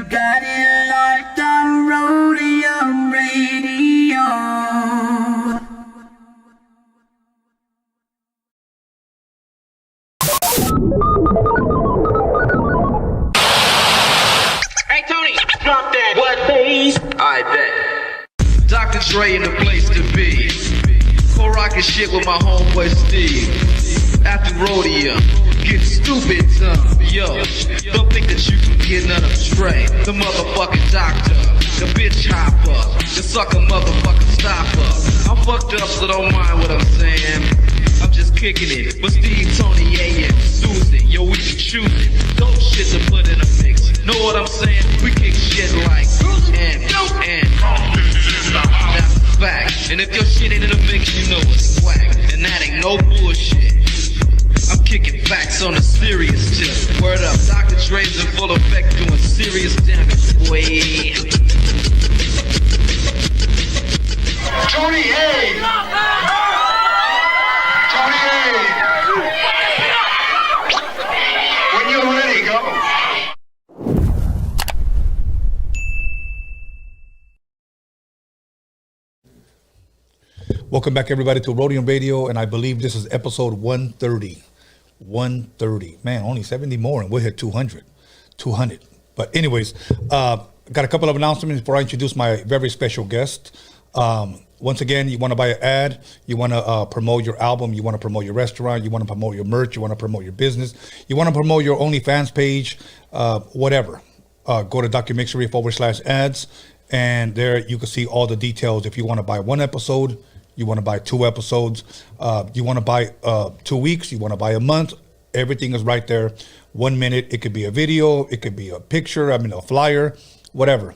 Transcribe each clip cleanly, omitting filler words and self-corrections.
got it locked on Roadium Radio. Hey Tony, drop that. What bass? I bet. Dr. Dre in the place to be. Co-rockin' shit with my homeboy Steve. After Roadium, get stupid tough. Yo, don't think that you can get none of Dre. The motherfucking doctor, the bitch hopper, the sucker motherfucking stopper. I'm fucked up, so don't mind what I'm saying. I'm just kicking it, but Steve, Tony, A, and Susan, yo, we can choose it. Dope shit to put in a mix. Know what I'm saying? We kick shit like and that's a fact. And if your shit ain't in the mix, you know it's whack. And that ain't no bullshit. I'm kicking facts on a serious tip. Word up, Dr. Dre's in full effect doing serious damage, boy. Tony A! Tony A! When you're ready, go. Welcome back, everybody, to Roadium Radio, and I believe this is episode 130. 130. Man, only 70 more, and we'll hit 200. 200. But anyways, got a couple of announcements before I introduce my very special guest. Once again, you want to buy an ad, you want to promote your album, you want to promote your restaurant, you want to promote your merch, you want to promote your business, you want to promote your OnlyFans page, whatever. Go to DOCUMIXERY/ads, and there you can see all the details. If you want to buy one episode, you want to buy 2 episodes, you want to buy 2 weeks, you want to buy a month, everything is right there. 1 minute, it could be a video, it could be a picture, a flyer, whatever.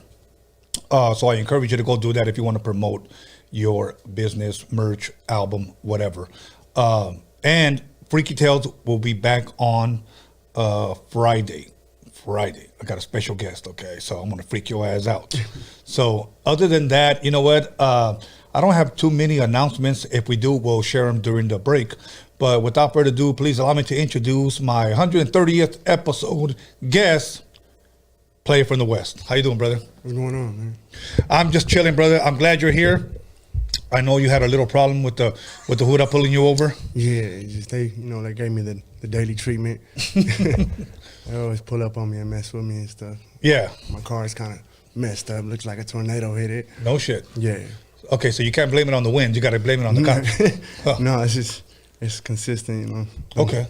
So I encourage you to go do that if you want to promote your business, merch, album, whatever. And Freaky Tales will be back on Friday. I got a special guest, okay? So I'm going to freak your ass out. So other than that, you know what? I don't have too many announcements. If we do, we'll share them during the break. But without further ado, please allow me to introduce my 130th episode guest, Player from the West. How you doing, brother? What's going on, man? I'm just chilling, brother. I'm glad you're here. I know you had a little problem with the hood pulling you over. Yeah, it's just they gave me the daily treatment. They always pull up on me and mess with me and stuff. Yeah. My car is kind of messed up. Looks like a tornado hit it. No shit. Yeah. Okay, so you can't blame it on the wind. You got to blame it on the cops. Huh. No, it's consistent, you know. Okay.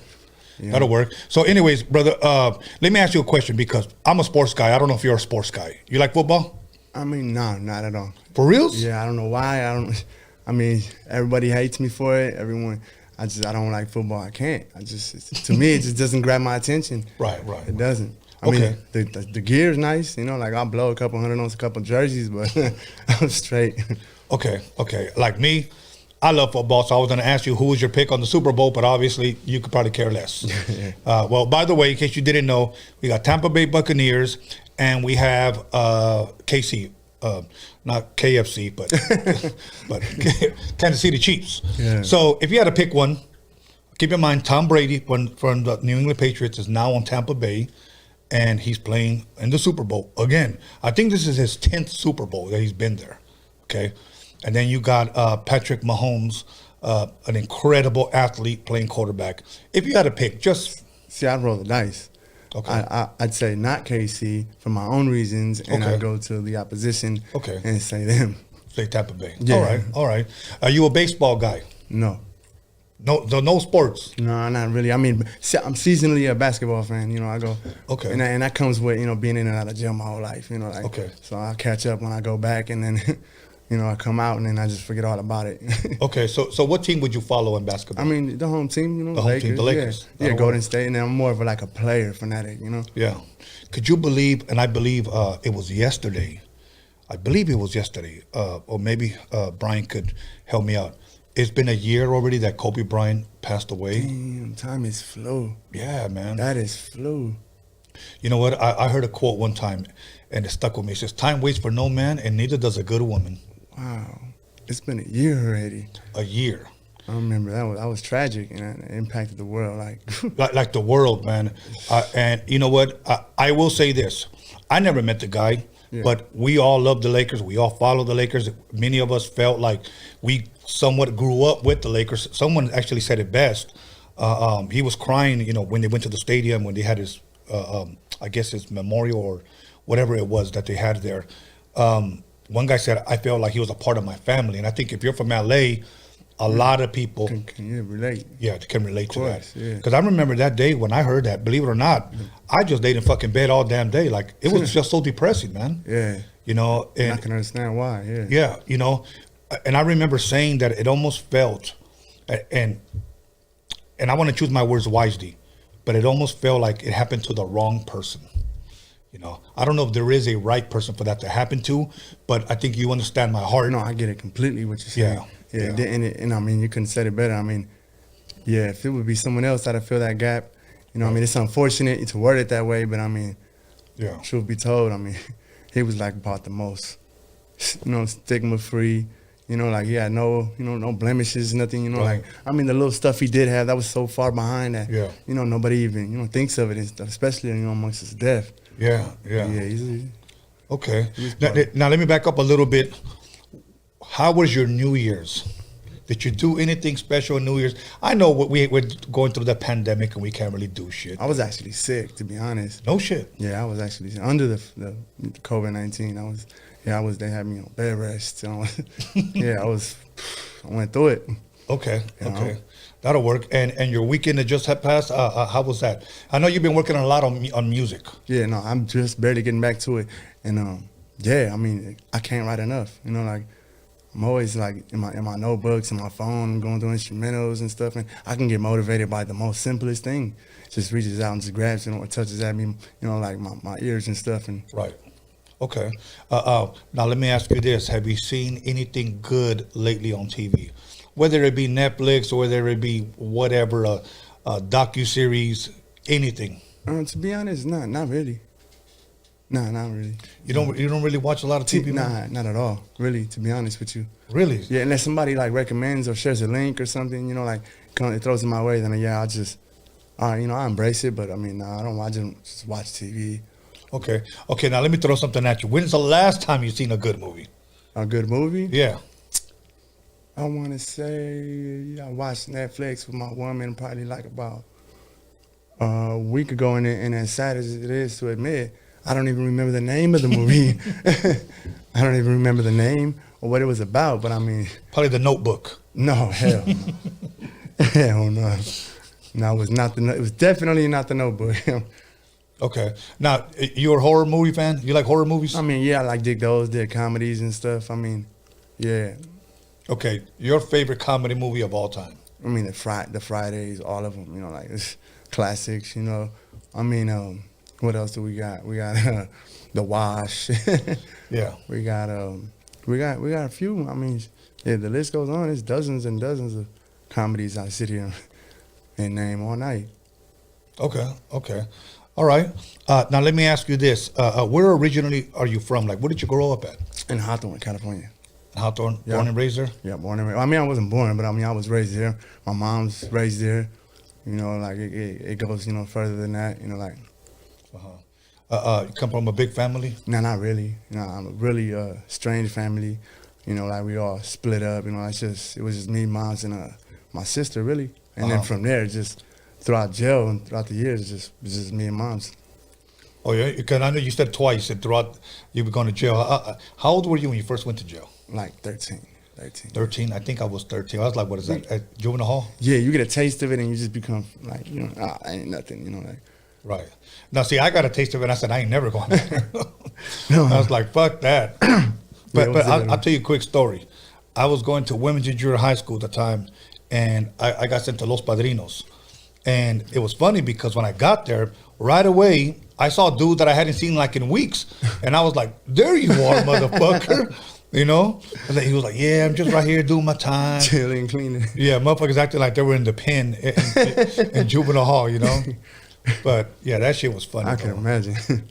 Yeah. That'll work. So anyways, brother, let me ask you a question because I'm a sports guy. I don't know if you're a sports guy. You like football? I mean, no, not at all. For reals? Yeah, I don't know why. Everybody hates me for it. Everyone, I don't like football. I can't. To me, it just doesn't grab my attention. Right. It doesn't. I Okay. mean, the gear's nice, you know, like I'll blow a couple hundred on a couple jerseys, but I'm straight. Okay. Like me, I love football, so I was going to ask you who was your pick on the Super Bowl, but obviously you could probably care less. Well, by the way, in case you didn't know, we got Tampa Bay Buccaneers, and we have KC, not KFC, but Kansas City Chiefs. Yeah. So if you had to pick one, keep in mind Tom Brady from the New England Patriots is now on Tampa Bay, and he's playing in the Super Bowl again. I think this is his 10th Super Bowl that he's been there. Okay. And then you got Patrick Mahomes, an incredible athlete playing quarterback. If you had to pick, just... See, I'd roll the dice. Okay. I'd say not KC for my own reasons, and Okay. I'd go to the opposition Okay. and say them. Say Tampa Bay. Yeah. All right. Are you a baseball guy? No. No sports? No, not really. I mean, I'm seasonally a basketball fan. You know, I go. Okay. And that comes with, you know, being in and out of jail my whole life. You know, like. Okay. So I'll catch up when I go back, and then, you know, I come out, and then I just forget all about it. Okay. So what team would you follow in basketball? I mean, the home team, you know, The home team, the Lakers. Yeah, Oh, Golden wow. State, and I'm more of a player fanatic, you know. Yeah. Could you believe, and I believe it was yesterday, or maybe Brian could help me out. It's been a year already that Kobe Bryant passed away. Damn, time is flew. Yeah, man. That is flew. You know what? I heard a quote one time, and it stuck with me. It says, "Time waits for no man, and neither does a good woman." Wow. It's been a year already. A year. I remember that was tragic, and it impacted the world. Like the world, man. And you know what? I will say this. I never met the guy, but we all love the Lakers. We all follow the Lakers. Many of us felt like we somewhat grew up with the Lakers. Someone actually said it best. He was crying, you know, when they went to the stadium, when they had his, I guess his memorial or whatever it was that they had there. One guy said, I felt like he was a part of my family. And I think if you're from LA, a lot of people can relate. Yeah, can relate to that. Yeah. Because I remember that day when I heard that, believe it or not, I just laid in fucking bed all damn day. Like, it was just so depressing, man. Yeah. You know, and I can understand why, yeah. Yeah, you know, and I remember saying that it almost felt, and I want to choose my words wisely, but it almost felt like it happened to the wrong person. You know, I don't know if there is a right person for that to happen to, but I think you understand my heart. No, I get it completely what you're saying. Yeah. And I mean, you couldn't say it better. I mean, yeah, if it would be someone else, I'd fill that gap. You know, I mean, it's unfortunate to word it that way, but I mean, truth be told, I mean, he was like about the most, you know, stigma free. You know, like he had no blemishes, nothing. You know, like I mean, the little stuff he did have that was so far behind that. You know, nobody even thinks of it, especially amongst his death. Yeah. Okay. Now let me back up a little bit. How was your New Year's? Did you do anything special on New Year's? I know we're going through the pandemic and we can't really do shit. I was actually sick, to be honest. No shit. Yeah, I was actually sick. Under the COVID-19. They had me on bed rest. I went through it. Okay. That'll work. And your weekend that just had passed, how was that? I know you've been working a lot on music. Yeah, no, I'm just barely getting back to it. And I mean, I can't write enough. You know, like I'm always like in my notebooks and my phone, going through instrumentals and stuff, and I can get motivated by the most simplest thing. Just reaches out and just grabs, it touches at me, you know, like my ears and stuff. And right. Okay. Now let me ask you this: have you seen anything good lately on TV? Whether it be Netflix or whether it be whatever, a docuseries, anything. To be honest, not really. Nah, not really. You don't really watch a lot of TV? Nah, not at all. Really, to be honest with you. Really? Yeah, unless somebody like recommends or shares a link or something, you know, like it throws it my way, then I just, I embrace it. But I mean, nah, I don't watch it. Just watch TV. Okay. Now let me throw something at you. When's the last time you seen a good movie? A good movie? Yeah. I want to say I watched Netflix with my woman probably like about a week ago, and as sad as it is to admit, I don't even remember the name of the movie. I don't even remember the name or what it was about, but I mean... Probably The Notebook. No, hell no. Hell no. No, it was definitely not The Notebook. Okay. Now, you're a horror movie fan? You like horror movies? I mean, yeah, I dig those, did comedies and stuff. I mean, yeah. Okay, your favorite comedy movie of all time? I mean, the Fridays, all of them, you know, like it's classics, you know. I mean, what else do we got? We got The Wash. Yeah. We got a few. I mean, yeah, the list goes on. It's dozens and dozens of comedies I sit here and name all night. Okay. All right. Now let me ask you this: where originally are you from? Like, where did you grow up at? In Hawthorne, California. Hawthorne, born and raised there? Yeah, born and raised. I mean, I wasn't born, but I mean, I was raised there. My mom's raised there. You know, like it goes, further than that. You know, like. You come from a big family? No, not really. I'm a really strange family. You know, like we all split up. You know, it was just me, moms, and my sister, really. And then from there, just throughout jail and throughout the years, it was just me and moms. Oh yeah, because I know you said twice that throughout you were going to jail. How old were you when you first went to jail? Like 13. 13? I think I was 13. I was like, what is that, at juvenile hall? Yeah, you get a taste of it and you just become like, ain't nothing, like. Right. Now, see, I got a taste of it and I said, I ain't never going there. No. I was like, fuck that. But I'll tell you a quick story. I was going to Wilmington Junior High School at the time, and I got sent to Los Padrinos. And it was funny because when I got there, right away, I saw a dude that I hadn't seen like in weeks. And I was like, there you are, motherfucker. You know? And then he was like, yeah, I'm just right here doing my time. Chilling, cleaning. Yeah, motherfuckers acting like they were in the pen in juvenile hall, But yeah, that shit was funny. I can imagine.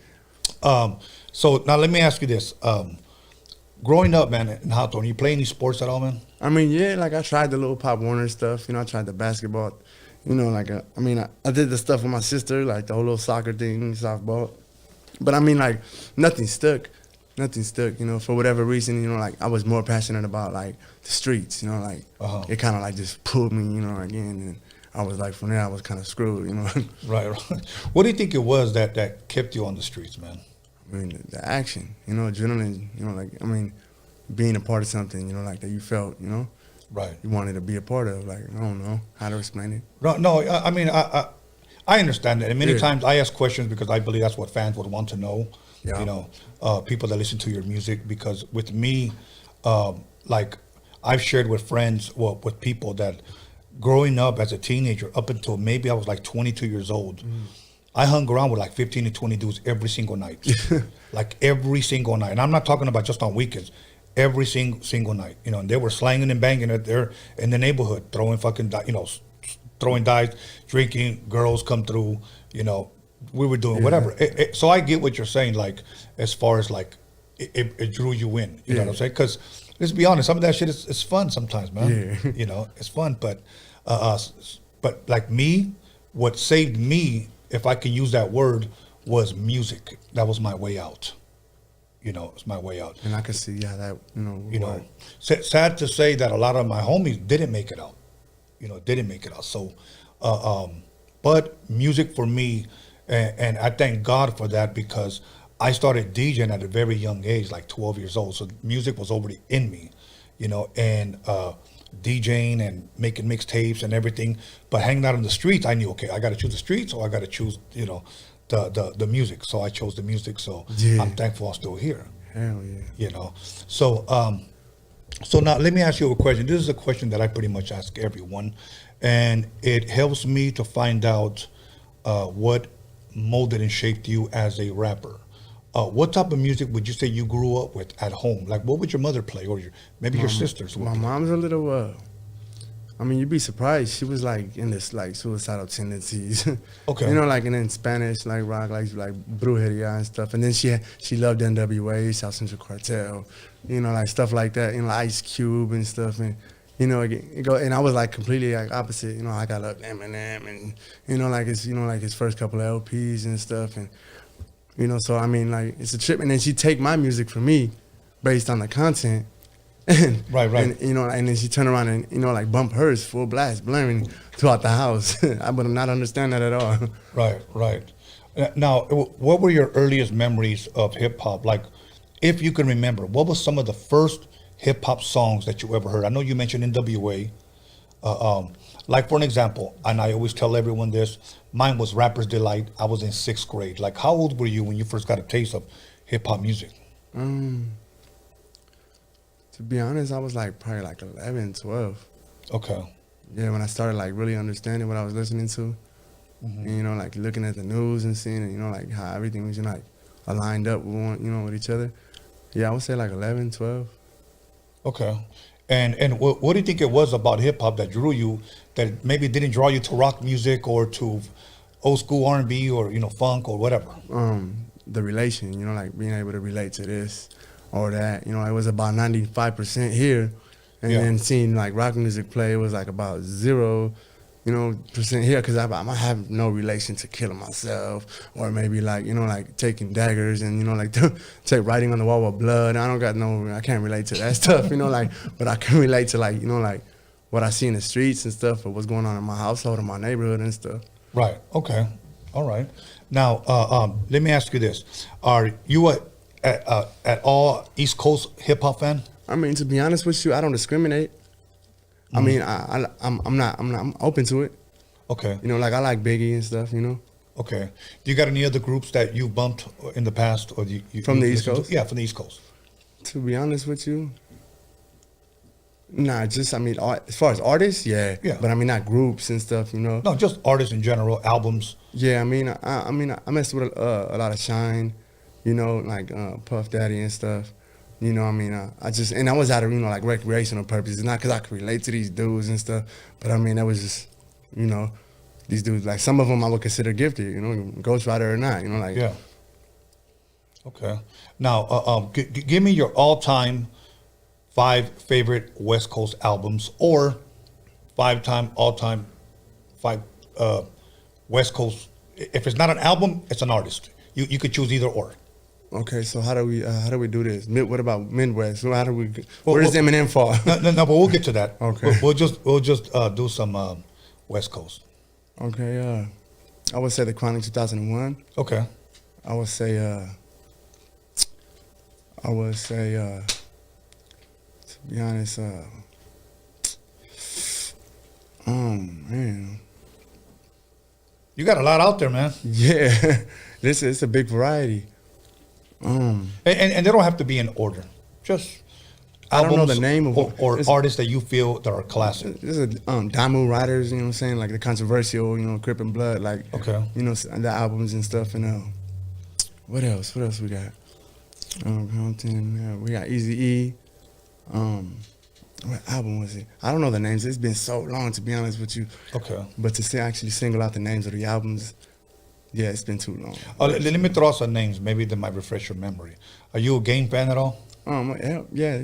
So now let me ask you this. Growing up, man, in Hawthorne, you play any sports at all, man? I mean, yeah, like I tried the little Pop Warner stuff. I tried the basketball. I did the stuff with my sister, like the whole little soccer thing, softball. But I mean, like, nothing stuck. Nothing stuck, you know, for whatever reason, you know, like, I was more passionate about, like, the streets, you know, like, it kind of, like, just pulled me, you know, again, and I was like, from there, I was kind of screwed, you know. Right. What do you think it was that kept you on the streets, man? I mean, the action, you know, adrenaline, you know, like, I mean, being a part of something, you know, like, that you felt, you know. Right. You wanted to be a part of, like, I don't know how to explain it. No, I mean, I understand that. And many times I ask questions because I believe that's what fans would want to know. Yeah. You know, people that listen to your music, because with me, like I've shared with friends, well, with people that growing up as a teenager up until maybe I was like 22 years old, I hung around with like 15 to 20 dudes every single night, like every single night. And I'm not talking about just on weekends, every single night, you know, and they were slanging and banging it there in the neighborhood, throwing fucking, you know, throwing dice, drinking, girls come through, you know, we were doing whatever. So I get what you're saying, like, as far as like, it drew you in, you know what I'm saying? Because let's be honest, some of that shit is fun sometimes, man. Yeah. You know, it's fun, but like me, what saved me, if I can use that word, was music. That was my way out. You know, it's my way out. And I can see how that, you know. Sad to say that a lot of my homies didn't make it out. You know, didn't make it out. So, but music for me, and I thank God for that, because I started DJing at a very young age, like 12 years old. So music was already in me, you know, and DJing and making mixtapes and everything. But hanging out on the streets, I knew, okay, I got to choose the streets or I got to choose, you know, the music. So I chose the music. So I'm thankful I'm still here. Hell yeah. You know, so so now let me ask you a question. This is a question that I pretty much ask everyone, and it helps me to find out what molded and shaped you as a rapper. What type of music would you say you grew up with at home? Like, what would your mother play, or maybe your sisters? My mom's a little, I mean, you'd be surprised. She was like in this like suicidal tendencies. Okay. You know, like, and then Spanish, like rock, like brujeria and stuff. And then she loved NWA, South Central Cartel, you know, like stuff like that. You know, Ice Cube and stuff. And you know, and I was like completely like opposite. You know, like I loved Eminem and you know, like his first couple of LPs and stuff. And you know, so I mean, like, it's a trip. And then she'd take my music from me based on the content. And, right. And, you know, and then she turn around and, you know, like bump hers full blast, blaring throughout the house. I would not understand that at all. Right. Now, what were your earliest memories of hip hop? Like, if you can remember, what was some of the first hip hop songs that you ever heard? I know you mentioned NWA. Like, for an example, and I always tell everyone this, mine was Rapper's Delight. I was in 6th grade. Like, how old were you when you first got a taste of hip hop music? To be honest, I was like probably like 11, 12. Okay. Yeah, when I started like really understanding what I was listening to, and, you know, like looking at the news and seeing, you know, like how everything was, you know, like aligned up with one, you know, with each other. Yeah, I would say like 11, 12. Okay. And what do you think it was about hip hop that drew you, that maybe didn't draw you to rock music or to old school R&B or, you know, funk or whatever? The relation, you know, like being able to relate to this or that, you know, it was about 95% here, and then seeing like rock music play, it was like about 0%, you know, here, because I have no relation to killing myself or maybe like, you know, like taking daggers and, you know, like take writing on the wall with blood. I can't relate to that stuff, you know, like, but I can relate to like, you know, like what I see in the streets and stuff or what's going on in my household and my neighborhood and stuff. Right. Okay. All right. Now, let me ask you this: are you at all East Coast hip hop fan? I mean, to be honest with you, I don't discriminate. I mean, I'm open to it. Okay. You know, like I like Biggie and stuff. You know. Okay. Do you got any other groups that you bumped in the past, or you from the East Coast? Yeah, from the East Coast. To be honest with you, nah. Just I mean, as far as artists, yeah. But I mean, not groups and stuff. You know. No, just artists in general, albums. Yeah, I mean, I messed with a lot of Shine. You know, like Puff Daddy and stuff. You know, I mean, I was out of, you know, like recreational purposes, not because I could relate to these dudes and stuff, but I mean, that was just, you know, these dudes, like some of them I would consider gifted, you know, ghostwriter or not, you know, like. Yeah. Okay. Now, give me your all-time 5 favorite West Coast albums, or 5 all-time 5 West Coast. If it's not an album, it's an artist. You could choose either or. Okay, so how do we do this? What about Midwest? So how do we? Where does Eminem fall? No, but we'll get to that. Okay. We'll just do some West Coast. Okay, I would say the Chronic 2001. Okay. I would say to be honest, man. You got a lot out there, man. Yeah, it's a big variety. And they don't have to be in order. Just I don't know albums the name of or artists that you feel that are classic. This is Damu Riders, you know what I'm saying? Like the controversial, you know, Crip and Blood, like you know, the albums and stuff. And what else? What else we got? Compton. We got Eazy-E. What album was it? I don't know the names. It's been so long, to be honest with you. Okay. But to actually single out the names of the albums, yeah, it's been too long. Let me throw out some names. Maybe that might refresh your memory. Are you a Game fan at all? Yeah,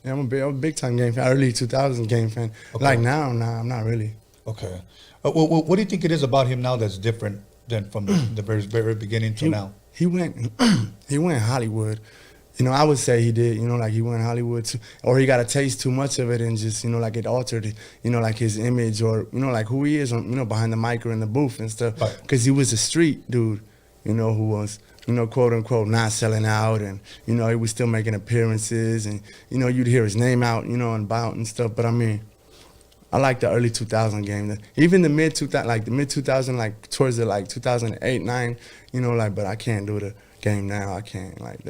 I'm a big time Game fan. Early 2000s Game fan. Okay. Like now, nah, I'm not really. Okay. What do you think it is about him now that's different than from the very beginning to now? He went Hollywood. You know, I would say he did, you know, like he went Hollywood too, or he got a taste too much of it and just, you know, like it altered, you know, like his image or, you know, like who he is, you know, behind the mic or in the booth and stuff. Because he was a street dude, you know, who was, you know, quote unquote, not selling out, and, you know, he was still making appearances, and, you know, you'd hear his name out, you know, and about and stuff. But I mean, I like the early 2000 game. Even the mid 2000, like towards the like 2008, 9, you know, like, but I can't do the game now. I can't, like,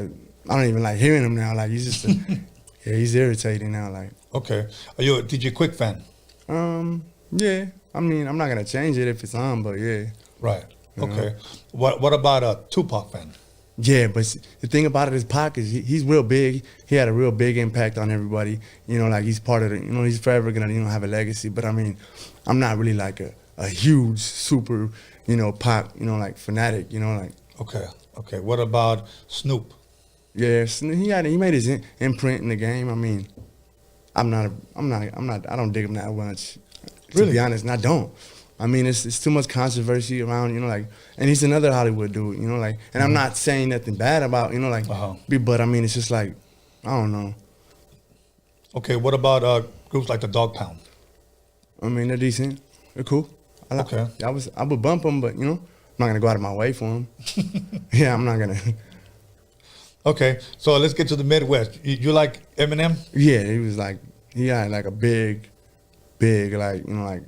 I don't even like hearing him now. Like, he's just, yeah, he's irritating now. Like, okay, are you a DJ Quick fan? Yeah. I mean, I'm not gonna change it if it's on, but yeah. Right. Okay. What about a Tupac fan? Yeah, but the thing about it is Pac is he's real big. He had a real big impact on everybody. You know, like he's part of the, you know, he's forever gonna, you know, have a legacy. But I mean, I'm not really like a huge, super, you know, Pac, you know, like fanatic, you know, like. Okay. What about Snoop? Yeah, he made his imprint in the game. I mean, I don't dig him that much. Really? To be honest, and I don't. I mean, it's too much controversy around, you know, like, and he's another Hollywood dude, you know, like, and I'm not saying nothing bad about, you know, like, but I mean, it's just like, I don't know. Okay, what about groups like the Dog Pound? I mean, they're decent. They're cool. Okay. I would bump them, but, you know, I'm not going to go out of my way for them. Yeah, I'm not going to. Okay, so let's get to the Midwest. You like Eminem? Yeah, he had like a big, like, you know, like,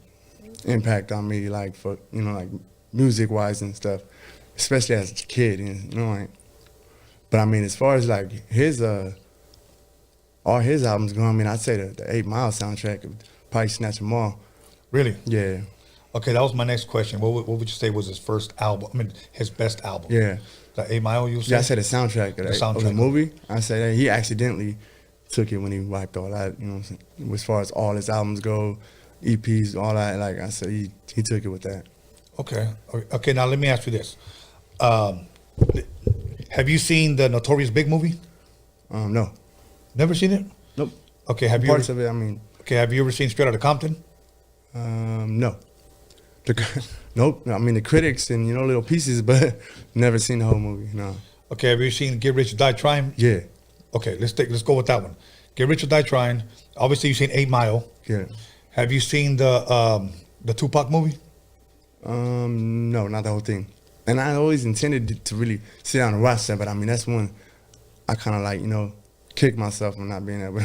impact on me, like, for, you know, like, music-wise and stuff, especially as a kid, you know, like. But I mean, as far as like his all his albums go, I mean, I'd say the 8 Mile soundtrack would probably snatch them all. Really? Yeah. Okay, that was my next question. What would you say was his first album? I mean, his best album? Yeah. The 8 Mile, you said? Yeah, I said the soundtrack of the movie. I said that he accidentally took it when he wiped all that, you know what I'm saying? As far as all his albums go, EPs, all that, like I said, he took it with that. Okay. Okay, now let me ask you this. Have you seen the Notorious Big movie? No. Never seen it? Nope. Okay, have you parts of it, I mean. Okay, have you ever seen Straight Outta Compton? No. Nope. I mean, the critics and, you know, little pieces, but never seen the whole movie, no. Okay, have you seen Get Rich or Die Trying? Yeah. Okay, let's go with that one. Get Rich or Die Trying. Obviously, you've seen 8 Mile. Yeah. Have you seen the Tupac movie? No, not the whole thing. And I always intended to really sit down and watch that, but I mean, that's one I kind of like, you know, kick myself for not being able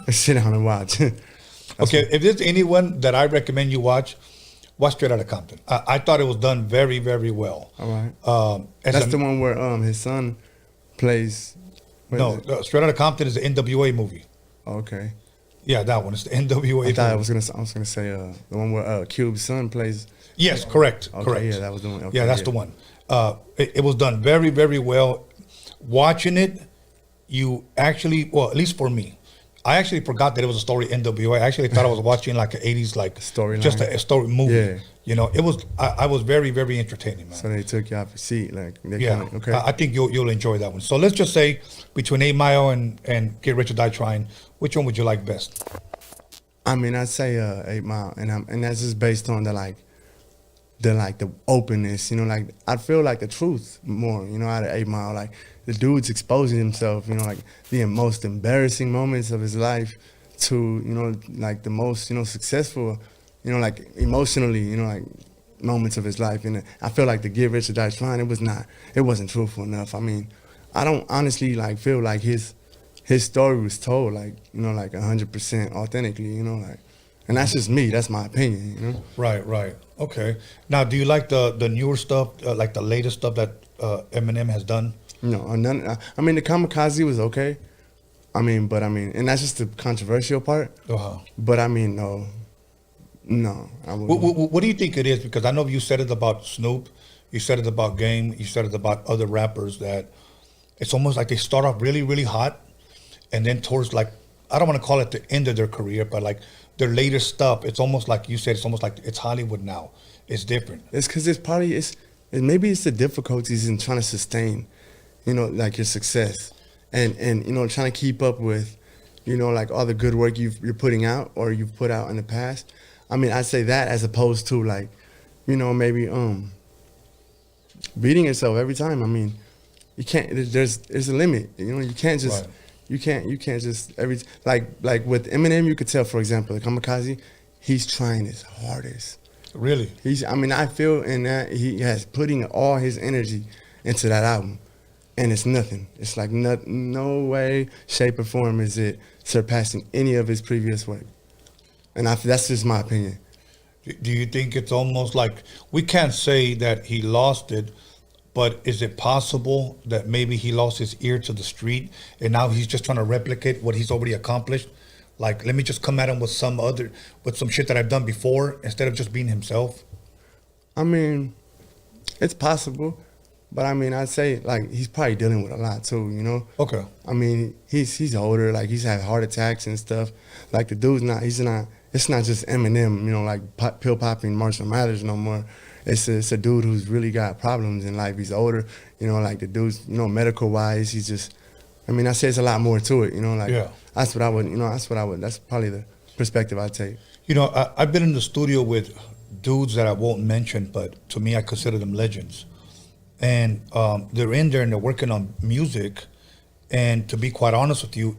to sit down and watch. Okay, if there's anyone that I recommend you watch Straight Outta Compton. I thought it was done very, very well. All right. That's the one where his son plays. No, Straight Outta Compton is the NWA movie. Okay. Yeah, that one. It's the NWA. I was gonna say the one where Cube's son plays. Yes, correct. Okay, correct. Yeah, that was the one. Okay, yeah, that's the one. It was done very, very well. Watching it, you actually, well, at least for me, I actually forgot that it was a story NWA. I actually thought I was watching like an 80s like story, just a story movie. Yeah. You know, it was. I was very, very entertaining, man. So they took you off your seat, like. Yeah. Okay. I think you'll enjoy that one. So let's just say between 8 Mile and Get Rich or Die Trying, which one would you like best? I mean, I'd say 8 Mile, and that's just based on the like the openness, you know, like I feel like the truth more, you know, out of 8 Mile. Like the dude's exposing himself, you know, like the most embarrassing moments of his life to, you know, like the most, you know, successful, you know, like emotionally, you know, like moments of his life. And I feel like the Get Rich or Die Trying, it wasn't truthful enough. I mean, I don't honestly like feel like his story was told like, you know, like 100% authentically, you know, like, and that's just me. That's my opinion, you know. Right. Okay. Now, do you like the newer stuff, like the latest stuff that Eminem has done? No, none. I mean, the Kamikaze was okay. I mean, and that's just the controversial part. But I mean, no. I wouldn't. What do you think it is? Because I know you said it about Snoop, you said it about Game, you said it about other rappers, that it's almost like they start off really, really hot, and then towards like, I don't want to call it the end of their career, but like their latest stuff, it's almost like you said, it's almost like it's Hollywood now. It's different. It's because maybe it's the difficulties in trying to sustain, you know, like your success, and you know, trying to keep up with, you know, like all the good work you're putting out or you've put out in the past. I mean, I'd say that as opposed to like, you know, maybe beating yourself every time. I mean, you can't. There's a limit. You know, you can't just. Right. You can't just like with Eminem, you could tell, for example, the Kamikaze, he's trying his hardest. Really? I feel in that he has putting all his energy into that album, and it's nothing. It's like no way, shape, or form is it surpassing any of his previous work. And that's just my opinion. Do you think it's almost like, we can't say that he lost it, but is it possible that maybe he lost his ear to the street and now he's just trying to replicate what he's already accomplished? Like, let me just come at him with some shit that I've done before instead of just being himself? I mean, it's possible, but I mean, I'd say like he's probably dealing with a lot too, you know? Okay. I mean, he's older, like he's had heart attacks and stuff. Like the dude's it's not just Eminem, you know, like pill popping Marshall Mathers no more. It's a dude who's really got problems in life. He's older, you know, like the dude's, you know, medical wise, he's just, I mean, I say it's a lot more to it, you know, like that's probably the perspective I'd take. You know, I've been in the studio with dudes that I won't mention, but to me, I consider them legends. And they're in there and they're working on music. And to be quite honest with you,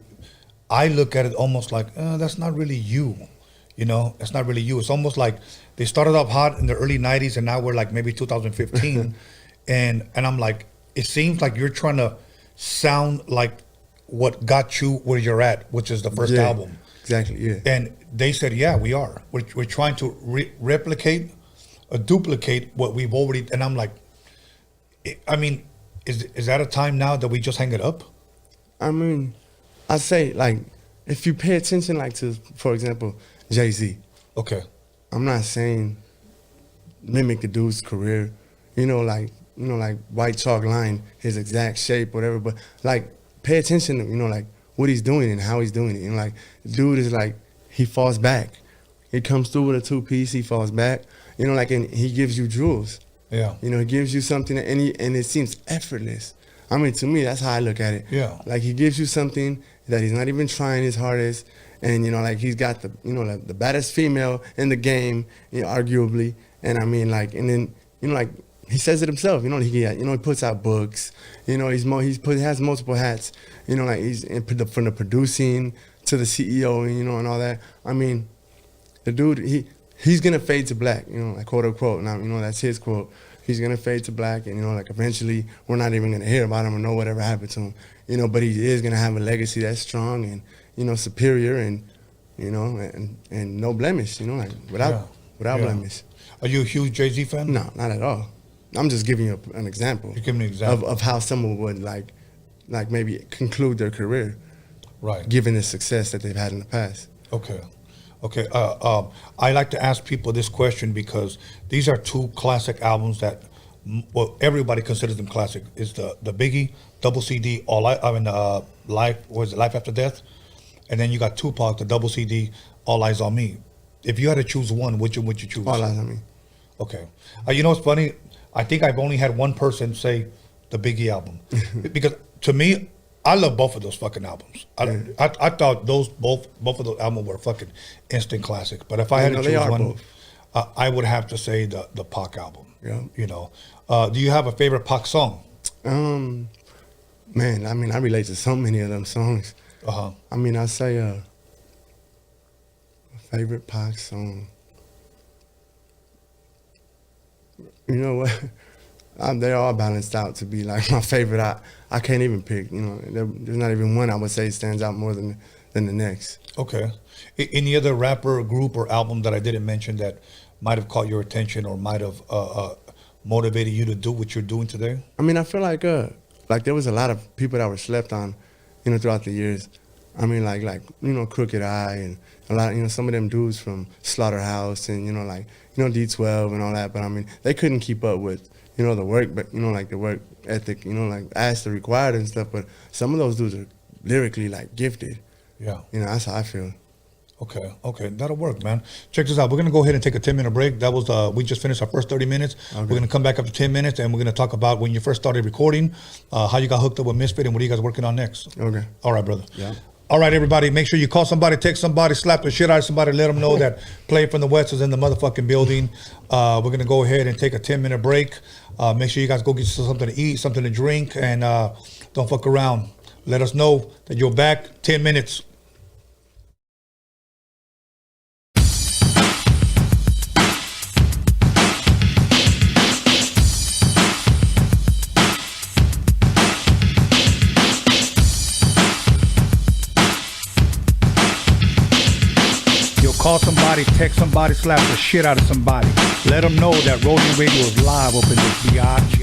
I look at it almost like, that's not really you. You know, it's not really you. It's almost like they started off hot in the early 90s and now we're like maybe 2015. and I'm like, it seems like you're trying to sound like what got you where you're at, which is the first album. Exactly, yeah. And they said, yeah, we are. We're trying to replicate or duplicate what we've already, and I'm like, I mean, is that a time now that we just hang it up? I mean, I'd say like, if you pay attention like to, for example, Jay-Z. Okay. I'm not saying mimic the dude's career, you know, like white chalk line, his exact shape, whatever, but like pay attention to, you know, like what he's doing and how he's doing it. You know, like dude is like, he falls back. He comes through with a 2-piece, he falls back, you know, like, and he gives you jewels. Yeah. You know, he gives you something and it seems effortless. I mean, to me, that's how I look at it. Yeah. Like he gives you something that he's not even trying his hardest. And, you know, like he's got the, you know, like the baddest female in the game, you know, arguably. And I mean, like, and then, you know, like he says it himself, you know, he puts out books, you know, he has multiple hats, you know, like he's from the producing to the CEO, you know, and all that. I mean, the dude, he's going to fade to black, you know, like quote unquote. Now, you know, that's his quote. He's going to fade to black and, you know, like eventually we're not even going to hear about him or know whatever happened to him, you know, but he is going to have a legacy that's strong and, you know, superior and, you know, and no blemish, you know, like without blemish. Are you a huge Jay-Z fan? No, not at all. I'm just giving you an example. You're giving me an example of how someone would like maybe conclude their career, right? Given the success that they've had in the past. Okay. I like to ask people this question because these are two classic albums that, well, everybody considers them classic. Is the Biggie double CD, Life After Death, and then you got Tupac, the double CD, All Eyes on Me. If you had to choose one, which one would you choose? All Eyes on Me. Okay. You know what's funny? I think I've only had one person say the Biggie album because to me, I love both of those fucking albums. I thought both of those albums were fucking instant classics. But if I had to choose one, I would have to say the Pac album. Yeah. You know, do you have a favorite Pac song? Man, I mean, I relate to so many of them songs. I mean, I say a favorite Pac song. You know what? They're all balanced out to be like my favorite. I can't even pick. You know, there's not even one I would say stands out more than the next. Okay. Any other rapper, group, or album that I didn't mention that might have caught your attention or might have motivated you to do what you're doing today? I mean, I feel like there was a lot of people that were slept on, you know, throughout the years. I mean, like you know, Crooked Eye and a lot, you know, some of them dudes from Slaughterhouse and you know, like you know, D12 and all that. But I mean, they couldn't keep up with you know the work, but you know, like the work ethic, you know, like as the required and stuff. But some of those dudes are lyrically like gifted. Yeah. You know, that's how I feel. Okay, that'll work, man. Check this out. We're gonna go ahead and take a 10-minute break. That was we just finished our first 30 minutes. Okay. We're gonna come back after 10 minutes, and we're gonna talk about when you first started recording, how you got hooked up with Misfit, and what are you guys working on next. Okay. All right, brother. Yeah. All right, everybody. Make sure you call somebody, text somebody, slap the shit out of somebody, let them know that Play from the West is in the motherfucking building. We're gonna go ahead and take a 10-minute break. Make sure you guys go get yourself something to eat, something to drink, and don't fuck around. Let us know that you're back. 10 minutes. Call somebody, text somebody, slap the shit out of somebody. Let them know that Roadium Radio is live up in this biatch.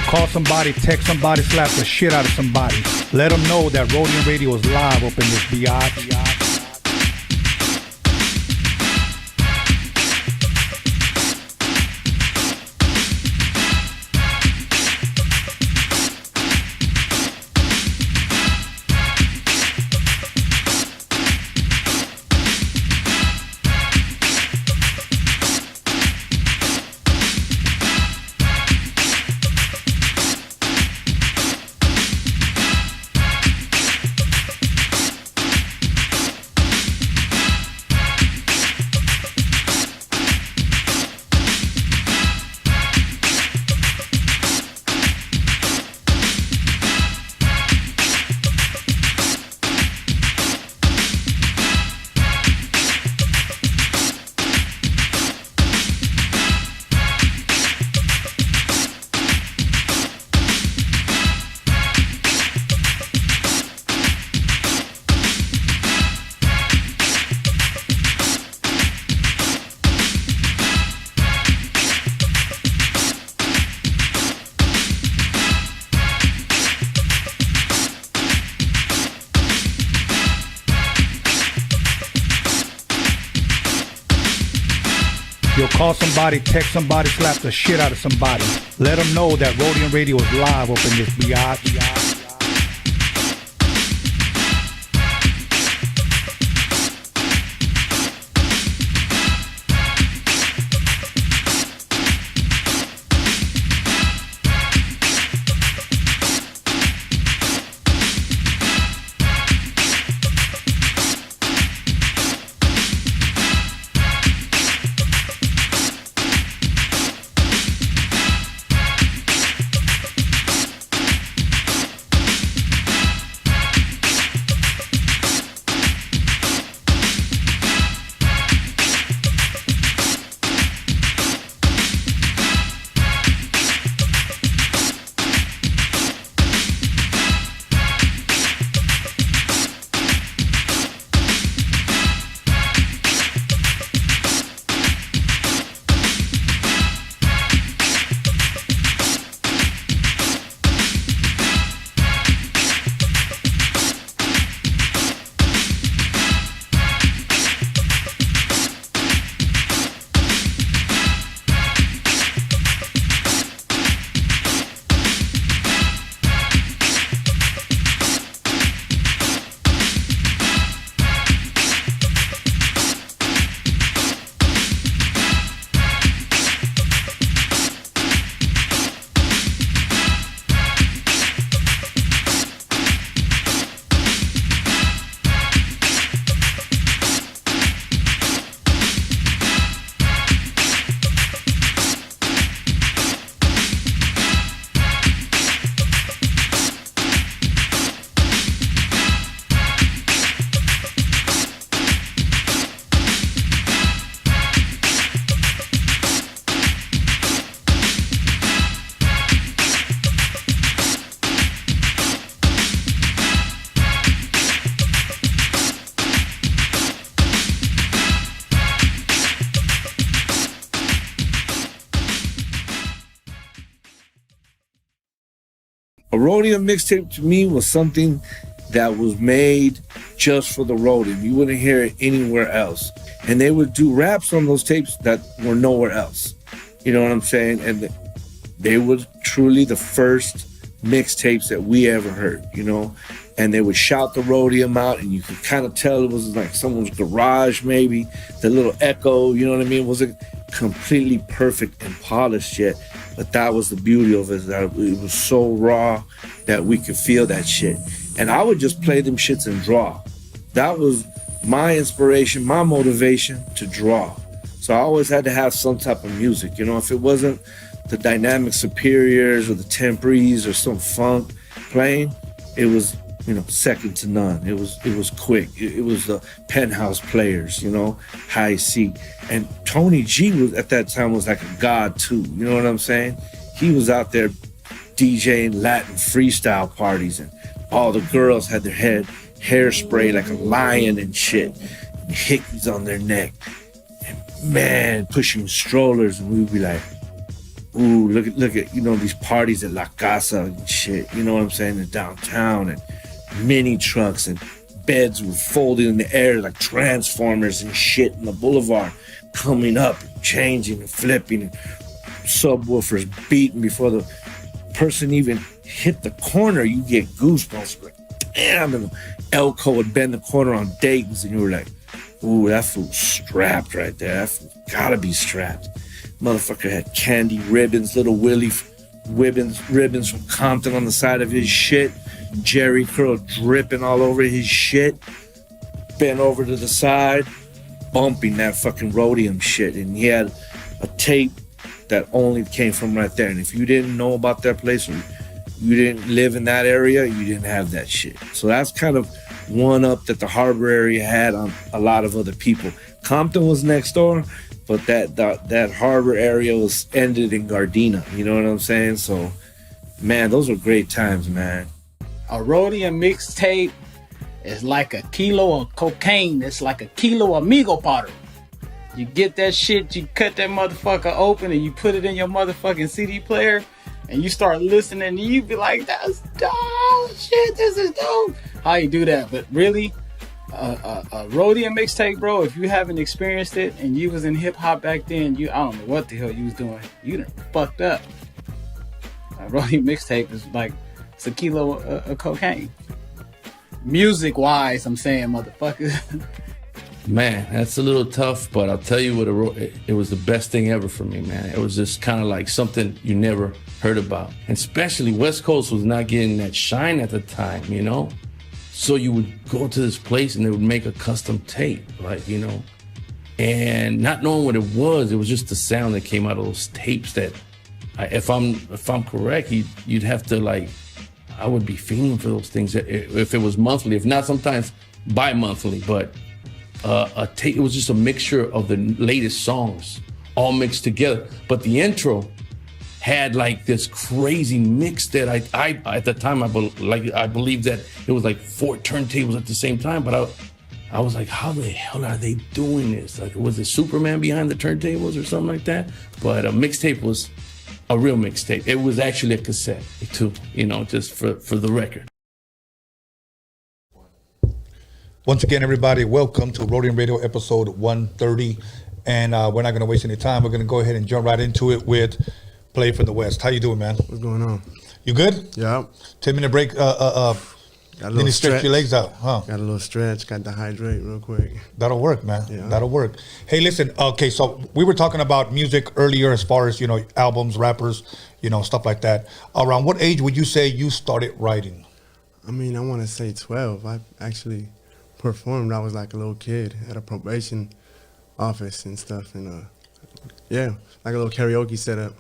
Call somebody, text somebody, slap the shit out of somebody. Let them know that Roadium Radio is live up in this biatch. You'll call somebody, text somebody, slap the shit out of somebody. Let them know that Roadium Radio is live up in this biatch. A Roadium mixtape to me was something that was made just for the Roadium. You wouldn't hear it anywhere else. And they would do raps on those tapes that were nowhere else. You know what I'm saying? And they were truly the first mixtapes that we ever heard, you know? And they would shout the Roadium out, and you could kind of tell it was like someone's garage, maybe. The little echo, you know what I mean? It wasn't completely perfect and polished yet. But that was the beauty of it, that it was so raw that we could feel that shit. And I would just play them shits and draw. That was my inspiration, my motivation to draw. So I always had to have some type of music. You know, if it wasn't the Dynamic Superiors or the Temprees or some funk playing, it was, you know, second to none. It was quick. It was the Penthouse Players, you know, High C. And Tony G was at that time was like a god too. You know what I'm saying? He was out there DJing Latin freestyle parties, and all the girls had their hairspray like a lion and shit, and hickeys on their neck, and man, pushing strollers, and we'd be like, ooh, look at, you know, these parties at La Casa and shit, you know what I'm saying, in downtown, and mini trucks, and beds were folded in the air like transformers and shit in the boulevard, coming up, changing and flipping, and subwoofers beating before the person even hit the corner. You get goosebumps, like, damn, and Elko would bend the corner on Dayton's, and you were like, ooh, that fool's strapped right there. That fool gotta be strapped. Motherfucker had candy ribbons, little Willie ribbons from Compton on the side of his shit. Jerry curl dripping all over his shit. Bent over to the side, bumping that fucking Roadium shit. And he had a tape that only came from right there. And if you didn't know about that place, or you didn't live in that area, you didn't have that shit. So that's kind of one up that the Harbor area had on a lot of other people. Compton was next door, but that Harbor area was ended in Gardena. You know what I'm saying? So, man, those were great times, man. A Roadium mixtape is like a kilo of cocaine. It's like a kilo of amigo powder. You get that shit, you cut that motherfucker open, and you put it in your motherfucking CD player, and you start listening, and you be like, that's dope, shit, this is dope. How you do that? But really, a Roadium mixtape, bro. If you haven't experienced it and you was in hip hop back then, I don't know what the hell you was doing. You done fucked up. A Roadium mixtape is like it's a kilo of cocaine. Music wise, I'm saying, motherfucker. Man, that's a little tough, but I'll tell you what, it was the best thing ever for me, man. It was just kind of like something you never heard about. And especially West Coast was not getting that shine at the time, you know? So you would go to this place and they would make a custom tape, like, you know? And not knowing what it was just the sound that came out of those tapes that, if I'm correct, you'd have to like, I would be feeling for those things if it was monthly, if not sometimes bi-monthly, but a tape, it was just a mixture of the latest songs all mixed together. But the intro had like this crazy mix that I at the time I believed that it was like 4 turntables at the same time. But I was like, how the hell are they doing this? Like, was it Superman behind the turntables or something like that? But a mixtape was a real mixtape. It was actually a cassette too, you know, just for the record. Once again, everybody, welcome to Roadium Radio episode 130. And we're not going to waste any time. We're going to go ahead and jump right into it with Play from the West. How you doing, man? What's going on? You good? Yeah. 10-minute break. Got a little Then stretch your legs out, huh? Got a little stretch. Got to hydrate real quick. That'll work, man. Yeah. That'll work. Hey, listen. Okay, so we were talking about music earlier, as far as, you know, albums, rappers, you know, stuff like that. Around what age would you say you started writing? I mean, I want to say 12. I actually performed. I was like a little kid at a probation office and stuff, and yeah, like a little karaoke setup.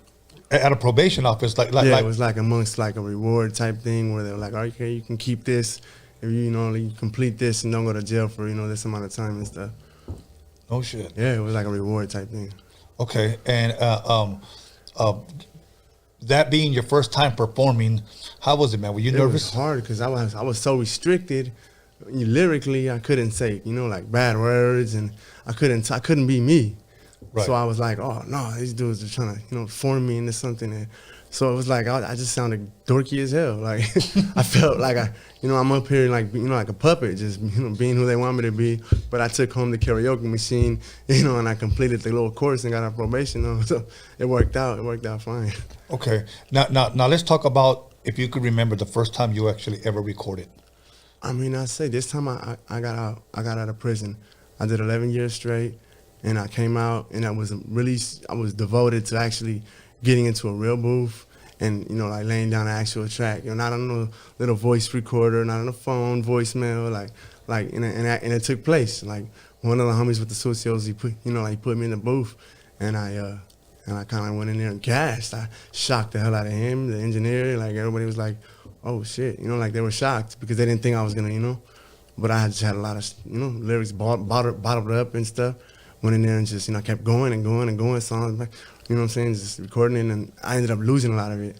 At a probation office, It was like amongst like a reward type thing where they were like, okay, you can keep this if you complete this and don't go to jail for this amount of time and stuff. Oh shit. Yeah, it was like a reward type thing. Okay, and that being your first time performing, how was it, man? Were you nervous? It was hard because I was so restricted. Lyrically, I couldn't say like bad words, and I couldn't be me. Right. So I was like, oh no, these dudes are trying to form me into something. And so it was like I just sounded dorky as hell. Like I felt like I'm up here like like a puppet, just being who they want me to be. But I took home the karaoke machine, and I completed the little course and got on probation. So it worked out. It worked out fine. Okay. Now let's talk about if you could remember the first time you actually ever recorded. I mean, I say this time I got out of prison. I did 11 years straight, and I came out, and I was devoted to actually getting into a real booth and like laying down an actual track. Not on a little voice recorder, not on a phone voicemail, and it took place. Like one of the homies with the socios, he put me in the booth, and I kind of went in there and gassed. I shocked the hell out of him, the engineer. Like everybody was like, oh shit, like they were shocked because they didn't think I was gonna, but I just had a lot of, lyrics bottled up and stuff. Went in there and just, kept going and going and going, songs, what I'm saying, just recording it, and I ended up losing a lot of it.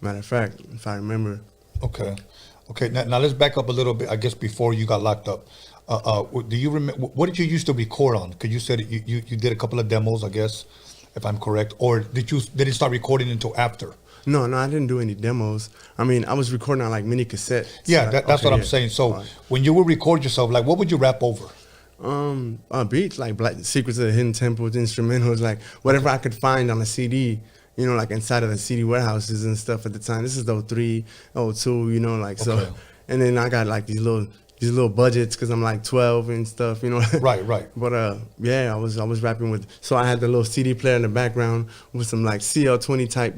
Matter of fact, if I remember. Okay. Now let's back up a little bit. I guess before you got locked up, do you remember what did you used to record on? Because you said you did a couple of demos, I guess, if I'm correct, or did it start recording until after? No, I didn't do any demos. I mean, I was recording on like mini cassettes. Yeah, that's what I'm saying. So when you would record yourself, like what would you rap over? Beats like Secrets of the Hidden Temples, instrumentals, like whatever I could find on a CD, like inside of the CD warehouses and stuff at the time. This is 03, 02, like so. And then I got like these little budgets because I'm like 12 and stuff, Right. But yeah, I was rapping with. So I had the little CD player in the background with some like CL20 type,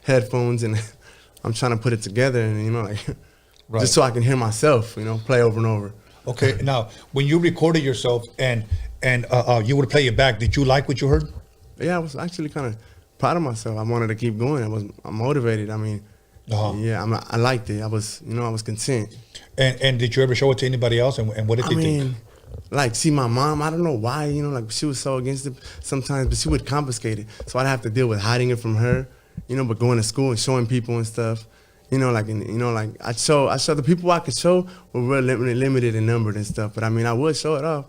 headphones, and I'm trying to put it together, and just so I can hear myself, play over and over. Okay. Now, when you recorded yourself and you would play it back, did you like what you heard? Yeah, I was actually kind of proud of myself. I wanted to keep going. I'm motivated. I mean, yeah, I liked it. I was content. And did you ever show it to anybody else? And what did they think? Like, see, my mom, I don't know why, like she was so against it sometimes, but she would confiscate it. So I'd have to deal with hiding it from her, but going to school and showing people and stuff. Like I show the people I could show were really limited in number and stuff. But I mean, I would show it off.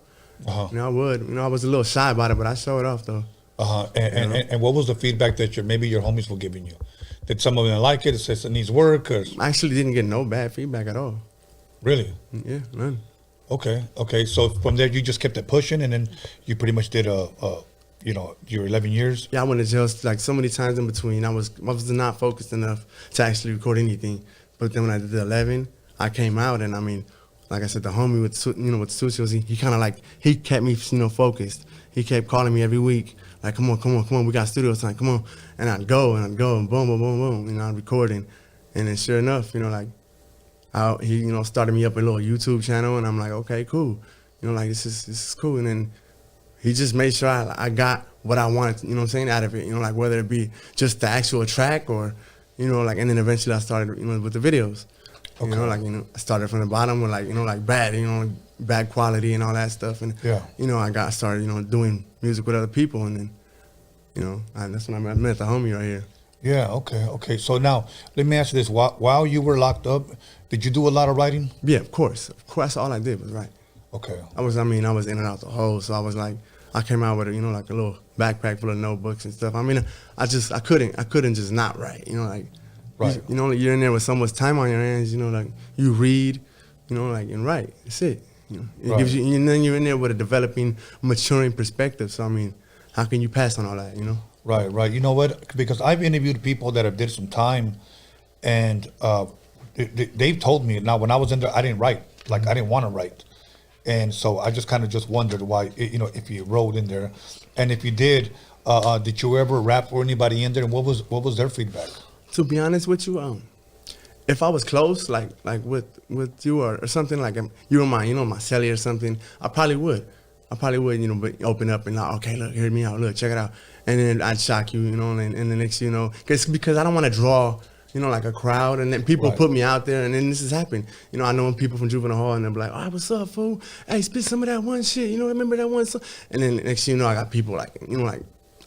I would. I was a little shy about it, but I show it off though. And what was the feedback that maybe your homies were giving you? Did some of them like it? It says it needs work? Or? I actually didn't get no bad feedback at all. Really? Yeah, none. Okay. So from there, you just kept it pushing, and then you pretty much did your 11 years. Yeah, I went to jail like so many times in between. I was not focused enough to actually record anything. But then when I did the 11, I came out, and I mean, like I said, the homie with Studios, he kind of like, he kept me, focused. He kept calling me every week, like, come on, we got studio time, come on. And I'd go, and boom, boom, boom, boom, I'd recording. And then sure enough, he, started me up a little YouTube channel, and I'm like, okay, cool. Like, this is cool. And then he just made sure I got what I wanted, out of it, like whether it be just the actual track or, and then eventually I started, with the videos. Okay. I started from the bottom with bad quality and all that stuff. And, I started, doing music with other people. And then, that's when I met the homie right here. Yeah, okay. So now, let me ask you this. While you were locked up, did you do a lot of writing? Yeah, of course. That's all I did was write. Okay. I was in and out the hole. So I was like, I came out with like a little backpack full of notebooks and stuff. I mean, I couldn't just not write, Right. You're in there with so much time on your hands, like you read, and write. That's it. It gives you, and then you're in there with a developing, maturing perspective. So I mean, how can you pass on all that, Right. You know what? Because I've interviewed people that have did some time, and they've told me, now when I was in there, I didn't write. Like, I didn't want to write. And so I just kind of just wondered why, if you wrote in there. And if you did you ever rap for anybody in there? And what was their feedback? To be honest with you, if I was close, like with you or something, like you were my celly or something, I probably would, but open up and like, okay, look, hear me out, look, check it out. And then I'd shock you, and the next, because I don't want to draw, like a crowd, and then people put me out there, and then this has happened. I know people from Juvenile Hall, and they're like, oh, what's up, fool? Hey, spit some of that one shit, remember that one song? And then next I got people like,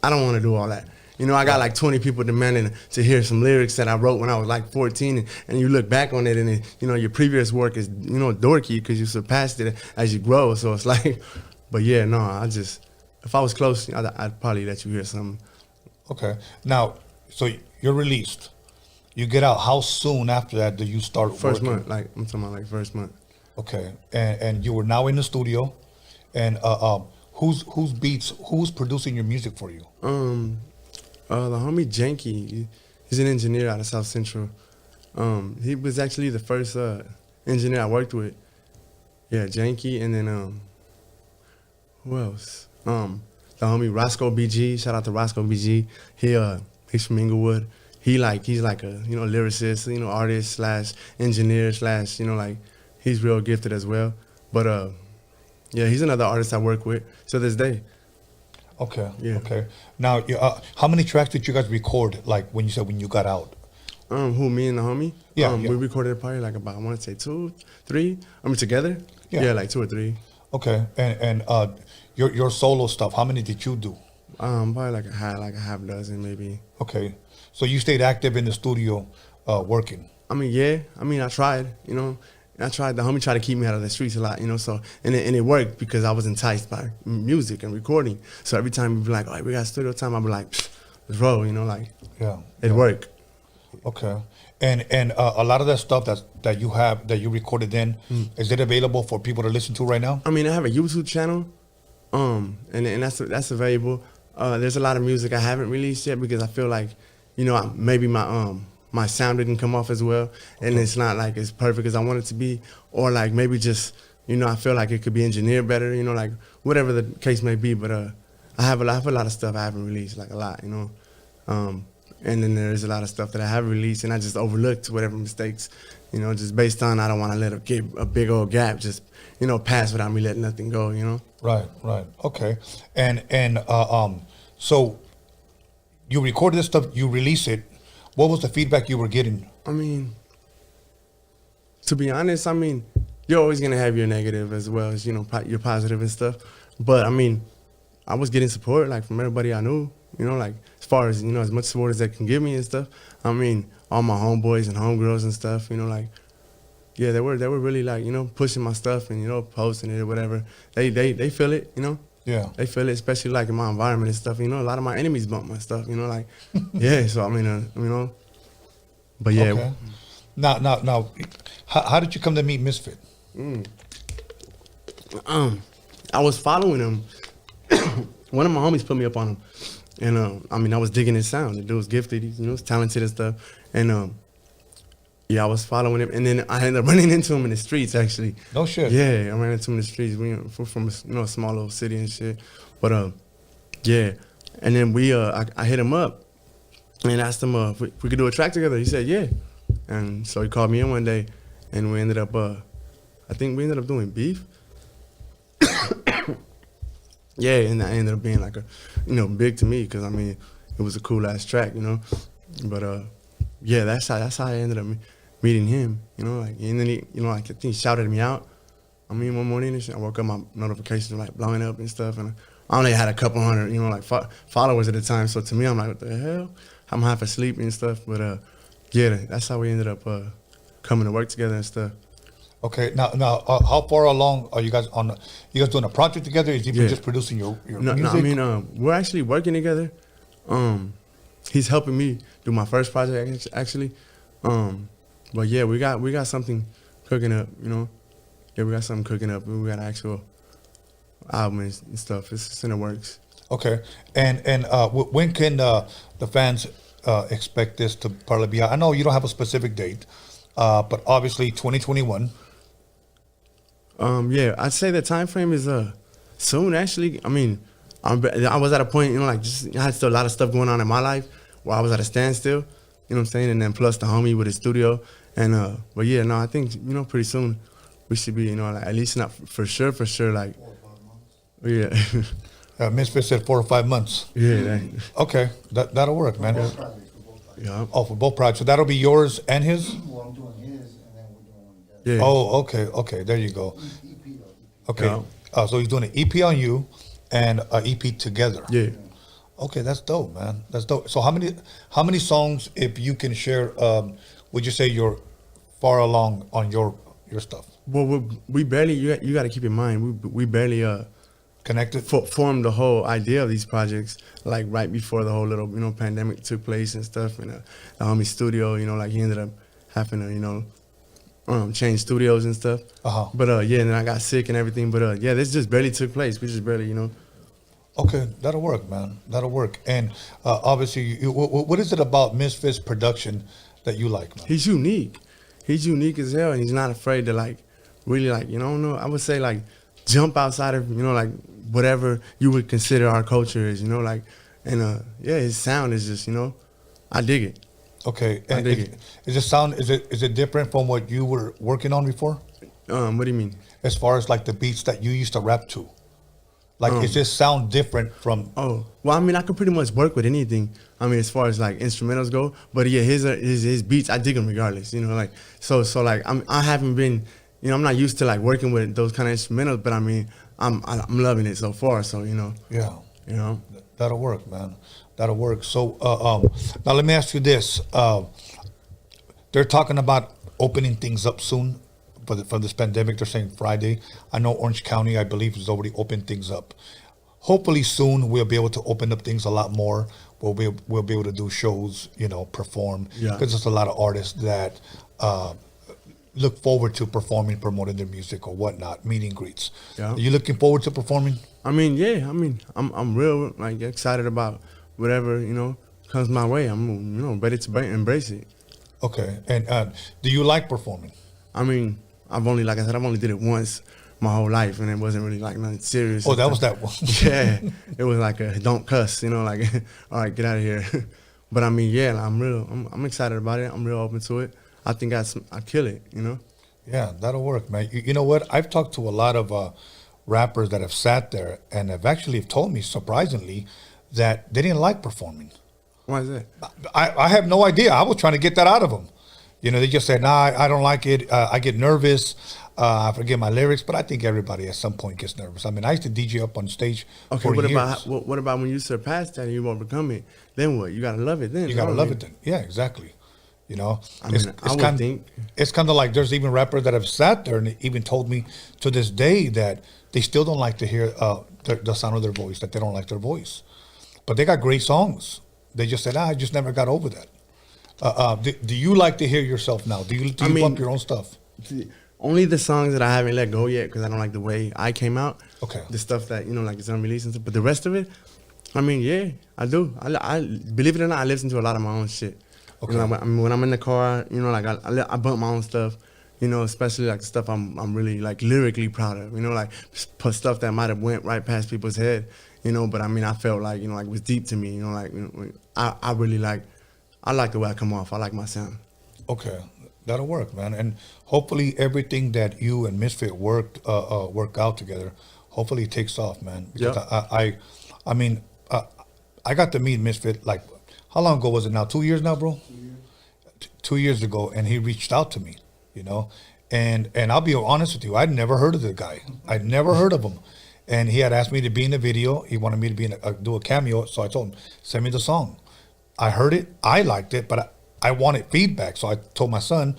I don't want to do all that. I got like 20 people demanding to hear some lyrics that I wrote when I was like 14, and you look back on it, and your previous work is, dorky because you surpassed it as you grow. So it's like, but yeah, no, if I was close, I'd probably let you hear something. Okay. Now, so you're released. You get out. How soon after that do you start First working? month, like I'm talking about like first month. Okay. And you were now in the studio, and who's producing your music for you? The homie Janky, he's an engineer out of South Central. He was actually the first engineer I worked with. Yeah, Janky, and then who else? The homie Roscoe BG. Shout out to Roscoe BG. He's from Inglewood. He's like a lyricist, artist / engineer / he's real gifted as well. But yeah, he's another artist I work with to this day. Okay. Yeah. Okay. Now, how many tracks did you guys record? Like when you got out? Who, me and the homie? Yeah. We recorded probably like about, I want to say 2, 3. Together. Yeah, like 2 or 3. Okay. And your solo stuff, how many did you do? Probably like a half dozen maybe. Okay. So you stayed active in the studio, working. I mean, yeah. I tried. I tried. The homie tried to keep me out of the streets a lot, So and it worked because I was enticed by music and recording. So every time we'd be like, "Oh, we got studio time," I'd be like, "Let's roll," Yeah. It worked. Okay. And a lot of that stuff that you recorded then, is it available for people to listen to right now? I mean, I have a YouTube channel, and that's available. There's a lot of music I haven't released yet because I feel like, maybe my sound didn't come off as well, and it's not like as perfect as I want it to be, or like maybe just, I feel like it could be engineered better, like whatever the case may be. But I have a lot of stuff I haven't released, like a lot, and then there's a lot of stuff that I have released, and I just overlooked whatever mistakes, just based on I don't want to let a big old gap just, pass without me letting nothing go, Right. Okay. And so you recorded this stuff, you release it. What was the feedback you were getting? I mean, to be honest, you're always going to have your negative as well as, your positive and stuff. But, I was getting support, from everybody I knew, as far as, as much support as they can give me and stuff. All my homeboys and homegirls and stuff, yeah, they were really, pushing my stuff and, posting it or whatever. They feel it, Yeah. They feel it, especially in my environment and stuff. A lot of my enemies bump my stuff. Yeah. So but yeah. Okay. Now, how did you come to meet Misfit? I was following him. One of my homies put me up on him, and I mean, I was digging his sound. The dude was gifted, he was talented and stuff, and yeah, I was following him, and then I ended up running into him in the streets. Actually, no shit. Yeah, I ran into him in the streets. We're from a small little city and shit, but yeah, and then I hit him up and asked him if we could do a track together. He said yeah, and so he called me in one day, and we ended up I think we ended up doing Beef. Yeah, and that ended up being like big to me because I mean it was a cool ass track, but yeah, that's how I ended up meeting him, like, and then he, like, I think he shouted me out. I mean, one morning and shit, I woke up, my notifications were like blowing up and stuff, and I only had a couple hundred, like followers at the time. So to me, I'm like, what the hell? I'm half asleep and stuff, but yeah, that's how we ended up coming to work together and stuff. Okay, now, how far along are you guys on? You guys doing a project together? Is he just producing your no, music? No, I mean, we're actually working together. He's helping me do my first project actually. But yeah, we got something cooking up, Yeah, we got something cooking up. We got an actual album and stuff. It's in the works. Okay, and when can the fans expect this to probably be out? I know you don't have a specific date, but obviously 2021. Yeah, I'd say the time frame is soon. Actually, I mean, I was at a point, like, I had still a lot of stuff going on in my life where I was at a standstill. You know what I'm saying? And then plus the homie with his studio. And, but yeah, no, I think, pretty soon we should be, like, at least not for sure, like, 4 or 5 months. Yeah. Misfit said 4 or 5 months. Yeah. Okay, that'll work, man. Yeah. Oh, for both projects. So that'll be yours and his? Well, I'm doing his, and then we're doing one together. Yeah. Oh, okay, there you go. EP though. Okay, Yeah. So he's doing an EP on you and an EP together. Yeah. Okay, that's dope, man. That's dope. So how many songs, if you can share, would you say you're far along on your stuff? Well, we barely. You got to keep in mind we barely Connected? formed the whole idea of these projects like right before the whole little pandemic took place and stuff, and the homie studio, like he ended up having to change studios and stuff. But yeah, and then I got sick and everything. But yeah, this just barely took place. We just barely, Okay, that'll work, man. That'll work. And obviously, what is it about Misfits production that you like, man? He's unique. He's unique as hell, and he's not afraid to really I would say jump outside of like whatever you would consider our culture is, and yeah, his sound is just I dig it. Okay, I dig it. Is it sound? Is it different from what you were working on before? What do you mean? As far as like the beats that you used to rap to, is this sound different from? Oh, well, I mean, I can pretty much work with anything. I mean, as far as like instrumentals go, but yeah, his beats, I dig them regardless. So I haven't been, I'm not used to like working with those kind of instrumentals, but I mean, I'm loving it so far. So Yeah. That'll work, man. That'll work. So now let me ask you this: they're talking about opening things up soon for this pandemic. They're saying Friday. I know Orange County, I believe, has already opened things up. Hopefully soon we'll be able to open up things a lot more. We'll be able to do shows, perform. Yeah. Because there's a lot of artists that look forward to performing, promoting their music or whatnot, meet and greets. Yeah. Are you looking forward to performing? I mean, yeah. I mean, I'm real excited about whatever comes my way. I'm ready to embrace it. Okay. And do you like performing? I mean, I've only did it once my whole life, and it wasn't really like nothing serious. Oh, that was that one. Yeah, it was like a don't cuss, all right, get out of here. But I mean, yeah, I'm excited about it. I'm real open to it. I think I kill it, Yeah, that'll work, man. You know what? I've talked to a lot of rappers that have sat there and have actually told me, surprisingly, that they didn't like performing. Why is that? I have no idea. I was trying to get that out of them. They just said, nah, I don't like it. I get nervous. I forget my lyrics, but I think everybody at some point gets nervous. I mean, I used to DJ up on stage for years. What about when you surpass that and you overcome it? Then what? You gotta love it then. You gotta love it then. Yeah, exactly. Think it's kind of like there's even rappers that have sat there and even told me to this day that they still don't like to hear the sound of their voice, that they don't like their voice. But they got great songs. They just said, I just never got over that. Do you like to hear yourself now? Do you bump your own stuff? only the songs that I haven't let go yet because I don't like the way I came out. Okay. The stuff that, you know, like it's unreleased and stuff. But the rest of it, I mean, yeah, I do. I believe it or not, I listen to a lot of my own shit. Okay. You know, I mean, when I'm in the car, you know, like I bump my own stuff. You know, especially like the stuff I'm really like lyrically proud of. You know, like put stuff that might have went right past people's head. You know, but I mean, I felt like, you know, like it was deep to me. You know, like I really like the way I come off. I like my sound. Okay, that'll work, man. And hopefully everything that you and Misfit work out together, hopefully it takes off, man. Because I mean, I got to meet Misfit like, how long ago was it now? 2 years now, bro? 2 years. 2 years ago, and he reached out to me, you know. And I'll be honest with you, I'd never heard of the guy. I'd never heard of him. And he had asked me to be in the video. He wanted me to be in do a cameo. So I told him, send me the song. I heard it. I liked it, but I wanted feedback. So I told my son,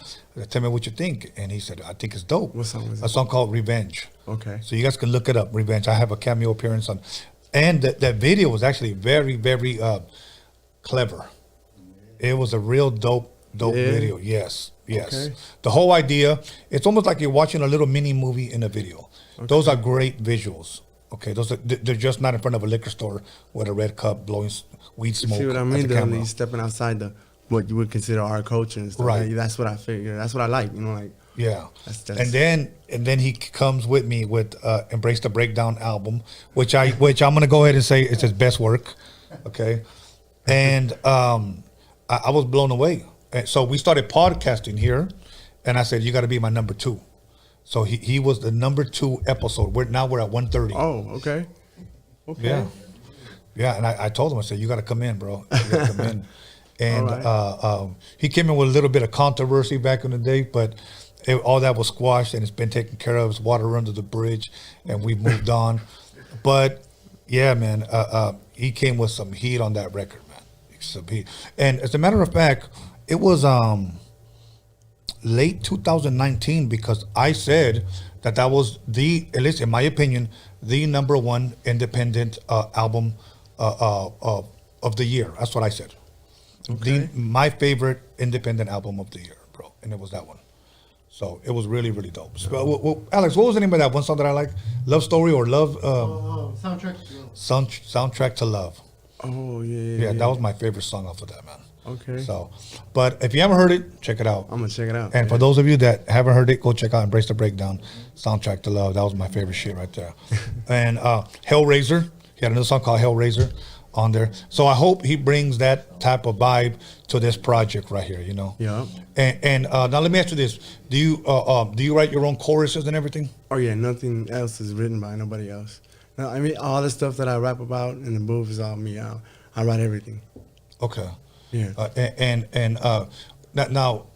tell me what you think. And he said, I think it's dope. What song is it? A song called Revenge. Okay. So you guys can look it up, Revenge. I have a cameo appearance on. And that video was actually very, very clever. It was a real dope video. Yes. Okay. The whole idea, it's almost like you're watching a little mini movie in a video. Okay. Those are great visuals. Okay, they're just not in front of a liquor store with a red cup blowing weed smoke. See what I mean? They're stepping outside what you would consider our culture and stuff. Right. That's what I figure. That's what I like. You know, like That's and then he comes with me with Embrace the Breakdown album, which I'm gonna go ahead and say it's his best work. Okay, and I was blown away. And so we started podcasting here, and I said, you got to be my number 2. So he was the number 2 episode. We're at 130. Oh, okay. Yeah, and I told him, I said, you got to come in, bro. You got to come in. And he came in with a little bit of controversy back in the day, but all that was squashed, and it's been taken care of. It's water under the bridge, and we've moved on. But yeah, man, he came with some heat on that record, man. Some heat. And as a matter of fact, it was late 2019 because I said that was at least in my opinion, the number 1 independent album of the year. That's what I said. Okay. My favorite independent album of the year, bro, and it was that one. So it was really, really dope. So, well, Alex, what was the name of that one song that I like? Love Story or Love? Soundtrack to Love. Soundtrack to Love. Oh yeah. That was my favorite song off of that, man. Okay. So, but if you haven't heard it, check it out. I'm gonna check it out. And for those of you that haven't heard it, go check out Embrace the Breakdown, Soundtrack to Love. That was my favorite shit right there. And Hellraiser, he had another song called Hellraiser on there. So I hope he brings that type of vibe to this project right here. You know. Yeah. And now let me ask you this: do you write your own choruses and everything? Oh yeah, nothing else is written by nobody else. No, I mean all the stuff that I rap about in the booth is all me. I write everything. Okay. Yeah. Now,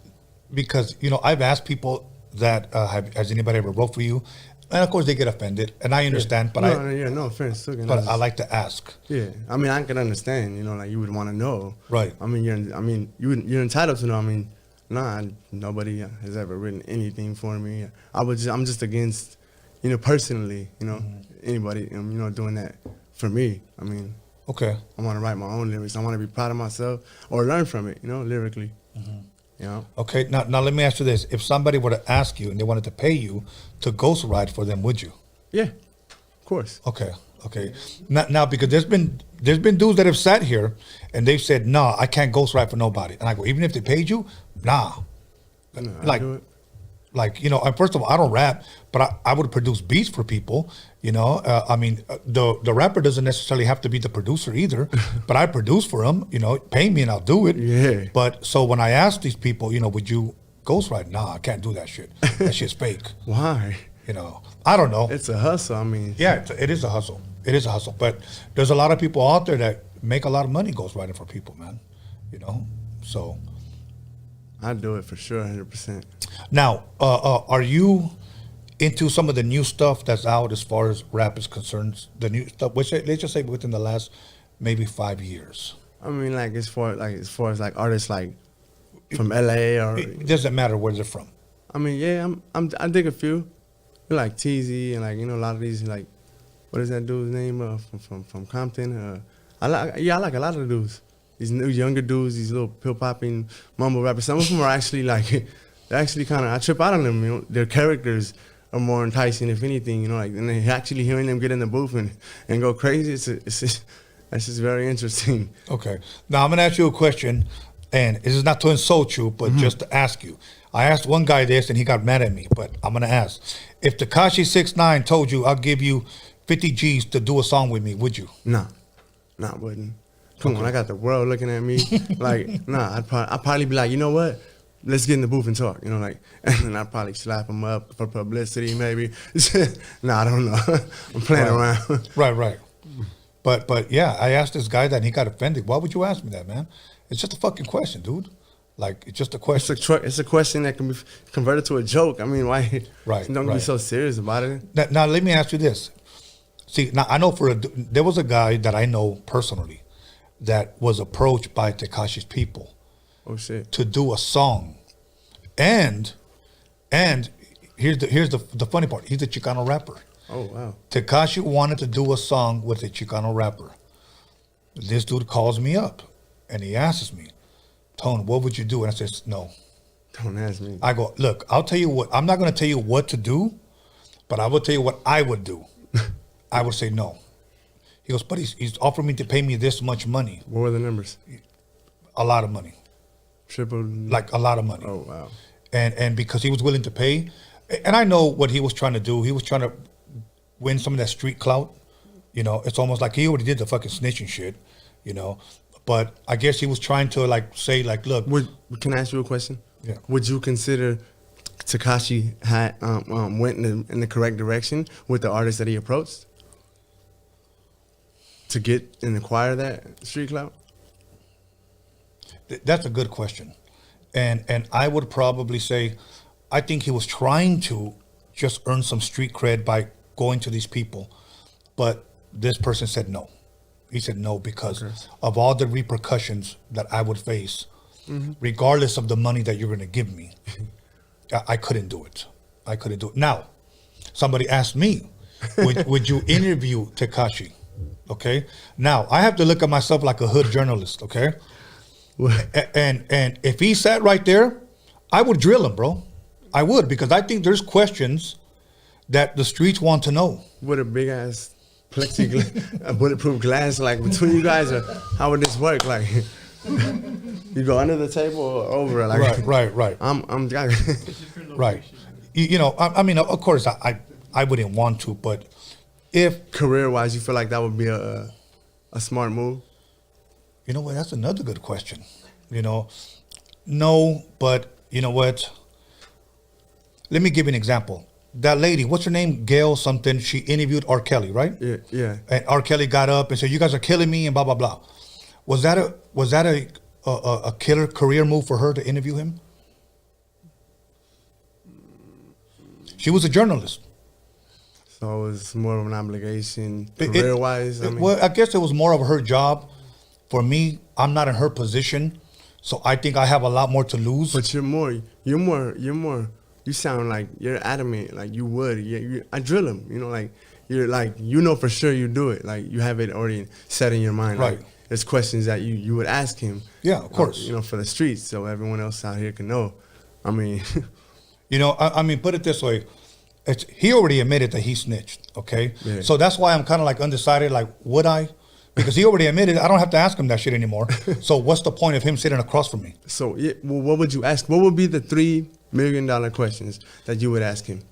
because I've asked people that has anybody ever wrote for you, and of course they get offended, and I understand. But no offense. But I like to ask. Yeah, I mean I can understand. Like you would want to know. Right. I mean you're entitled to know. I mean, nobody has ever written anything for me. I'm just against, personally, anybody, doing that for me. I mean. Okay. I want to write my own lyrics. I want to be proud of myself or learn from it, lyrically. Mm-hmm. Okay. Now let me ask you this: if somebody were to ask you and they wanted to pay you to ghostwrite for them, would you? Yeah, of course. Okay. Now because there's been dudes that have sat here and they've said, "Nah, I can't ghostwrite for nobody." And I go, even if they paid you, nah. First of all, I don't rap, but I would produce beats for people. The rapper doesn't necessarily have to be the producer either, but I produce for them. Pay me and I'll do it. Yeah. But so when I ask these people, would you ghostwrite? Nah, I can't do that shit. That shit's fake. Why? I don't know. It's a hustle. I mean. Yeah, it is a hustle. It is a hustle. But there's a lot of people out there that make a lot of money ghostwriting for people, man. So. I do it for sure, 100%. Now, are you into some of the new stuff that's out as far as rap is concerned? The new stuff, which let's just say within the last maybe 5 years. I mean, as far as artists from LA or. It doesn't matter where they're from. I mean, yeah, I dig a few, like TZ and a lot of these what is that dude's name from Compton? I like a lot of the dudes. These new younger dudes, these little pill popping mumble rappers. Some of them are actually they actually kind of, I trip out on them. You know, their characters are more enticing, if anything. You know, like, and then actually hearing them get in the booth and go crazy, that's just very interesting. Okay. Now I'm gonna ask you a question, and this is not to insult you, but just to ask you. I asked one guy this, and he got mad at me. But I'm gonna ask: if Tekashi 6ix9ine told you, "I'll give you 50 G's to do a song with me," would you? Nah, wouldn't. Come on, I got the world looking at me. Like, nah, I'd probably be like, you know what? Let's get in the booth and talk. You know, like, and I'd probably slap him up for publicity, maybe. Nah, I don't know. I'm playing around. Right. But yeah, I asked this guy that, and he got offended. Why would you ask me that, man? It's just a fucking question, dude. Like, it's just a question. It's a question that can be converted to a joke. I mean, why? Right. Don't be so serious about it. Now, let me ask you this. See, now I know there was a guy that I know personally that was approached by Tekashi's people. Oh shit. To do a song, and here's the funny part. He's a Chicano rapper. Oh wow. Tekashi wanted to do a song with a Chicano rapper. This dude calls me up, and he asks me, "Tone, what would you do?" And I says, "No." Don't ask me. I go, "Look, I'll tell you what. I'm not going to tell you what to do, but I will tell you what I would do." I would say no. He goes, "But he's offering me to pay me this much money." What were the numbers? A lot of money. Triple. Like a lot of money. Oh wow. And because he was willing to pay, and I know what he was trying to do. He was trying to win some of that street clout. You know, it's almost like he already did the fucking snitching shit. You know, but I guess he was trying to like say like, look. Can I ask you a question? Yeah. Would you consider Tekashi had went in the correct direction with the artists that he approached to get and acquire that street clout? That's a good question, and I would probably say, I think he was trying to just earn some street cred by going to these people, but this person said no. He said no because of all the repercussions that I would face, regardless of the money that you're going to give me. I couldn't do it. I couldn't do it. Now, somebody asked me, would you interview Tekashi? Okay. Now I have to look at myself like a hood journalist. Okay. And if he sat right there, I would drill him, bro. I would, because I think there's questions that the streets want to know. What a big ass plexiglass, bulletproof glass, like between you guys, or how would this work? Like, you go under the table or over? Like, right. I'm right. You know, I mean, of course, I wouldn't want to, but if career-wise, you feel like that would be a smart move? You know what? That's another good question. You know, no, but you know what? Let me give you an example. That lady, what's her name? Gail something. She interviewed R. Kelly, right? Yeah. And R. Kelly got up and said, "You guys are killing me," and blah blah blah. Was that a killer career move for her to interview him? She was a journalist. So it was more of an obligation career-wise. Well, I guess it was more of her job. For me, I'm not in her position, so I think I have a lot more to lose. But you're more. You sound like you're adamant, like you would. I drill him, you know, like you're like, you know for sure you do it. Like you have it already set in your mind. Right. Like, there's questions that you would ask him. Yeah, of course. You know, for the streets, so everyone else out here can know. I mean, you know, I mean, put it this way. He already admitted that he snitched, okay? Yeah. So that's why I'm kind of like undecided, like, would I? Because he already admitted, I don't have to ask him that shit anymore. So what's the point of him sitting across from me? So, yeah, well, what would you ask? What would be the $3 million questions that you would ask him?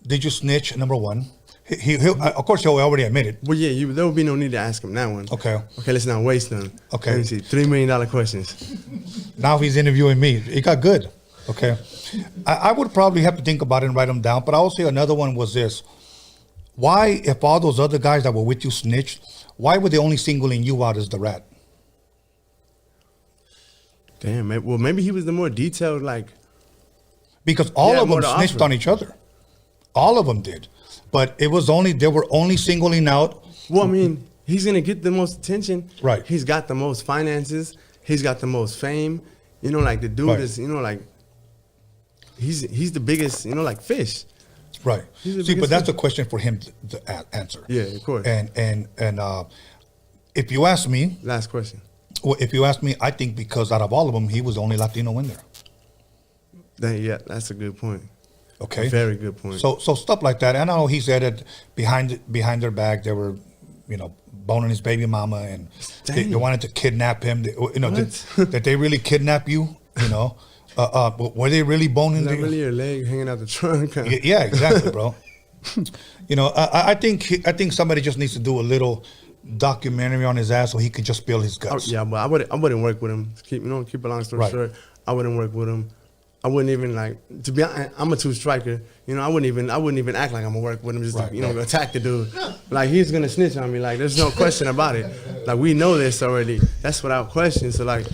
Did you snitch, number one? Of course, he'll already admit it. Well, yeah, there would be no need to ask him that one. Okay, let's not waste them. Okay. Let me see, $3 million questions. Now he's interviewing me. It got good, okay? I would probably have to think about it and write them down, but I would say another one was this. Why, if all those other guys that were with you snitched, why were they only singling you out as the rat? Damn, well, maybe he was the more detailed, like... Because all of them snitched on each other. All of them did. But they were only singling out... Well, I mean, he's going to get the most attention. Right. He's got the most finances. He's got the most fame. You know, like the dude is, you know, like... He's the biggest, you know, like fish. Right. See, but that's a question for him to answer. Yeah, of course. And if you ask me... Last question. Well, if you ask me, I think because out of all of them, he was the only Latino in there. Yeah, that's a good point. Okay, very good point. So stuff like that. And I know he said that behind their back they were, you know, boning his baby mama, and they wanted to kidnap him. You know, that they really kidnap you. You know, were they really boning? Is that really your leg hanging out the trunk? Yeah, exactly, bro. You know, I think somebody just needs to do a little documentary on his ass so he can just spill his guts. Yeah, but I wouldn't work with him. Keep a long story short. I wouldn't work with him. I wouldn't even like, to be honest, I'm a two striker. You know, I wouldn't even act like I'm gonna work with him. Just attack the dude. Like, he's gonna snitch on me. Like, there's no question about it. Like, we know this already. That's without question. So like,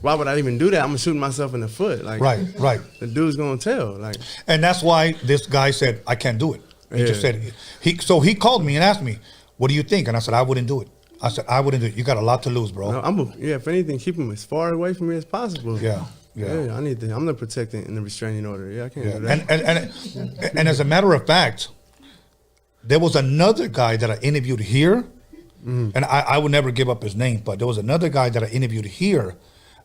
why would I even do that? I'm shooting myself in the foot. Like, right. The dude's gonna tell. Like, and that's why this guy said, I can't do it. He just said he called me and asked me, what do you think? And I said, I wouldn't do it. I said, I wouldn't do it. You got a lot to lose, bro. No, if anything, keep him as far away from me as possible. Yeah. I'm the protecting and the restraining order. Yeah, I can't do that. And as a matter of fact, there was another guy that I interviewed here, and I would never give up his name, but there was another guy that I interviewed here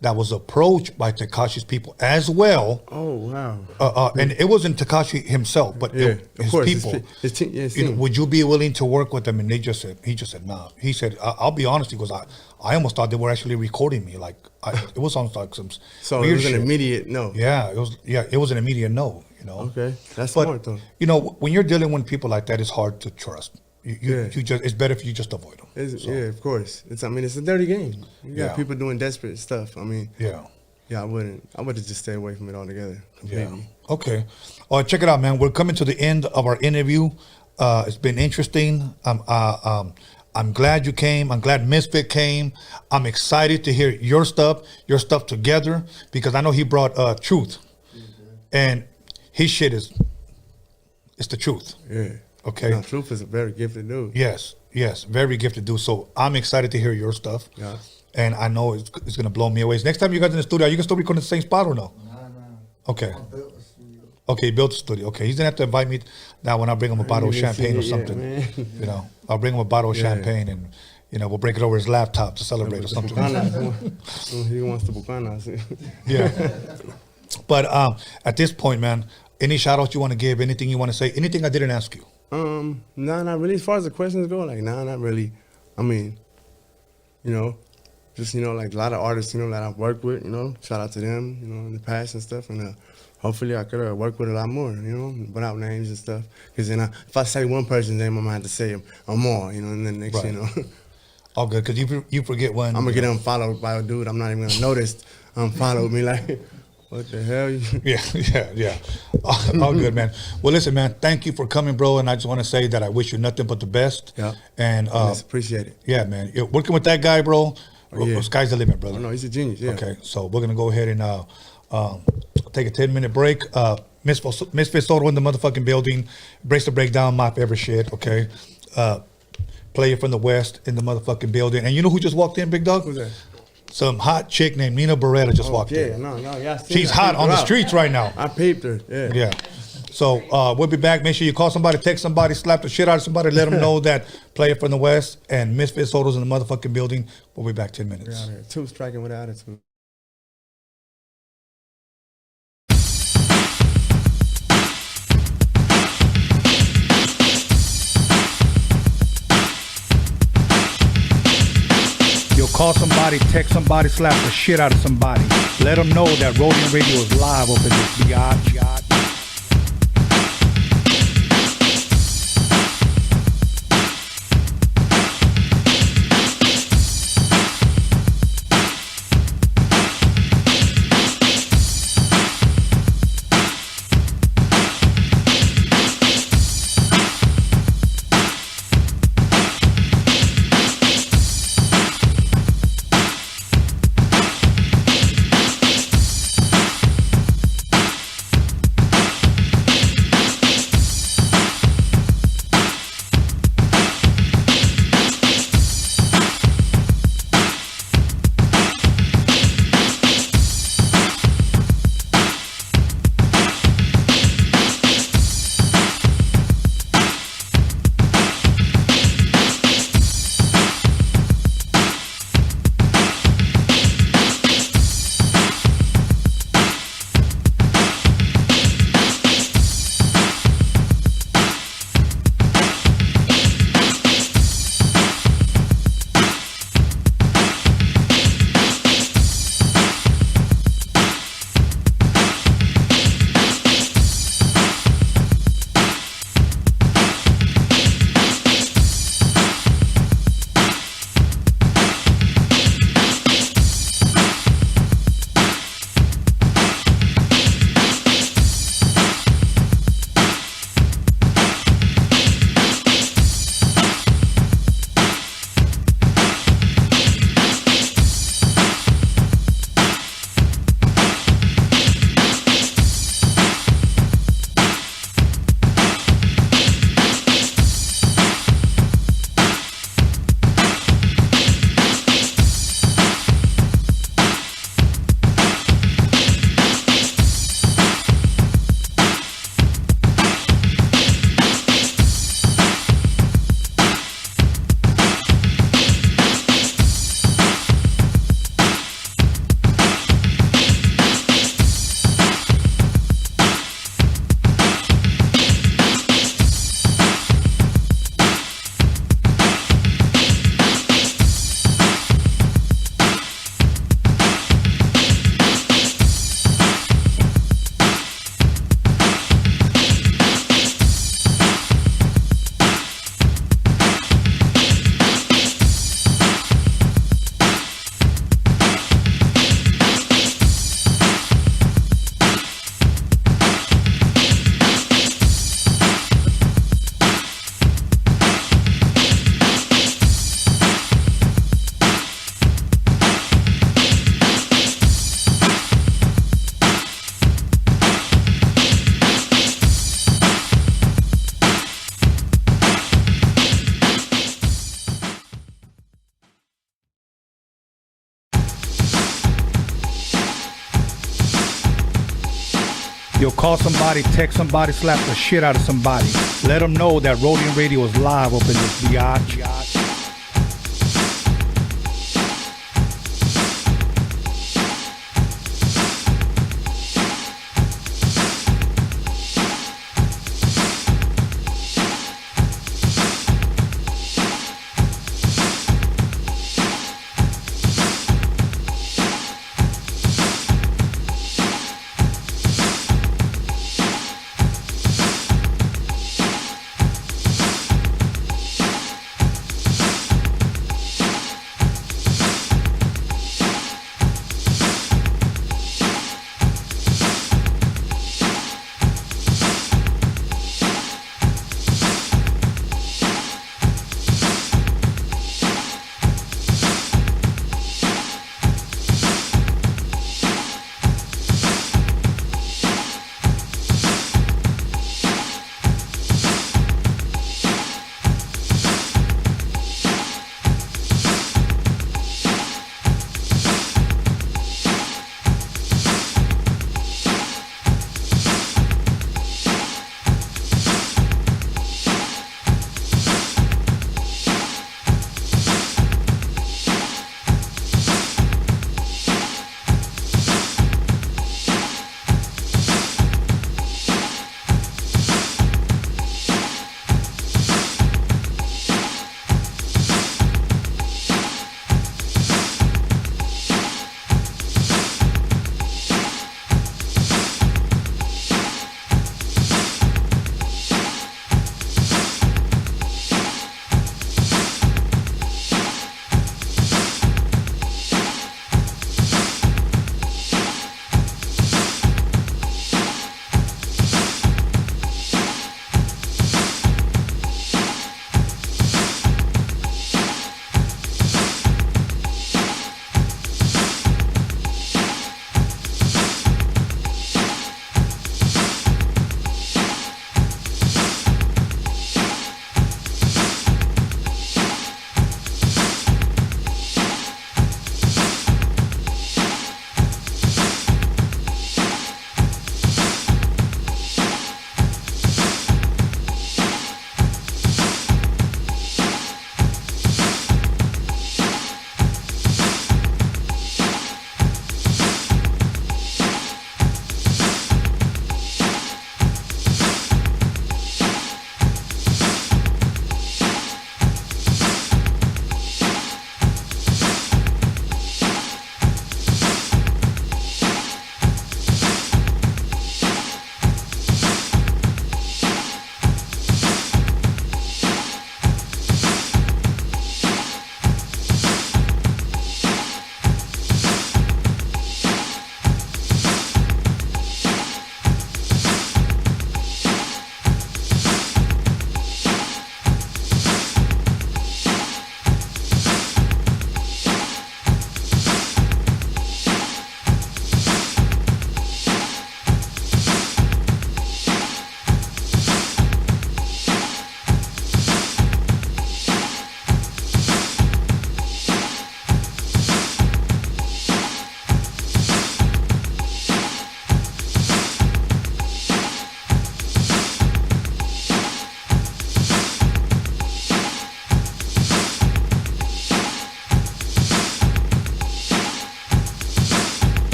that was approached by Tekashi's people as well. Oh, wow. And it wasn't Tekashi himself, but his people. His team. Would you be willing to work with them? And he just said, nah. He said, I'll be honest. He goes, I almost thought they were actually recording me. Like, it was almost like some So weird it was shit. an immediate no. Yeah, it was an immediate no, you know. Okay, that's smart though. You know, when you're dealing with people like that, it's hard to trust. You just, it's better if you just avoid them. Yeah, of course. It's a dirty game. You got people doing desperate stuff. I mean, I would have just stayed away from it altogether. Completely. Yeah. Okay. All right, check it out, man. We're coming to the end of our interview. It's been interesting. I'm glad you came. I'm glad Misfit came. I'm excited to hear your stuff together, because I know he brought truth, and his shit it's the truth. Yeah. Okay. No, Truth is a very gifted dude. Yes, very gifted dude. So I'm excited to hear your stuff. Yeah. And I know it's gonna blow me away. Next time you guys in the studio, are you gonna still record in the same spot or no? No. Okay. Okay, he built the studio. Okay, he's gonna have to invite me that when I bring him a bottle of champagne or something. You know, I'll bring him a bottle of champagne, and you know, we'll break it over his laptop to celebrate or something. He wants the bucanas. Yeah. But at this point, man, any shout outs you want to give? Anything you want to say? Anything I didn't ask you? No, not really. As far as the questions go, like, not really. I mean, you know, just, you know, like a lot of artists, you know, that I've worked with, you know, shout out to them, you know, in the past and stuff. And hopefully I could work with a lot more, you know, without names and stuff. Because then if I say one person's name, I'm going to have to say them more, you know, and then next, you know. All good, because you forget one. I'm going to get unfollowed by a dude I'm not even going to notice unfollowed me, like, what the hell? Yeah. All good, man. Well, listen, man, thank you for coming, bro. And I just want to say that I wish you nothing but the best. Yeah. And appreciate it. Yeah, man. Working with that guy, bro, sky's the limit, brother. Oh, no, he's a genius, yeah. Okay, so we're going to go ahead and take a 10-minute break. Misfit Soto in the motherfucking building. Brace the breakdown, my favorite shit, okay? Player from the West in the motherfucking building. And you know who just walked in, Big Dog? Who's that? Some hot chick named Nina Beretta just walked in. Yeah. She's hot on the streets right now. I peeped her, Yeah. So we'll be back. Make sure you call somebody, text somebody, slap the shit out of somebody, let them know that Player from the West and Misfit Soto's in the motherfucking building. We'll be back 10 minutes. We're out here. Two striking with attitude. You'll call somebody, text somebody, slap the shit out of somebody. Let them know that Roadium Radio is live up in this biatch. Call somebody, text somebody, slap the shit out of somebody. Let them know that Roadium Radio is live up in this biatch.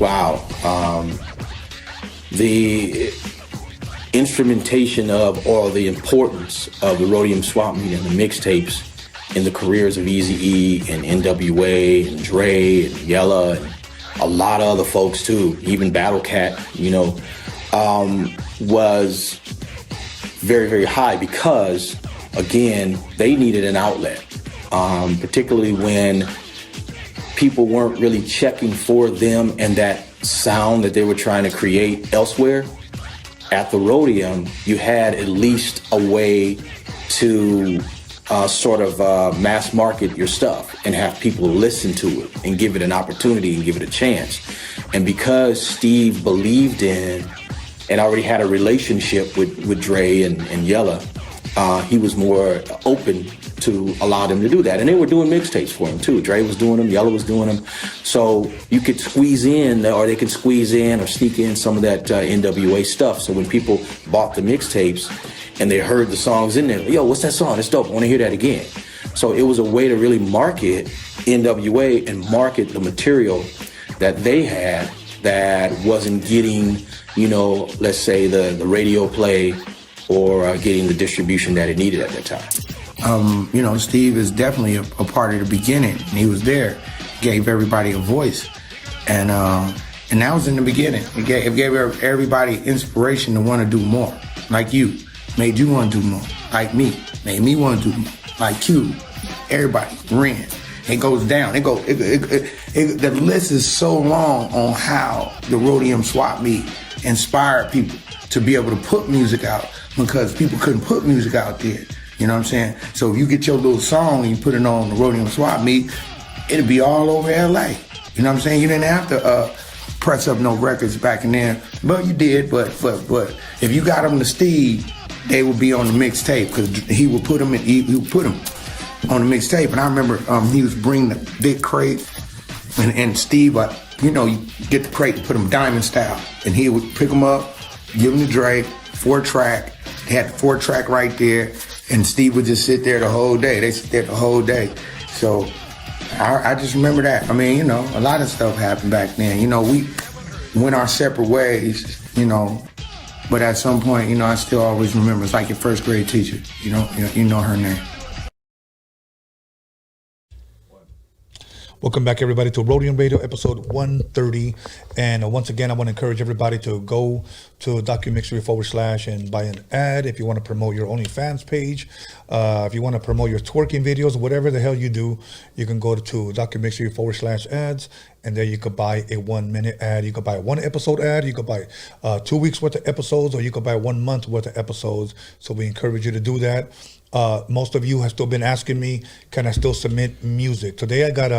wow. The instrumentation of, or the importance of the Roadium swap meet and the mixtapes in the careers of Eazy-E and NWA and Dre and Yella and a lot of other folks too, even Battle Cat, you know, was very, very high because, again, they needed an outlet, particularly when people weren't really checking for them and that sound that they were trying to create elsewhere. at the Roadium, you had at least a way to sort of mass market your stuff and have people listen to it and give it an opportunity and give it a chance. And because Steve believed in and already had a relationship with Dre and Yella, he was more open to allow them to do that. And they were doing mixtapes for him too. Dre was doing them, Yella was doing them. So you could squeeze in, or they could squeeze in or sneak in some of that NWA stuff. So when people bought the mixtapes and they heard the songs in there, yo, what's that song? It's dope, I wanna hear that again. So it was a way to really market NWA and market the material that they had that wasn't getting, you know, let's say the radio play or getting the distribution that it needed at that time. You know, Steve is definitely a part of the beginning. He was there, gave everybody a voice, and that was in the beginning. It gave everybody inspiration to want to do more. Like you, made you want to do more. Like me, made me want to do more. Like Q, everybody ran. It goes down. The list is so long on how the Roadium swap meet inspired people to be able to put music out, because people couldn't put music out there. You know what I'm saying? So if you get your little song and you put it on the Roadium swap meet, it'll be all over LA. You know what I'm saying? You didn't have to press up no records back in there. But you did, but if you got them to Steve, they would be on the mixtape, because he would put them on the mixtape. And I remember he was bringing the big crate, and Steve, you know, you get the crate and put them diamond style, and he would pick them up, give them to Dre, 4-track. They had the 4-track right there, and Steve would just sit there the whole day. They sit there the whole day. So I just remember that. I mean, you know, a lot of stuff happened back then. You know, we went our separate ways, you know, but at some point, you know, I still always remember. It's like your first grade teacher, you know her name. Welcome back, everybody, to Roadium Radio, episode 130. And once again, I want to encourage everybody to go to DOCUMIXERY / and buy an ad if you want to promote your OnlyFans page. If you want to promote your twerking videos, whatever the hell you do, you can go to DOCUMIXERY / ads, and there you could buy a 1-minute ad. You could buy a 1-episode ad. You could buy 2 weeks worth of episodes, or you could buy 1 month worth of episodes. So we encourage you to do that. Most of you have still been asking me, can I still submit music? Today I got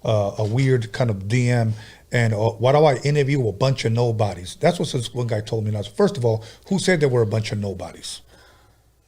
a weird kind of DM, and why do I interview a bunch of nobodies? That's what this one guy told me. Now, first of all, who said there were a bunch of nobodies?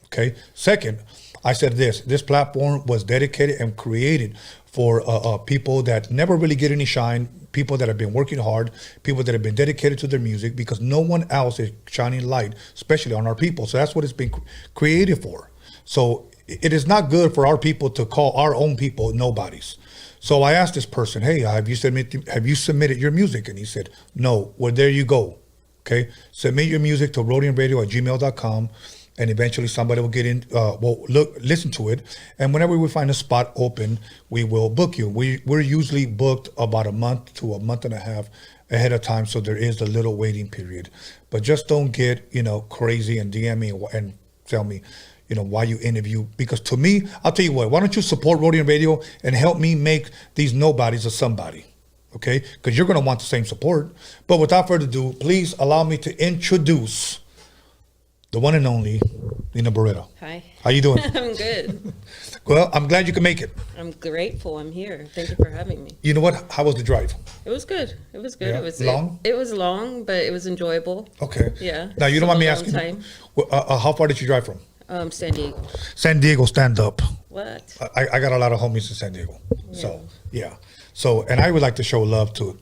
Okay. Second, I said this platform was dedicated and created for people that never really get any shine, people that have been working hard, people that have been dedicated to their music, because no one else is shining light, especially on our people. So that's what it's been created for. So it is not good for our people to call our own people nobodies. So I asked this person, hey, have you submitted your music? And he said, no. Well, there you go. Okay. Submit your music to roadiumradio@gmail.com, and eventually somebody will get in, listen to it. And whenever we find a spot open, we will book you. We're usually booked about a month to a month and a half ahead of time. So there is a little waiting period, but just don't get, crazy and DM me and tell me, why you interview. Because to me, I'll tell you what, why don't you support Roadium Radio and help me make these nobodies a somebody, okay? Because you're going to want the same support. But without further ado, please allow me to introduce the one and only Nina Beretta. Hi. How you doing? I'm good. Well, I'm glad you can make it. I'm grateful I'm here. Thank you for having me. You know what? How was the drive? It was good. It was good. Yeah. It was long? It was long, but it was enjoyable. Okay. Yeah. Now, you don't mind me asking, how far did you drive from? San Diego. San Diego, stand up. What? I got a lot of homies in San Diego. Yeah. So, yeah. So, and I would like to show love to,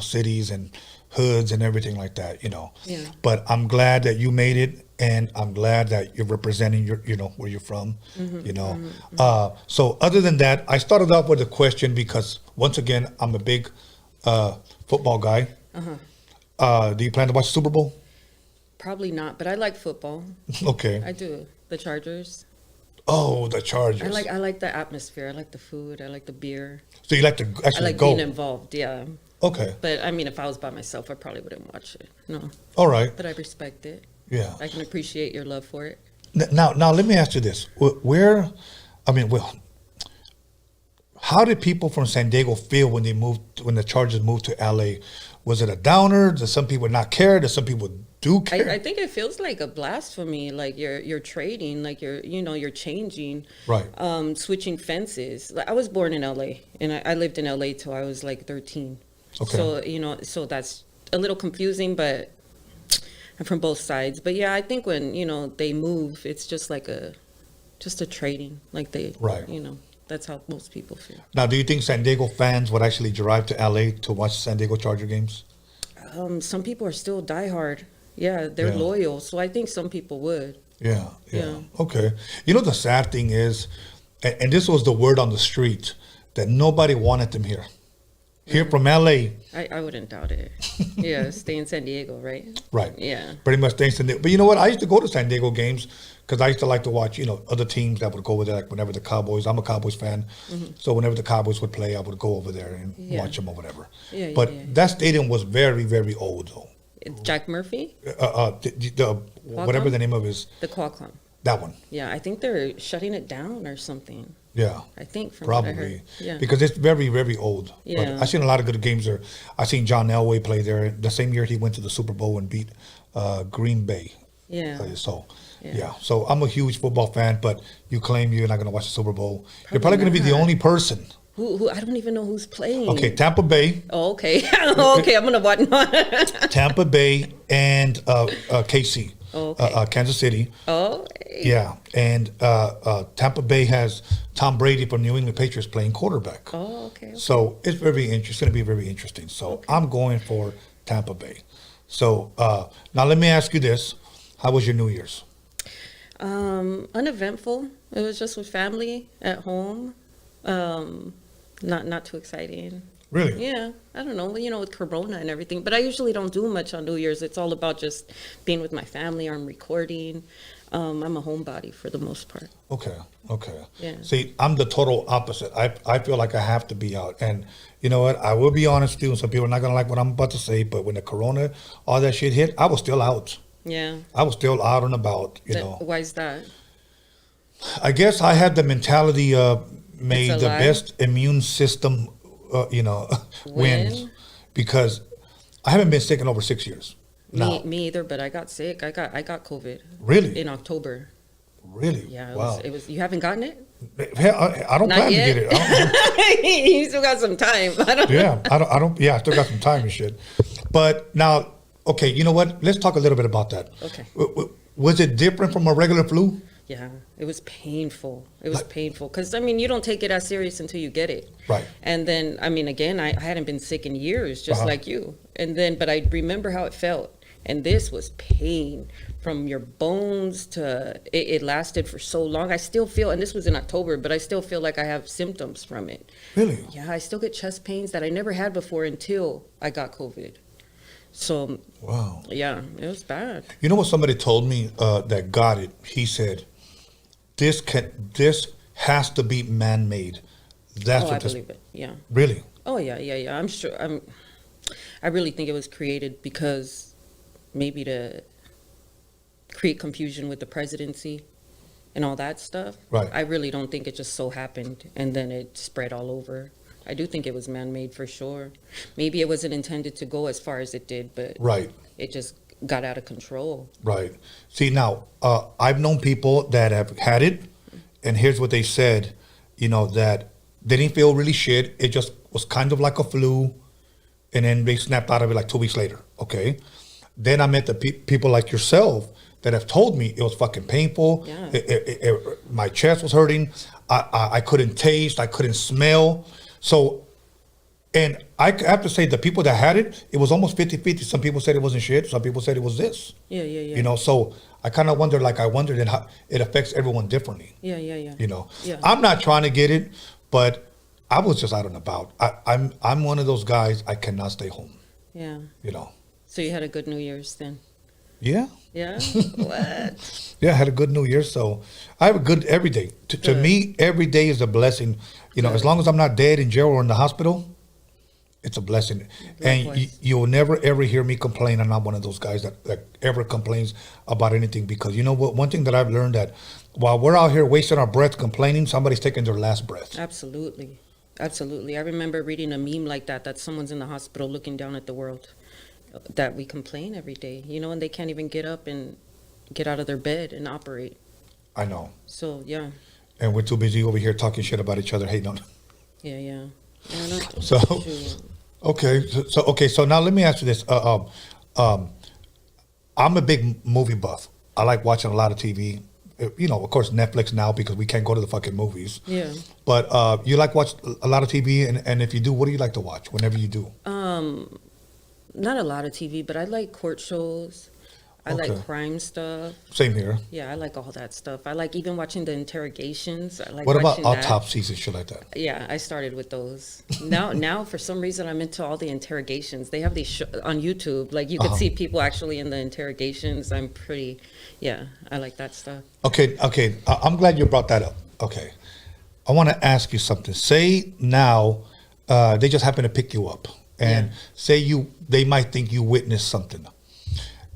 cities and hoods and everything like that, Yeah. But I'm glad that you made it, and I'm glad that you're representing your, where you're from, So other than that, I started off with a question because, once again, I'm a big football guy. Do you plan to watch the Super Bowl? Probably not, but I like football. Okay. I do. The Chargers. Oh, the Chargers. I like the atmosphere. I like the food. I like the beer. So you like to actually I like go? being involved, yeah. Okay. But I mean, if I was by myself, I probably wouldn't watch it. No. All right. But I respect it. Yeah. I can appreciate your love for it. Now, let me ask you this: how did people from San Diego feel when the Chargers moved to LA? Was it a downer? Did some people not care? Did some people do care. I think it feels like a blasphemy, like you're trading, like you're changing, Right. Switching fences. Like, I was born in LA, and I lived in LA till I was like 13. Okay. So so that's a little confusing, but I'm from both sides. But yeah, I think when they move, it's just like a trading, like they, right. That's how most people feel. Now, do you think San Diego fans would actually drive to LA to watch San Diego Charger games? Some people are still diehard. Yeah, they're loyal. So I think some people would. Yeah. Okay. The sad thing is, and this was the word on the street, that nobody wanted them here. Here from LA. I wouldn't doubt it. Yeah, stay in San Diego, right? Right. Yeah. Pretty much stay in San Diego. But you know what? I used to go to San Diego games because I used to like to watch, other teams that would go over there. Like whenever the Cowboys, I'm a Cowboys fan. Mm-hmm. So whenever the Cowboys would play, I would go over there and watch them or whatever. But that stadium was very, very old, though. Jack Murphy? Whatever the name of it is. The Qualcomm. That one. Yeah, I think they're shutting it down or something. Yeah. I think from probably. What I heard. Yeah. Because it's very, very old. Yeah. But I've seen a lot of good games there. I seen John Elway play there. The same year he went to the Super Bowl and beat Green Bay. Yeah. So I'm a huge football fan, but you claim you're not going to watch the Super Bowl. You're probably going to be the only person. Who I don't even know who's playing. Okay, Tampa Bay. Oh, okay. Okay, I'm going to watch. Tampa Bay and KC. Okay. Kansas City. Oh. Yeah, and Tampa Bay has Tom Brady from New England Patriots playing quarterback. Oh, okay. So it's very interesting. It's going to be very interesting. So I'm going for Tampa Bay. So now let me ask you this: how was your New Year's? Uneventful. It was just with family at home. Not too exciting. Really? Yeah. I don't know. With Corona and everything. But I usually don't do much on New Year's. It's all about just being with my family. I'm recording. I'm a homebody for the most part. Okay. Yeah. See, I'm the total opposite. I feel like I have to be out. And you know what? I will be honest with you. Some people are not going to like what I'm about to say. But when the Corona, all that shit hit, I was still out. Yeah. I was still out and about, Why is that? I guess I had the mentality made the best immune system, wins, because I haven't been sick in over 6 years. Me either, but I got sick. I got COVID. Really? In October. Really? Yeah. It was. You haven't gotten it? Hell, I don't plan to get it. You still got some time. I don't. Yeah, I still got some time and shit. But now, okay, you know what? Let's talk a little bit about that. Okay. Was it different from a regular flu? Yeah, it was painful. It was painful because, you don't take it as serious until you get it. Right. And then, again, I hadn't been sick in years, just like you. And then, but I remember how it felt. And this was pain from your bones to, it lasted for so long. I still feel, and this was in October, but I still feel like I have symptoms from it. Really? Yeah, I still get chest pains that I never had before until I got COVID. So, wow. Yeah, it was bad. You know what somebody told me that got it? He said, this has to be man-made. That's what I believe it. Yeah. Really? Oh yeah. I'm sure. I really think it was created because maybe to create confusion with the presidency and all that stuff. Right. I really don't think it just so happened and then it spread all over. I do think it was man-made for sure. Maybe it wasn't intended to go as far as it did, but it just got out of control. Right. See, now, I've known people that have had it, and here's what they said, that they didn't feel really shit. It just was kind of like a flu, and then they snapped out of it like 2 weeks later, okay? Then I met the people like yourself that have told me it was fucking painful. Yeah. My chest was hurting. I couldn't taste. I couldn't smell. So, and I have to say the people that had it, it was almost 50-50. Some people said it wasn't shit. Some people said it was this. Yeah. So I kind of wondered how it affects everyone differently. Yeah. I'm not trying to get it, but I was just out and about. I'm one of those guys, I cannot stay home. Yeah. So you had a good New Year's then? Yeah. Yeah? What? Yeah, I had a good New Year. So I have a good every day. To me, every day is a blessing. As long as I'm not dead in jail or in the hospital, it's a blessing. Likewise. And you'll never, ever hear me complain. I'm not one of those guys that ever complains about anything. Because you know what? One thing that I've learned that while we're out here wasting our breath complaining, somebody's taking their last breath. Absolutely. I remember reading a meme like that someone's in the hospital looking down at the world. that we complain every day, you know, and they can't even get up and get out of their bed and operate. I know. So, yeah. And we're too busy over here talking shit about each other, hating on. Yeah. So, okay. So now let me ask you this. I'm a big movie buff. I like watching a lot of TV. You know, of course, Netflix now because we can't go to the fucking movies. Yeah. But you like watch a lot of TV, and if you do, what do you like to watch whenever you do? Not a lot of TV, but I like court shows. I like crime stuff. Same here. Yeah, I like all that stuff. I like even watching the interrogations. I like what about watching autopsies and shit like that? Yeah, I started with those. Now for some reason I'm into all the interrogations. They have these on YouTube. Like you can see people actually in the interrogations. I like that stuff. Okay. I'm glad you brought that up. Okay. I want to ask you something. Say now they just happen to pick you up and say they might think you witnessed something.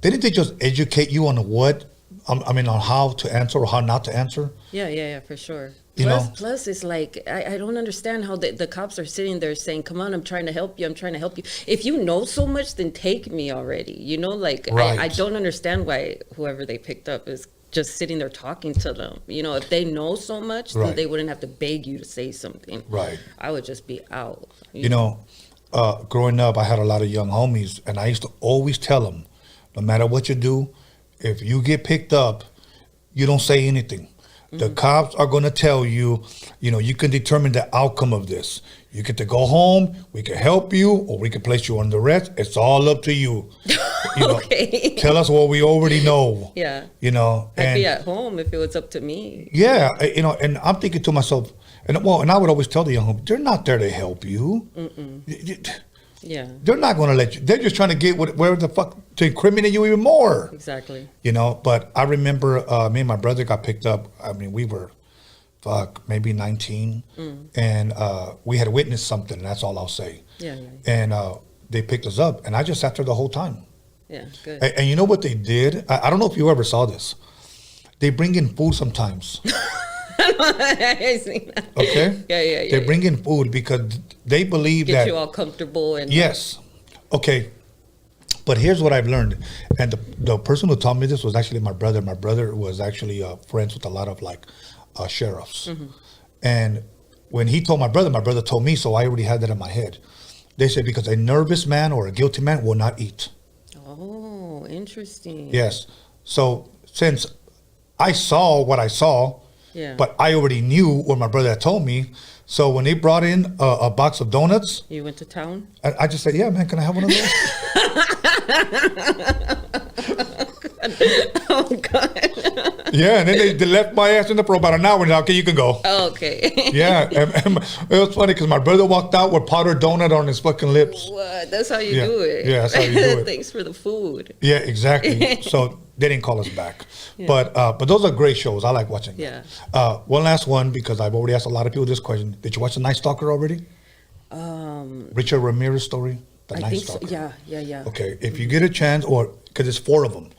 Didn't they just educate you on on how to answer or how not to answer? Yeah, for sure. Plus, it's like, I don't understand how the cops are sitting there saying, come on, I'm trying to help you. If you know so much, then take me already. You know, like, right. I don't understand why whoever they picked up is just sitting there talking to them. You know, if they know so much, then they wouldn't have to beg you to say something. Right. I would just be out. You know, growing up, I had a lot of young homies, and I used to always tell them, no matter what you do, if you get picked up, you don't say anything. The cops are going to tell you, you know, you can determine the outcome of this. You get to go home, we can help you, or we can place you under arrest. It's all up to you. Okay. Tell us what we already know. Yeah. You know. I'd be at home if it was up to me. Yeah. You know, and I'm thinking to myself, and I would always tell the young homies, they're not there to help you. Yeah. They're not going to let you. They're just trying to get where the fuck to incriminate you even more. Exactly. You know, but I remember me and my brother got picked up. I mean, we were, maybe 19. And we had witnessed something. That's all I'll say. Yeah. And they picked us up. And I just sat there the whole time. Yeah, good. And you know what they did? I don't know if you ever saw this. They bring in food sometimes. I seen that. Okay? Yeah. They bring in food because they believe Get that... you all comfortable. And Yes. Okay. But here's what I've learned. And the person who taught me this was actually my brother. My brother was actually friends with a lot of sheriffs. And when he told my brother told me, so I already had that in my head. They said because a nervous man or a guilty man will not eat. Oh, interesting. Yes. So since I saw what I saw, but I already knew what my brother had told me. So when they brought in a box of donuts. You went to town? I just said, yeah, man, can I have one of those? Oh, God. Yeah, and then they left my ass in the for about an hour. And okay, you can go. Oh, okay. Yeah, and it was funny because my brother walked out with powdered donut on his fucking lips. What? That's how you do it. Yeah, that's how you do it. Thanks for the food. Yeah, exactly. So they didn't call us back. Yeah. But those are great shows. I like watching them. Yeah. One last one, because I've already asked a lot of people this question. Did you watch The Night Stalker already? Richard Ramirez story? The Night Stalker. So. Yeah. Okay, if you get a chance, or because it's 4 of them.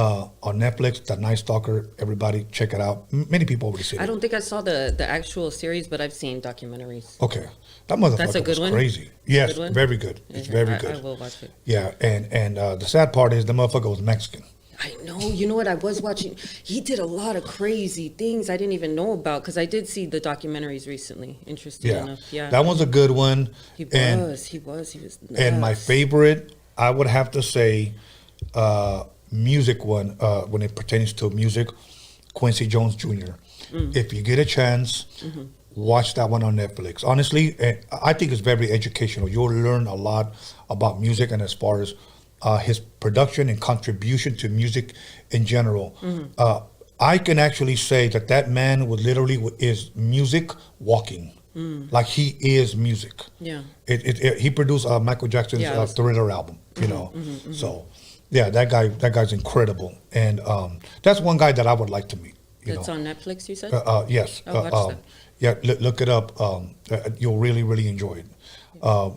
On Netflix, The Night Stalker, everybody check it out. Many people already see it. I don't think I saw the actual series, but I've seen documentaries. Okay. That motherfucker That's a good was one? crazy. Yes, Good one? very good. It's very good. I will watch it. Yeah, and the sad part is the motherfucker was Mexican. I know. You know what? I was watching. He did a lot of crazy things I didn't even know about, because I did see the documentaries recently. Interesting enough. Yeah. That was a good one. He was nuts. And my favorite, I would have to say, music one, when it pertains to music, Quincy Jones Jr. If you get a chance, watch that one on Netflix. Honestly, I think it's very educational. You'll learn a lot about music, and as far as his production and contribution to music in general. I can actually say that man would literally is music walking. Like he is music. Yeah. He produced Michael Jackson's Thriller album, you know. So yeah, that guy's incredible. And that's one guy that I would like to meet. That's on Netflix, you said? Yes. I'll watch that. Yeah, look it up. You'll really, really enjoy it.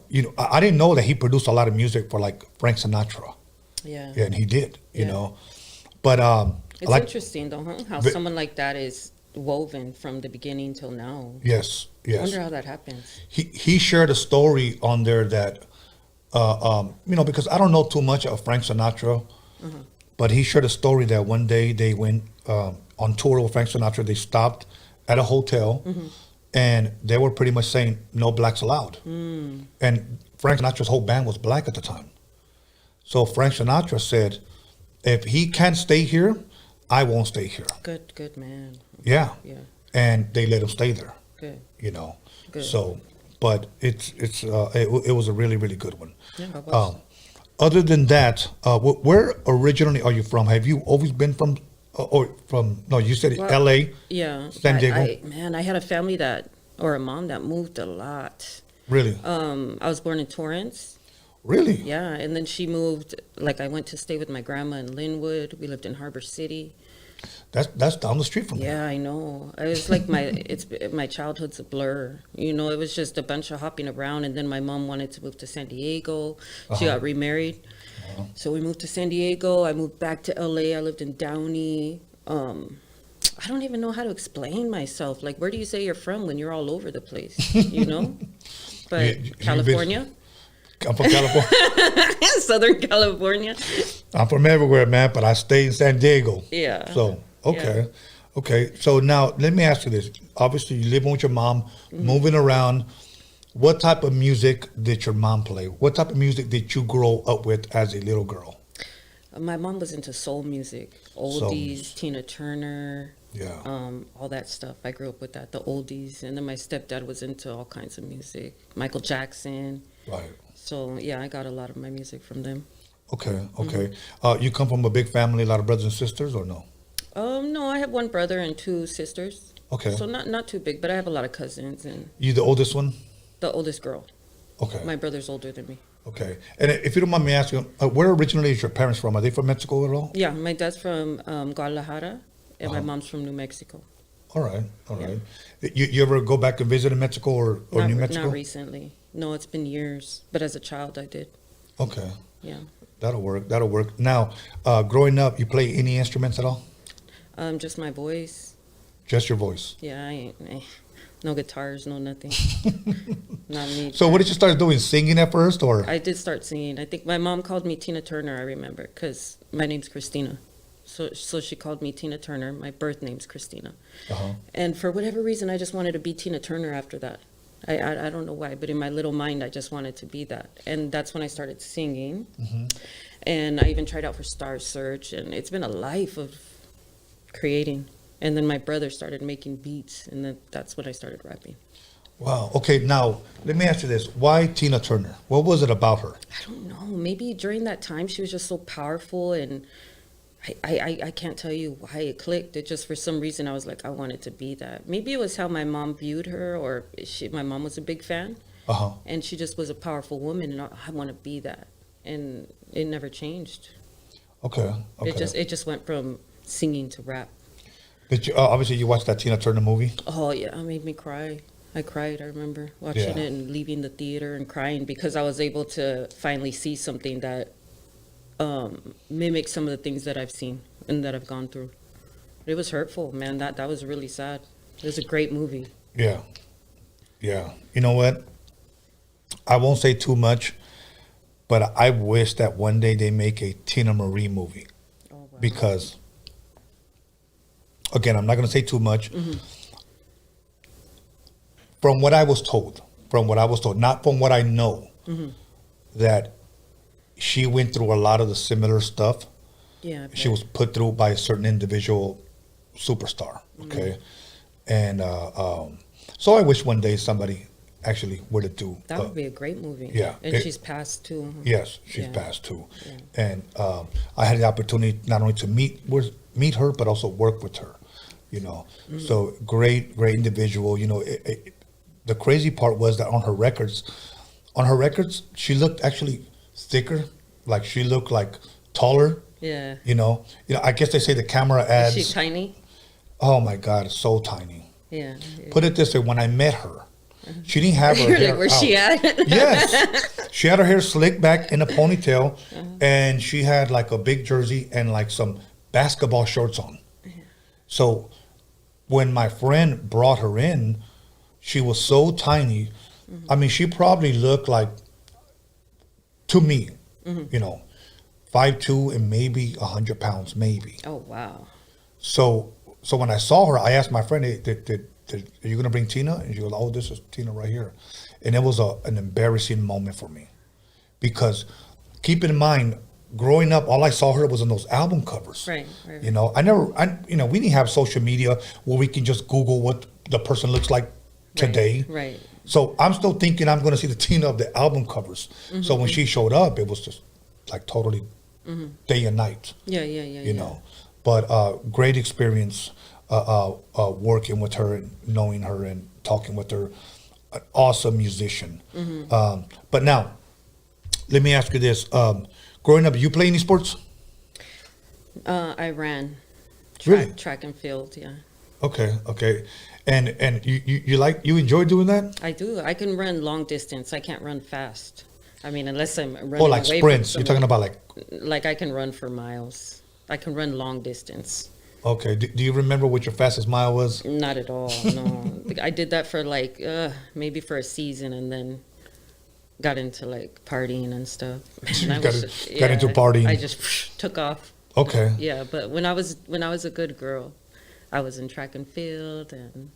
You know, I didn't know that he produced a lot of music for like Frank Sinatra. Yeah, and he did. You know, but it's interesting though, huh? How someone like that is woven from the beginning till now. Yes. I wonder how that happens. He shared a story on there that Because I don't know too much of Frank Sinatra, but he shared a story that one day they went on tour with Frank Sinatra. They stopped at a hotel, and they were pretty much saying no blacks allowed. And Frank Sinatra's whole band was black at the time. So Frank Sinatra said, if he can't stay here, I won't stay here. Good man. Yeah. Yeah. And they let him stay there. Good. Good. So, but it was a really, really good one. Yeah, other than that, where originally are you from? Have you always been from, no, you said LA? Yeah. San Diego? I had a family or a mom that moved a lot. Really? I was born in Torrance. Really? Yeah, and then she moved, I went to stay with my grandma in Linwood. We lived in Harbor City. That's down the street from me. Yeah, I know. It was like my childhood's a blur. It was just a bunch of hopping around, and then my mom wanted to move to San Diego. She got remarried. So we moved to San Diego. I moved back to LA. I lived in Downey. I don't even know how to explain myself. Where do you say you're from when you're all over the place? But California. I'm from California. Southern California. I'm from everywhere, man, but I stay in San Diego. Yeah. So, okay. Yeah. Okay. So now let me ask you this. Obviously, you're living with your mom, moving around. What type of music did your mom play? What type of music did you grow up with as a little girl? My mom was into soul music, oldies, Tina Turner. Yeah. All that stuff. I grew up with that, the oldies. And then my stepdad was into all kinds of music. Michael Jackson. Right. So, yeah, I got a lot of my music from them. Okay. You come from a big family, a lot of brothers and sisters, or no? No, I have one brother and 2 sisters. Okay. So not too big, but I have a lot of cousins. And You the oldest one? The oldest girl. Okay. My brother's older than me. Okay. And if you don't mind me asking, where originally is your parents from? Are they from Mexico at all? Yeah, my dad's from Guadalajara, and my mom's from New Mexico. All right. You ever go back and visit in Mexico or New Mexico? Not recently. No, it's been years. But as a child, I did. Okay. Yeah. That'll work. Now, growing up, you play any instruments at all? Just my voice. Just your voice? Yeah, no guitars, no nothing. Not me. So what did you start doing, singing at first, or? I did start singing. I think my mom called me Tina Turner, I remember, because my name's Christina. So she called me Tina Turner. My birth name's Christina. And for whatever reason, I just wanted to be Tina Turner after that. I don't know why, but in my little mind, I just wanted to be that. And that's when I started singing. And I even tried out for Star Search, and it's been a life of creating. And then my brother started making beats, and then that's when I started rapping. Wow. Okay, now, let me ask you this. Why Tina Turner? What was it about her? I don't know. Maybe during that time, she was just so powerful, and I can't tell you why it clicked. It just, for some reason, I was like, I wanted to be that. Maybe it was how my mom viewed her, or my mom was a big fan. And she just was a powerful woman, and I want to be that. And it never changed. Okay. It just went from singing to rap. Did you, obviously, you watched that Tina Turner movie? Oh, yeah. It made me cry. I cried, I remember watching it and leaving the theater and crying because I was able to finally see something that mimics some of the things that I've seen and that I've gone through. It was hurtful, man. That was really sad. It was a great movie. Yeah. You know what? I won't say too much, but I wish that one day they make a Tina Marie movie. Oh, wow. Because, again, I'm not going to say too much. From what I was told, not from what I know, that she went through a lot of the similar stuff. Yeah. She was put through by a certain individual superstar. Okay. And so I wish one day somebody actually were to do. That would be a great movie. Yeah. And she's passed too. Yes, she's passed too. Yeah. And I had the opportunity not only to meet her, but also work with her. You know, so great individual. You know, the crazy part was that on her records, she looked actually thicker. Like she looked like taller. Yeah. You know, I guess they say the camera adds. Is she tiny? Oh my God, so tiny. Yeah. Put it this way: when I met her, she didn't have her hair. Where's she at? Yes, she had her hair slicked back in a ponytail, and she had like a big jersey and like some basketball shorts on. So when my friend brought her in, she was so tiny. I mean, she probably looked like to me, 5'2" and maybe 100 pounds, maybe. Oh, wow. So when I saw her, I asked my friend, hey, are you going to bring Tina? And she goes, oh, this is Tina right here. And it was an embarrassing moment for me. Because keep in mind, growing up, all I saw her was on those album covers. Right. We didn't have social media where we can just Google what the person looks like today. Right. So I'm still thinking I'm going to see the Tina of the album covers. So when she showed up, it was just like totally day and night. You know. But great experience working with her and knowing her and talking with her. An awesome musician. But now, let me ask you this. Growing up, you play any sports? I ran track and field, yeah. Okay. And you enjoy doing that? I do. I can run long distance. I can't run fast. I mean, unless I'm running Oh, like away sprints. from You're talking about like I can run for miles. I can run long distance. Okay. Do you remember what your fastest mile was? Not at all, no. I did that for maybe for a season and then got into like partying and stuff. Got into partying. I just took off. Okay. Yeah, but when I was a good girl, I was in track and field and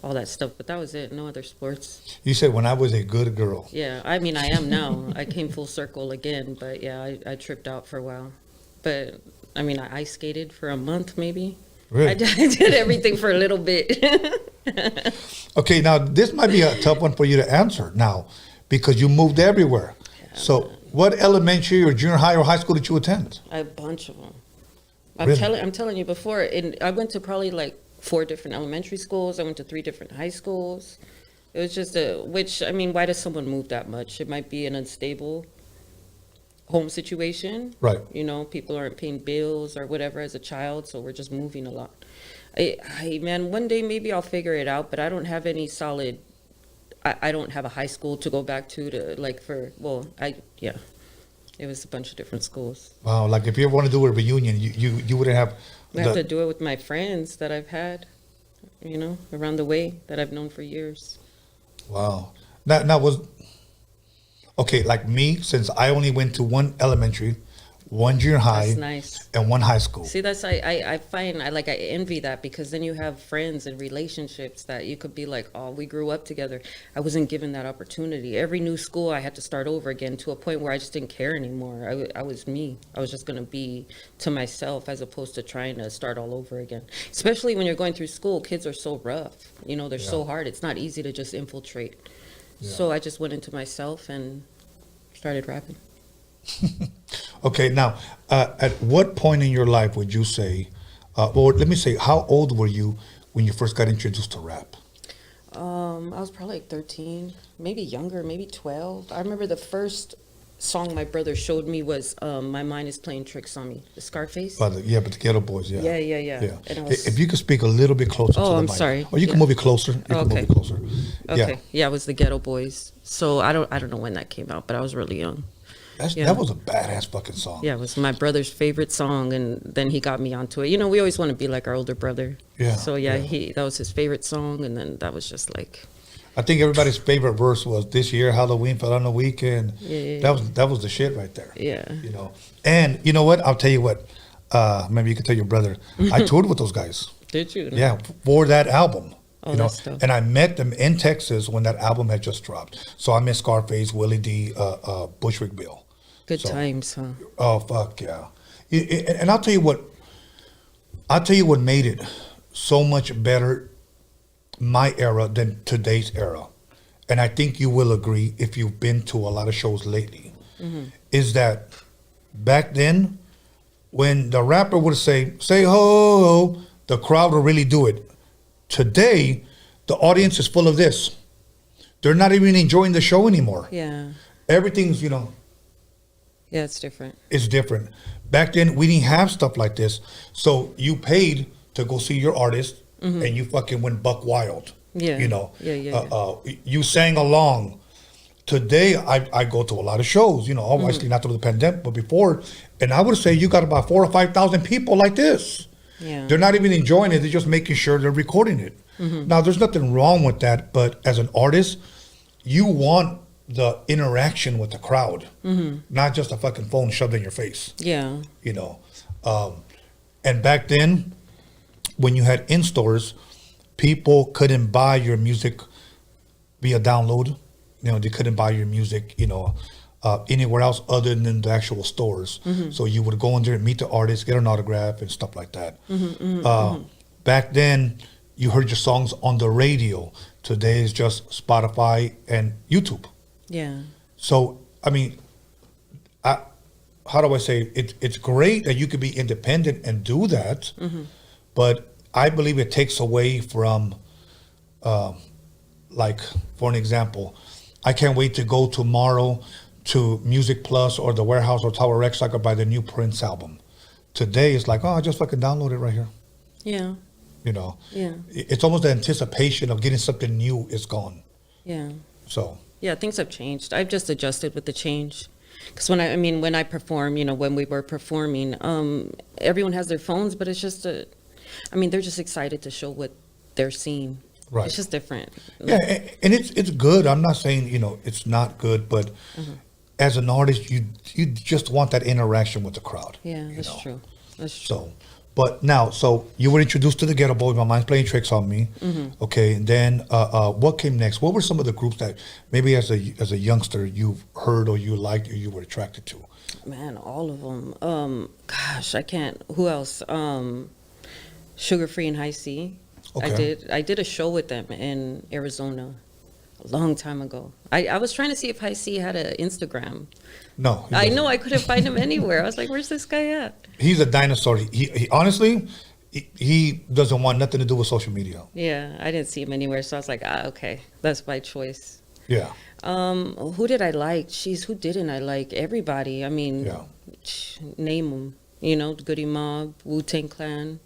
all that stuff, but that was it. No other sports. You said when I was a good girl. Yeah, I mean I am now. I came full circle again, but yeah, I tripped out for a while. But I mean, I ice skated for a month maybe. Really? I did everything for a little bit. Okay, now this might be a tough one for you to answer now because you moved everywhere. Yeah, so what elementary or junior high or high school did you attend? A bunch of them. Really? I'm telling you before, I went to probably like 4 different elementary schools. I went to 3 different high schools. It was just why does someone move that much? It might be an unstable home situation. Right. People aren't paying bills or whatever as a child, so we're just moving a lot. Man, one day maybe I'll figure it out, but I don't have any solid, I don't have a high school to go back to it was a bunch of different schools. Wow, like if you ever want to do a reunion, you wouldn't have... I have to do it with my friends that I've had, around the way that I've known for years. Wow. Now was... Okay, like me, since I only went to 1 elementary, 1 junior high, that's nice. And 1 high school. See, that's I find I envy that because then you have friends and relationships that you could be like, oh, we grew up together. I wasn't given that opportunity. Every new school, I had to start over again to a point where I just didn't care anymore. I was me. I was just gonna be to myself as opposed to trying to start all over again. Especially when you're going through school, kids are so rough. They're so hard. It's not easy to just infiltrate. Yeah. So I just went into myself and started rapping. Okay, now, at what point in your life would you say, or let me say, how old were you when you first got introduced to rap? I was probably like 13, maybe younger, maybe 12. I remember the first song my brother showed me was My Mind Is Playing Tricks on Me, the Scarface. But the Ghetto Boys, yeah. Yeah. And if you could speak a little bit closer to the mic. I'm sorry. Or you can move it closer. Okay. Move it closer. Okay. Yeah, it was the Ghetto Boys. So I don't know when that came out, but I was really young. That was a badass fucking song. Yeah, it was my brother's favorite song, and then he got me onto it. We always want to be like our older brother. Yeah. So that was his favorite song, and then that was just like... I think everybody's favorite verse was "This year Halloween fell on the weekend." Yeah. That was the shit right there. Yeah. And you know what? I'll tell you what. Maybe you could tell your brother. I toured with those guys. Did you? Yeah, for that album. Oh, that's dope. And I met them in Texas when that album had just dropped. So I met Scarface, Willie D, Bushwick Bill. Good times, huh? Oh fuck yeah! And I'll tell you what. I'll tell you what made it so much better, my era than today's era, and I think you will agree if you've been to a lot of shows lately, is that back then, when the rapper would say ho, the crowd will really do it. Today, the audience is full of this. They're not even enjoying the show anymore. Yeah. Everything's, Yeah, it's different. It's different. Back then, we didn't have stuff like this. So you paid to go see your artist, and you fucking went buck wild. Yeah. You sang along. Today, I go to a lot of shows, obviously not through the pandemic, but before, and I would say you got about 4,000 or 5,000 people like this. Yeah. They're not even enjoying it. They're just making sure they're recording it. Now, there's nothing wrong with that, but as an artist, you want the interaction with the crowd, not just a fucking phone shoved in your face. Yeah. You know, and back then, when you had in stores, people couldn't buy your music via download. You know, they couldn't buy your music, you know, anywhere else other than the actual stores. So you would go in there and meet the artist, get an autograph and stuff like that. Back then, you heard your songs on the radio. Today is just Spotify and YouTube. Yeah. So, I mean, how do I say it? It's great that you could be independent and do that, but I believe it takes away from, like, for an example, I can't wait to go tomorrow to Music Plus or the Warehouse or Tower X so I could buy the new Prince album. Today, it's like, oh, I just fucking download it right here. Yeah. You know? Yeah. It's almost the anticipation of getting something new is gone. Yeah. So. Yeah, things have changed. I've just adjusted with the change. Because when I perform, you know, when we were performing, everyone has their phones, but it's just they're just excited to show what they're seeing. Right. It's just different. Yeah, and it's good. I'm not saying, you know, it's not good, but as an artist, you just want that interaction with the crowd. Yeah, that's true. That's true. So, but now, so you were introduced to the Ghetto Boys. My mind's playing tricks on me. Okay, and then what came next? What were some of the groups that maybe as a youngster you've heard or you liked or you were attracted to? Man, all of them. Gosh, I can't. Who else? Sugar Free and High C. Okay. I did a show with them in Arizona a long time ago. I was trying to see if High C had an Instagram. No. I know, I couldn't find him anywhere. I was like, where's this guy at? He's a dinosaur. He honestly, he doesn't want nothing to do with social media. Yeah, I didn't see him anywhere, so I was like, okay, that's my choice. Yeah. Who did I like? Jeez, who didn't I like? Everybody. I mean, name them. You know, Goody Mob, Wu-Tang Clan.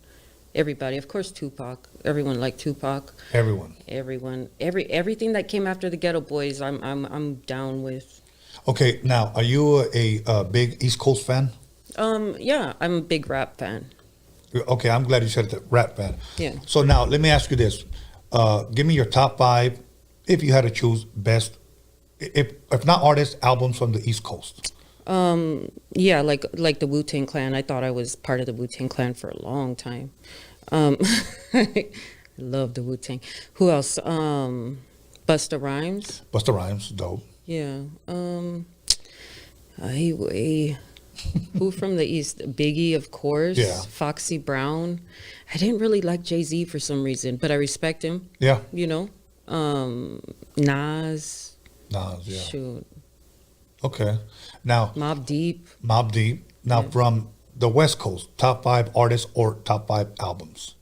Everybody, of course, Tupac. Everyone liked Tupac. Everyone. Everything that came after the Ghetto Boys, I'm down with. Okay, now are you a big East Coast fan? Yeah, I'm a big rap fan. Okay, I'm glad you said that, rap fan. Yeah. So now let me ask you this: give me your top 5, if you had to choose best, if not artists, albums from the East Coast. Yeah, like the Wu-Tang Clan. I thought I was part of the Wu-Tang Clan for a long time. I love the Wu-Tang. Who else? Busta Rhymes. Busta Rhymes, dope. Yeah. Who from the East? Biggie, of course. Yeah. Foxy Brown. I didn't really like Jay-Z for some reason, but I respect him. Yeah. You know? Nas. Yeah. Shoot. Okay. Now. Mobb Deep. Now, from the West Coast, top 5 artists or top 5 albums?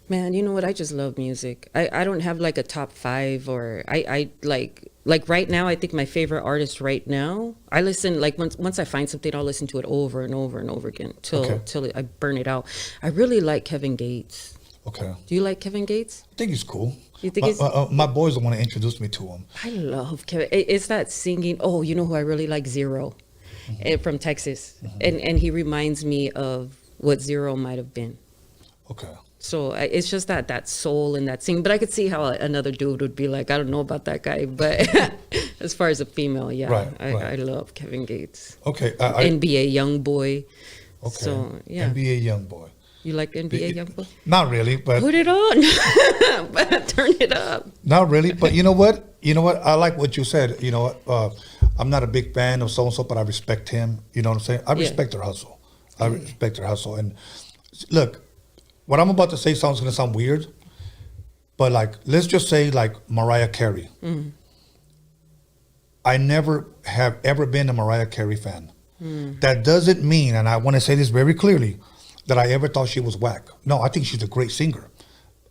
Man, you know what? I just love music. I don't have like a top 5 or I like right now, I think my favorite artist right now, I listen, like once I find something, I'll listen to it over and over and over again till I burn it out. I really like Kevin Gates. Okay. Do you like Kevin Gates? I think he's cool. You think my boys want to introduce me to him. I love Kevin. It's that singing. Oh, you know who I really like? Zero, from Texas. And he reminds me of what Zero might have been. Okay. So it's just that soul and that singing. But I could see how another dude would be like, I don't know about that guy. But as far as a female, yeah. Right. I love Kevin Gates. Okay. NBA Youngboy. Okay. So, yeah. NBA Youngboy. You like NBA Youngboy? Not really, but... Put it on. But turn it up. Not really, but you know what? I like what you said. You know what? I'm not a big fan of so-and-so, but I respect him. You know what I'm saying? I respect their hustle. I respect their hustle. And look, what I'm about to say sounds going to sound weird, but like, let's just say like Mariah Carey. I never have ever been a Mariah Carey fan. That doesn't mean, and I want to say this very clearly, that I ever thought she was whack. No, I think she's a great singer.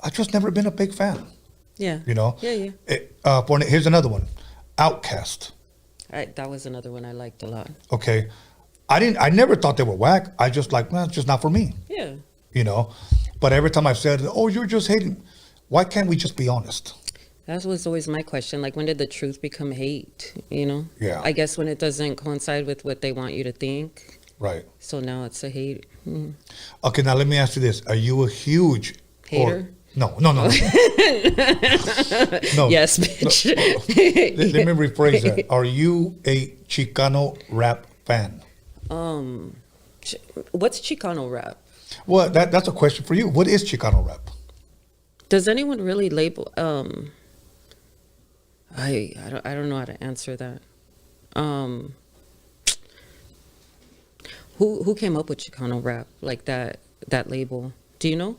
I've just never been a big fan. Yeah. You know? Yeah. Here's another one. Outkast. That was another one I liked a lot. Okay. I never thought they were whack. I just like, well, it's just not for me. Yeah. You know? But every time I've said, oh, you're just hating. Why can't we just be honest? That was always my question. Like, when did the truth become hate? You know? Yeah. I guess when it doesn't coincide with what they want you to think. Right. So now it's a hate. Okay, now let me ask you this. Are you a huge hater? No. Yes, bitch. Let me rephrase that. Are you a Chicano rap fan? What's Chicano rap? Well, that's a question for you. What is Chicano rap? Does anyone really label? I don't know how to answer that. Who came up with Chicano rap, like that label? Do you know?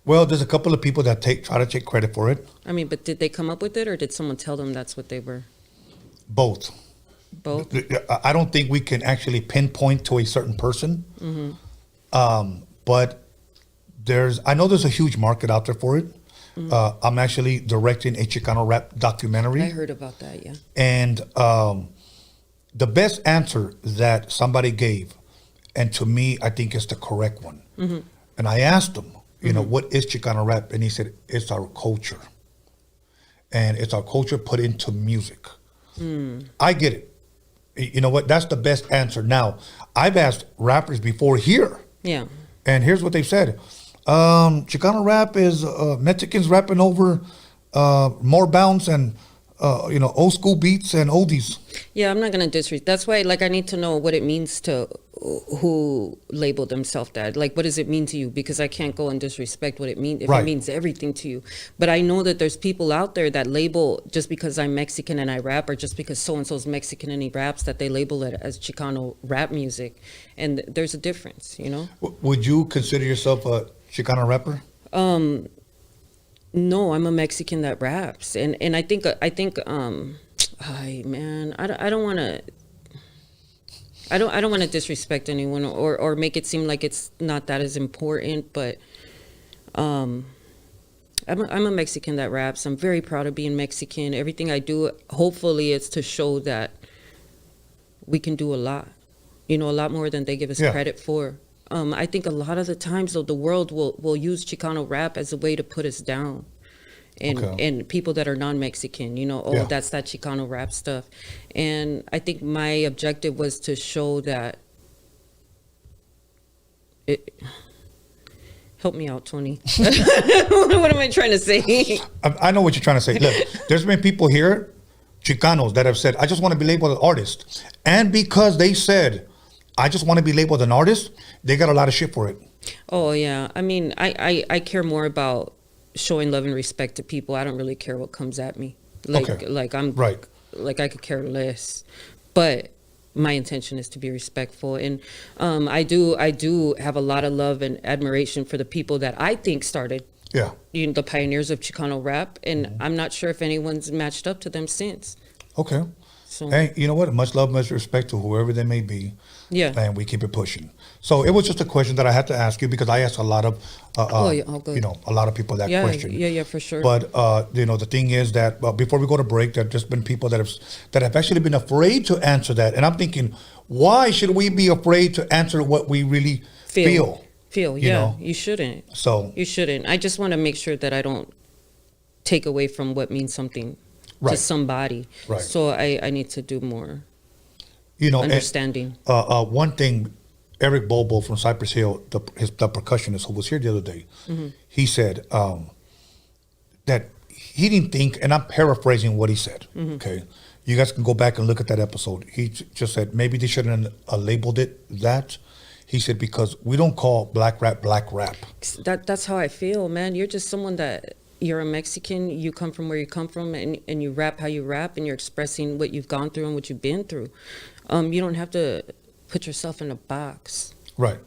Well, there's a couple of people that try to take credit for it. I mean, but did they come up with it, or did someone tell them that's what they were? Both. I don't think we can actually pinpoint to a certain person. But I know there's a huge market out there for it. I'm actually directing a Chicano rap documentary. I heard about that, yeah. And the best answer that somebody gave, and to me, I think it's the correct one. And I asked him, you know, what is Chicano rap? And he said, it's our culture. And it's our culture put into music. I get it. You know what? That's the best answer. Now, I've asked rappers before here. Yeah. And here's what they've said. Chicano rap is Mexicans rapping over more bounce and old school beats and oldies. Yeah, I'm not gonna disrespect. That's why, like, I need to know what it means to who labeled themselves that. Like, what does it mean to you? Because I can't go and disrespect what it means if it means everything to you. But I know that there's people out there that label just because I'm Mexican and I rap, or just because so and so's Mexican and he raps, that they label it as Chicano rap music, and there's a difference, you know. Would you consider yourself a Chicano rapper? No, I'm a Mexican that raps, and I think I don't want to disrespect anyone or make it seem like it's not that as important, but I'm a Mexican that raps. I'm very proud of being Mexican. Everything I do, hopefully, it's to show that we can do a lot, a lot more than they give us credit for. I think a lot of the times, though, the world will use Chicano rap as a way to put us down. And people that are non-Mexican, that's that Chicano rap stuff. And I think my objective was to show that help me out, Tony. What am I trying to say? I know what you're trying to say. Look, there's been people here, Chicanos, that have said, I just want to be labeled an artist. And because they said, I just want to be labeled an artist, they got a lot of shit for it. Oh, yeah. I mean, I care more about showing love and respect to people. I don't really care what comes at me. Like I'm right. Like, I could care less. But my intention is to be respectful. And I do have a lot of love and admiration for the people that I think started. Yeah. The pioneers of Chicano rap. And I'm not sure if anyone's matched up to them since. Okay. So, hey, you know what? Much love, much respect to whoever they may be. Yeah. And we keep it pushing. So it was just a question that I had to ask you, because I asked a lot of, a lot of people that question. Yeah, for sure. But the thing is that before we go to break, there've just been people that have actually been afraid to answer that, and I'm thinking, why should we be afraid to answer what we really feel? You shouldn't. So you shouldn't. I just want to make sure that I don't take away from what means something to somebody. Right. So I need to do more. Understanding. And, one thing, Eric Bobo from Cypress Hill, the percussionist who was here the other day, he said that he didn't think, and I'm paraphrasing what he said. Okay, you guys can go back and look at that episode. He just said maybe they shouldn't have labeled it that. He said, because we don't call black rap. That's how I feel, man. You're just someone that. You're a Mexican, you come from where you come from, and you rap how you rap, and you're expressing what you've gone through and what you've been through. You don't have to put yourself in a box. Right.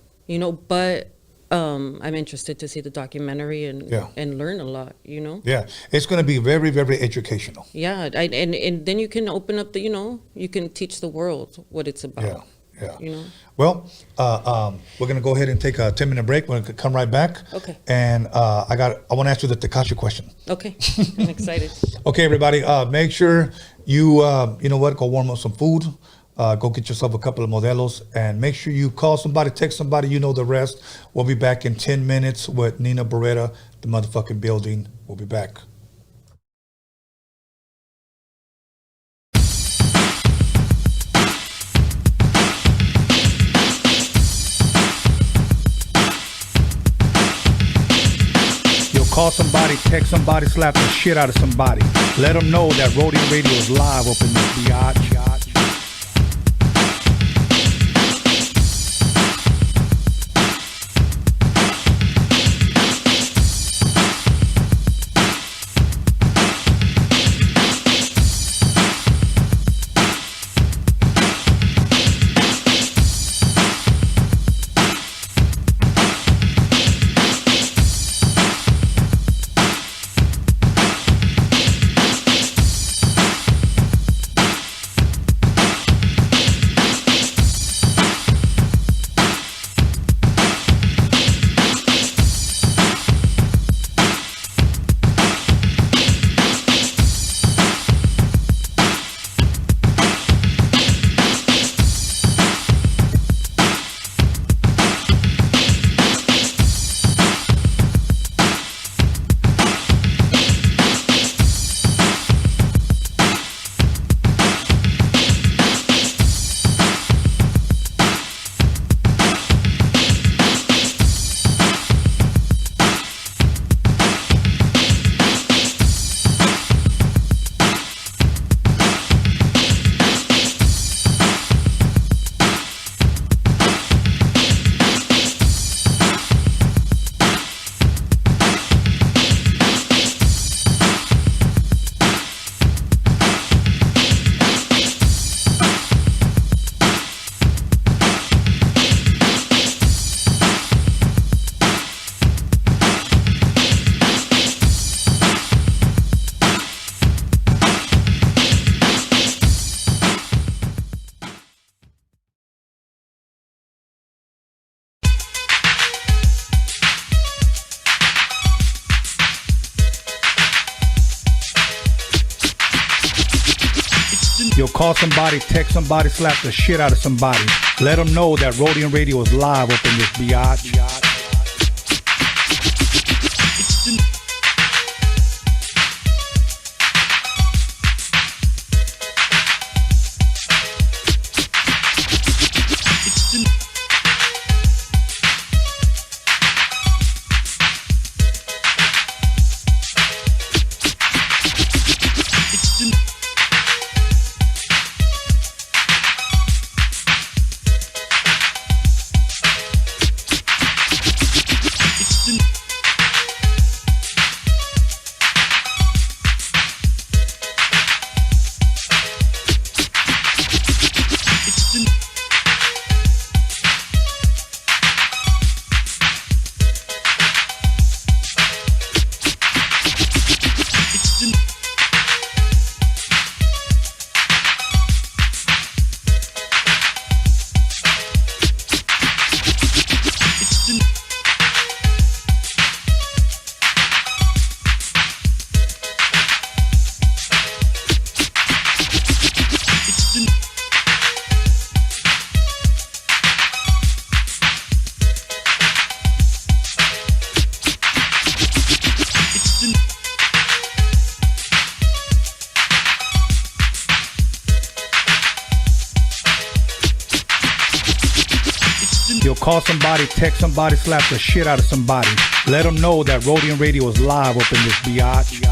But I'm interested to see the documentary and learn a lot, Yeah, it's going to be very, very educational. Yeah, and then you can open up you can teach the world what it's about. Yeah. Yeah. Well, we're going to go ahead and take a 10-minute break. We're going to come right back. Okay. And I want to ask you the Tekashi question. Okay. I'm excited. Okay, everybody. Make sure you, go warm up some food. Go get yourself a couple of modelos. And make sure you call somebody, text somebody, the rest. We'll be back in 10 minutes with Nina Beretta, the motherfucking building. We'll be back. somebody, text somebody, slap the shit out of somebody. Let them know that Roadium Radio is live up in this biatch. Yo, call somebody, text somebody, slap the shit out of somebody. Let them know that Roadium Radio is live up in this biatch. Yo, call somebody, text somebody, slap the shit out of somebody. Let them know that Roadium Radio is live up in this biatch.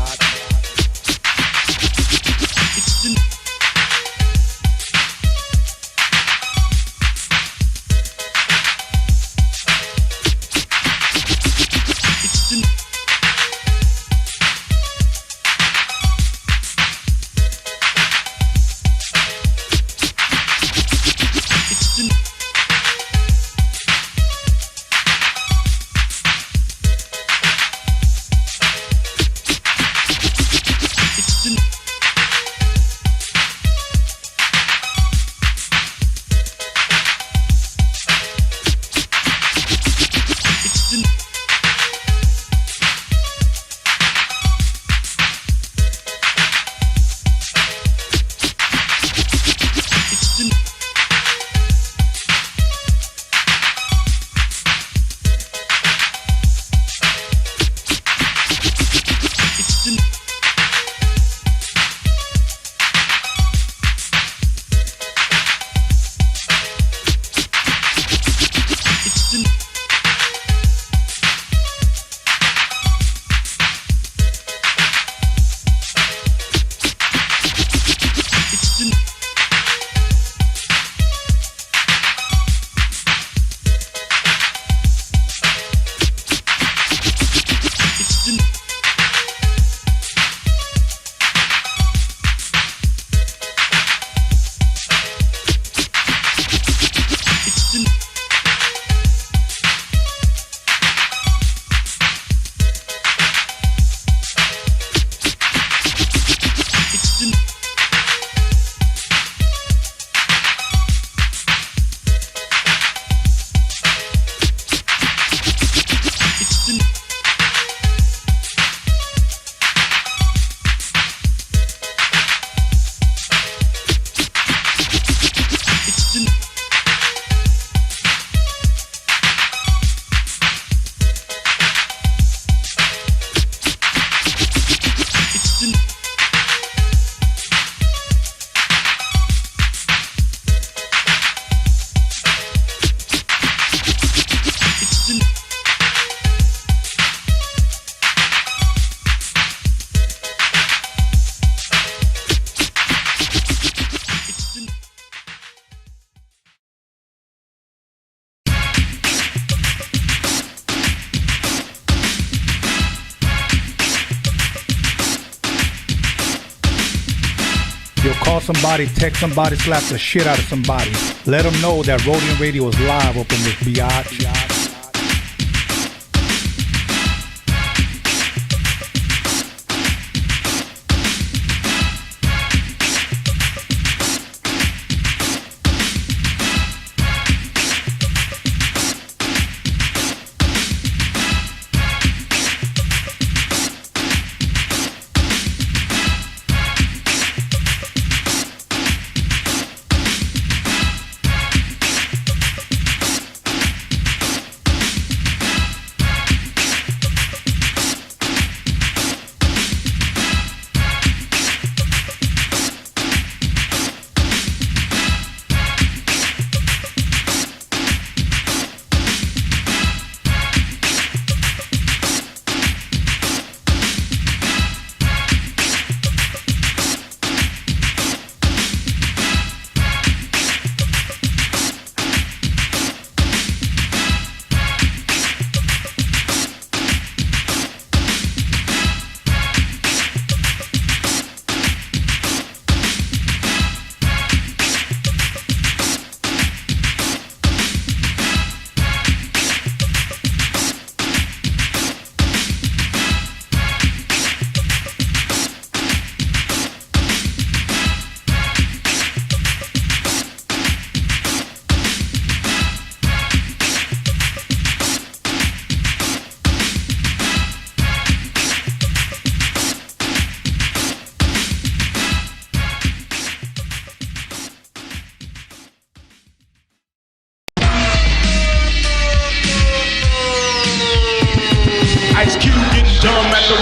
You'll call somebody, text somebody, slap the shit out of somebody. Let them know that Roadium Radio is live up in this biatch.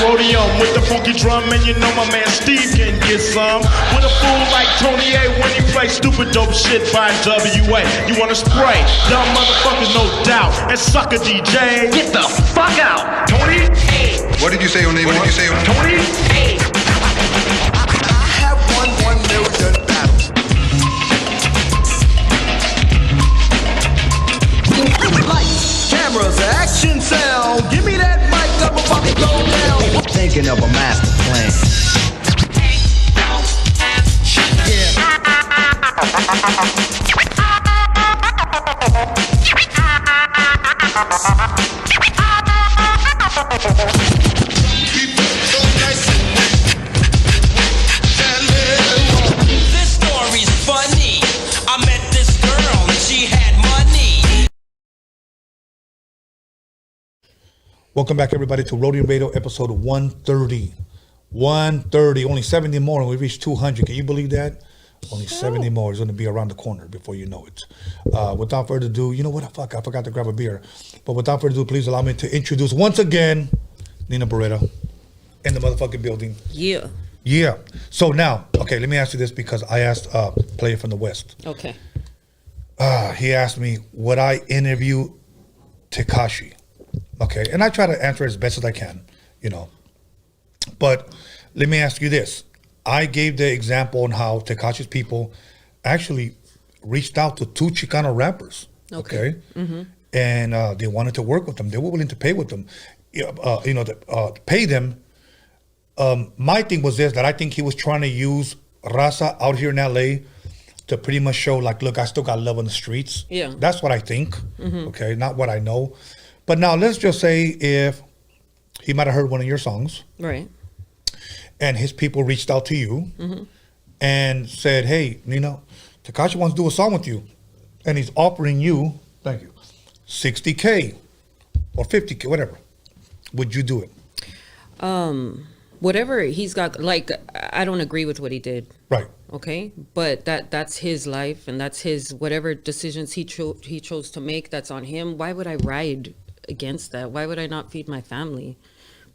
Roadium with the funky drum, and you know my man Steve can get some. With a fool like Tony A when he plays stupid dope shit by WA. You wanna spray? Dumb motherfuckers, no doubt. And sucker DJ, get the fuck out. Tony A. What did you say your name? What did you say your name? Tony A. I have won 1 million battles. Lights, cameras, action, sound. Give me that mic, I'm about to go down. Thinking of a master plan. This story's funny. I met this girl and she had money. Welcome back, everybody, to Roadium Radio episode 130. 130, only 70 more, and we reached 200. Can you believe that? Only 70 more is going to be around the corner before you know it. Without further ado, you know what? Fuck, I forgot to grab a beer. But without further ado, please allow me to introduce once again Nina Beretta in the motherfucking building. Yeah. Yeah. So now, okay, let me ask you this because I asked a player from the West. Okay. He asked me, would I interview Tekashi? Okay, and I try to answer as best as I can, you know. But let me ask you this. I gave the example on how Tekashi's people actually reached out to 2 Chicano rappers, okay? Mm-hmm. And they wanted to work with them. They were willing to pay with them, to pay them. My thing was this, that I think he was trying to use Raza out here in LA to pretty much show, like, look, I still got love on the streets. Yeah. That's what I think, okay? Not what I know. But now let's just say if he might have heard one of your songs. Right. And his people reached out to you and said, hey, Tekashi wants to do a song with you. And he's offering you, thank you, $60K or $50K, whatever. Would you do it? Whatever he's got, like, I don't agree with what he did. Right. Okay. But that's his life, and that's his, whatever decisions he chose to make, that's on him. Why would I ride against that? Why would I not feed my family?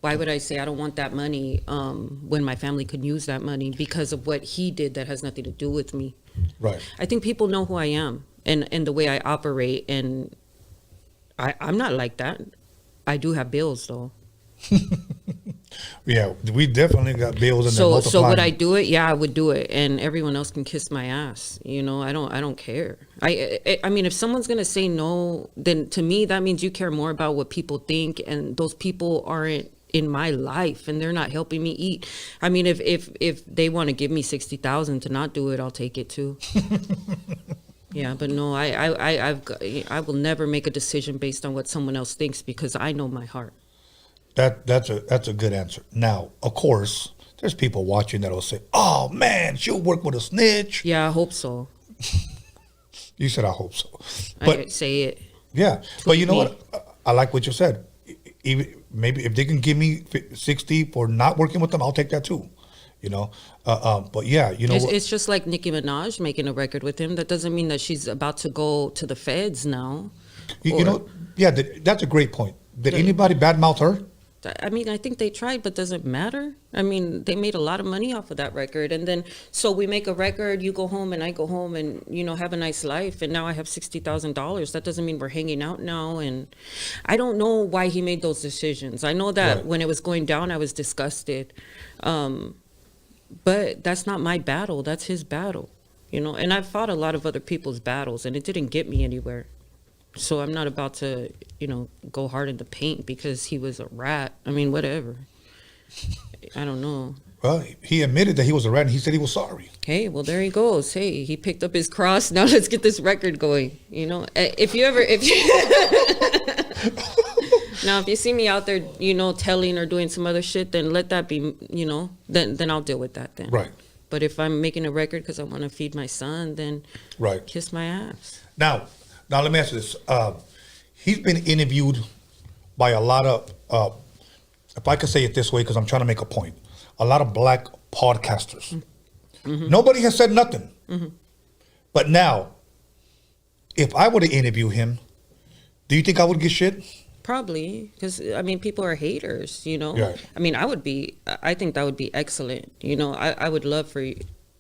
Why would I say I don't want that money when my family could use that money because of what he did that has nothing to do with me? Right. I think people know who I am and the way I operate, and I'm not like that. I do have bills though. Yeah, we definitely got bills and so would I do it? Yeah, I would do it, and everyone else can kiss my ass. I don't care. I mean, if someone's gonna say no, then to me that means you care more about what people think, and those people aren't in my life, and they're not helping me eat. I mean, if they want to give me 60,000 to not do it, I'll take it too. Yeah, but no, I will never make a decision based on what someone else thinks, because I know my heart. That's a good answer. Now, of course, there's people watching that'll say, "Oh man, she'll work with a snitch." Yeah, I hope so. You said I hope so, but I say it. Yeah, but you know what? I like what you said. Even maybe if they can give me 60 for not working with them, I'll take that too. You know, but yeah, you know, it's just like Nicki Minaj making a record with him. That doesn't mean that she's about to go to the feds now. You know, yeah, that's a great point. Did anybody badmouth her? I mean, I think they tried, but does it matter? I mean, they made a lot of money off of that record. And then, so we make a record, you go home and I go home and, you know, have a nice life. And now I have $60,000. That doesn't mean we're hanging out now. And I don't know why he made those decisions. I know that when it was going down, I was disgusted. But that's not my battle. That's his battle, you know. And I've fought a lot of other people's battles, and it didn't get me anywhere. So I'm not about to, you know, go hard in the paint because he was a rat. I mean, whatever. I don't know. Well, he admitted that he was a rat, and he said he was sorry. Hey, well, there he goes. Hey, he picked up his cross. Now let's get this record going. You know, if you now, if you see me out there, you know, telling or doing some other shit, then let that be, you know, then I'll deal with that then. Right. But if I'm making a record because I want to feed my son, then kiss my ass. Now let me ask you this. He's been interviewed by a lot of, if I could say it this way, because I'm trying to make a point, a lot of black podcasters. Mm-hmm. Nobody has said nothing. Mm-hmm. But now, if I were to interview him, do you think I would get shit? Probably, because I mean, people are haters, you know. Yeah. I mean, I think that would be excellent. You know, I would love for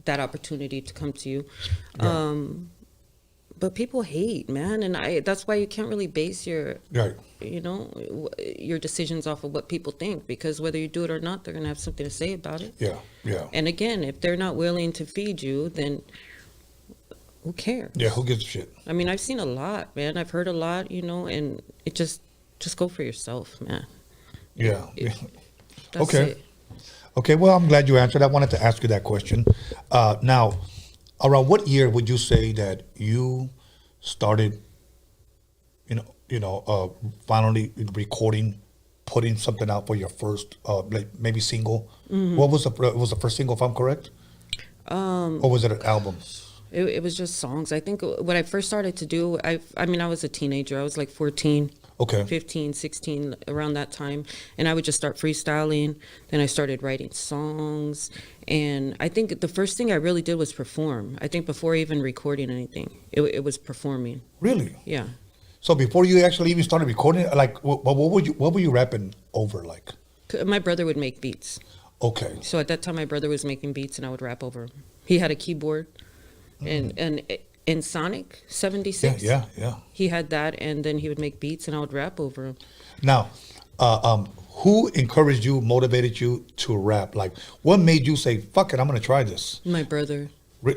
that opportunity to come to you. Yeah. But people hate, man, and that's why you can't really base your, you know, your decisions off of what people think, because whether you do it or not, they're gonna have something to say about it. Yeah, yeah. And again, if they're not willing to feed you, then who cares? Yeah, who gives a shit? I mean, I've seen a lot, man. I've heard a lot, you know, and it just go for yourself, man. Yeah. That's okay. it. Okay, well, I'm glad you answered. I wanted to ask you that question. Now, around what year would you say that you started, finally recording, putting something out for your first, like maybe single? Mm-hmm. What was the first single, if I'm correct? Or was it an album? It was just songs. I think when I first started to do, I was a teenager. I was like 14. Okay. 15, 16, around that time. And I would just start freestyling. Then I started writing songs. And I think the first thing I really did was perform. I think before even recording anything, it was performing. Really? Yeah. So before you actually even started recording, like, what were you rapping over, like? My brother would make beats. Okay. So at that time, my brother was making beats and I would rap over him. He had a keyboard. Mm-hmm. And in Sonic 76, yeah. He had that, and then he would make beats, and I would rap over him. Now, who encouraged you, motivated you to rap? Like, what made you say, "Fuck it, I'm gonna try this"? My brother.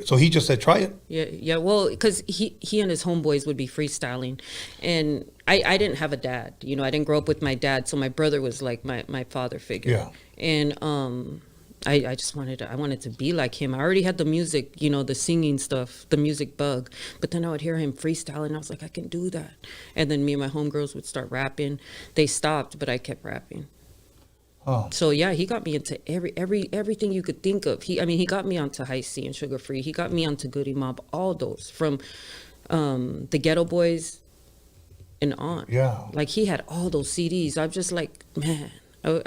So he just said, "Try it." Yeah. Well, because he and his homeboys would be freestyling, and I didn't have a dad. You know, I didn't grow up with my dad, so my brother was like my father figure. Yeah. And I wanted to be like him. I already had the music, you know, the singing stuff, the music bug. But then I would hear him freestyling. I was like, I can do that. And then me and my homegirls would start rapping. They stopped, but I kept rapping. Oh. So yeah, he got me into everything you could think of. He got me onto High C and Sugar Free. He got me onto Goody Mob. All those from the Ghetto Boys and on. Yeah. Like he had all those CDs. I'm just like, man.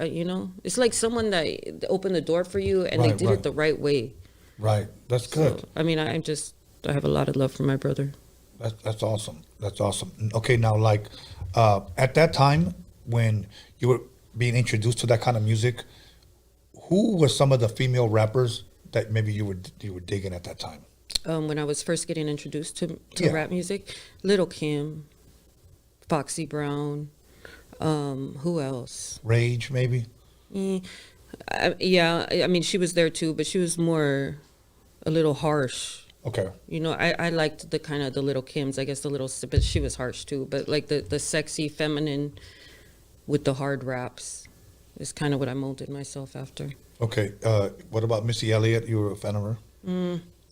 You know, it's like someone that opened the door for you and they did it the right way. Right. That's good. So, I have a lot of love for my brother. That's awesome. That's awesome. Okay, now, like, at that time when you were being introduced to that kind of music, who were some of the female rappers that maybe you were digging at that time? When I was first getting introduced to rap music, Little Kim, Foxy Brown. Who else? Rage, maybe? Yeah, I mean, she was there too, but she was more a little harsh. Okay. You know, I liked the kind of the Little Kims, I guess but she was harsh too, but like the sexy feminine with the hard raps. is kind of what I molded myself after. Okay. What about Missy Elliott? You were a fan of her?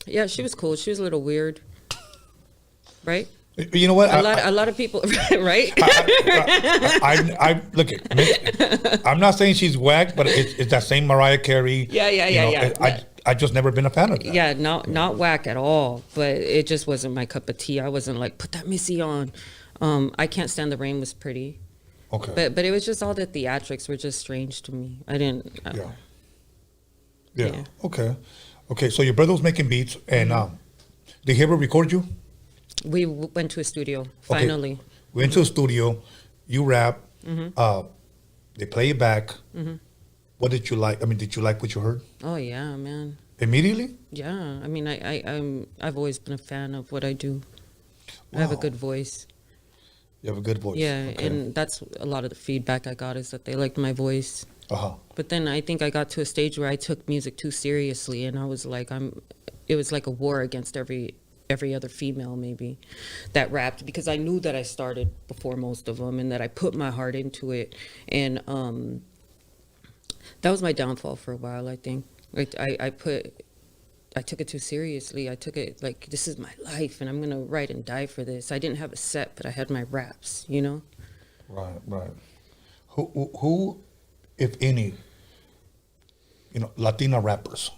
Yeah, she was cool. She was a little weird, right? You know what? A lot of people, right? I look at. I'm not saying she's whack, but it's that same Mariah Carey. Yeah. I just never been a fan of that. Yeah, not whack at all, but it just wasn't my cup of tea. I wasn't like, put that Missy on. I Can't Stand the Rain was pretty. Okay. But it was just all the theatrics were just strange to me. I didn't. Yeah. Okay. So your brother was making beats, and did he ever record you? We went to a studio, finally. Okay. We went to a studio, you rap, they play it back. What did you like? I mean, did you like what you heard? Oh, yeah, man. Immediately? Yeah. I mean, I've always been a fan of what I do. Wow. I have a good voice. You have a good voice. Yeah, okay. and that's a lot of the feedback I got is that they liked my voice. Uh-huh. But then I think I got to a stage where I took music too seriously, and I was like, it was like a war against every other female maybe that rapped, because I knew that I started before most of them and that I put my heart into it, and that was my downfall for a while. I think like I took it too seriously. I took it like, this is my life and I'm gonna write and die for this. I didn't have a set, but I had my raps, you know. Right. Who if any, Latina rappers,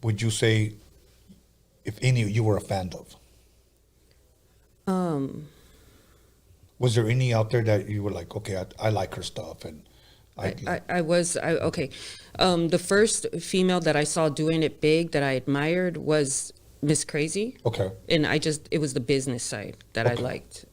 would you say, if any, you were a fan of? Was there any out there that you were like, okay, I like her stuff, and okay. The first female that I saw doing it big that I admired was Miss Crazy. Okay. And it was the business side that I liked.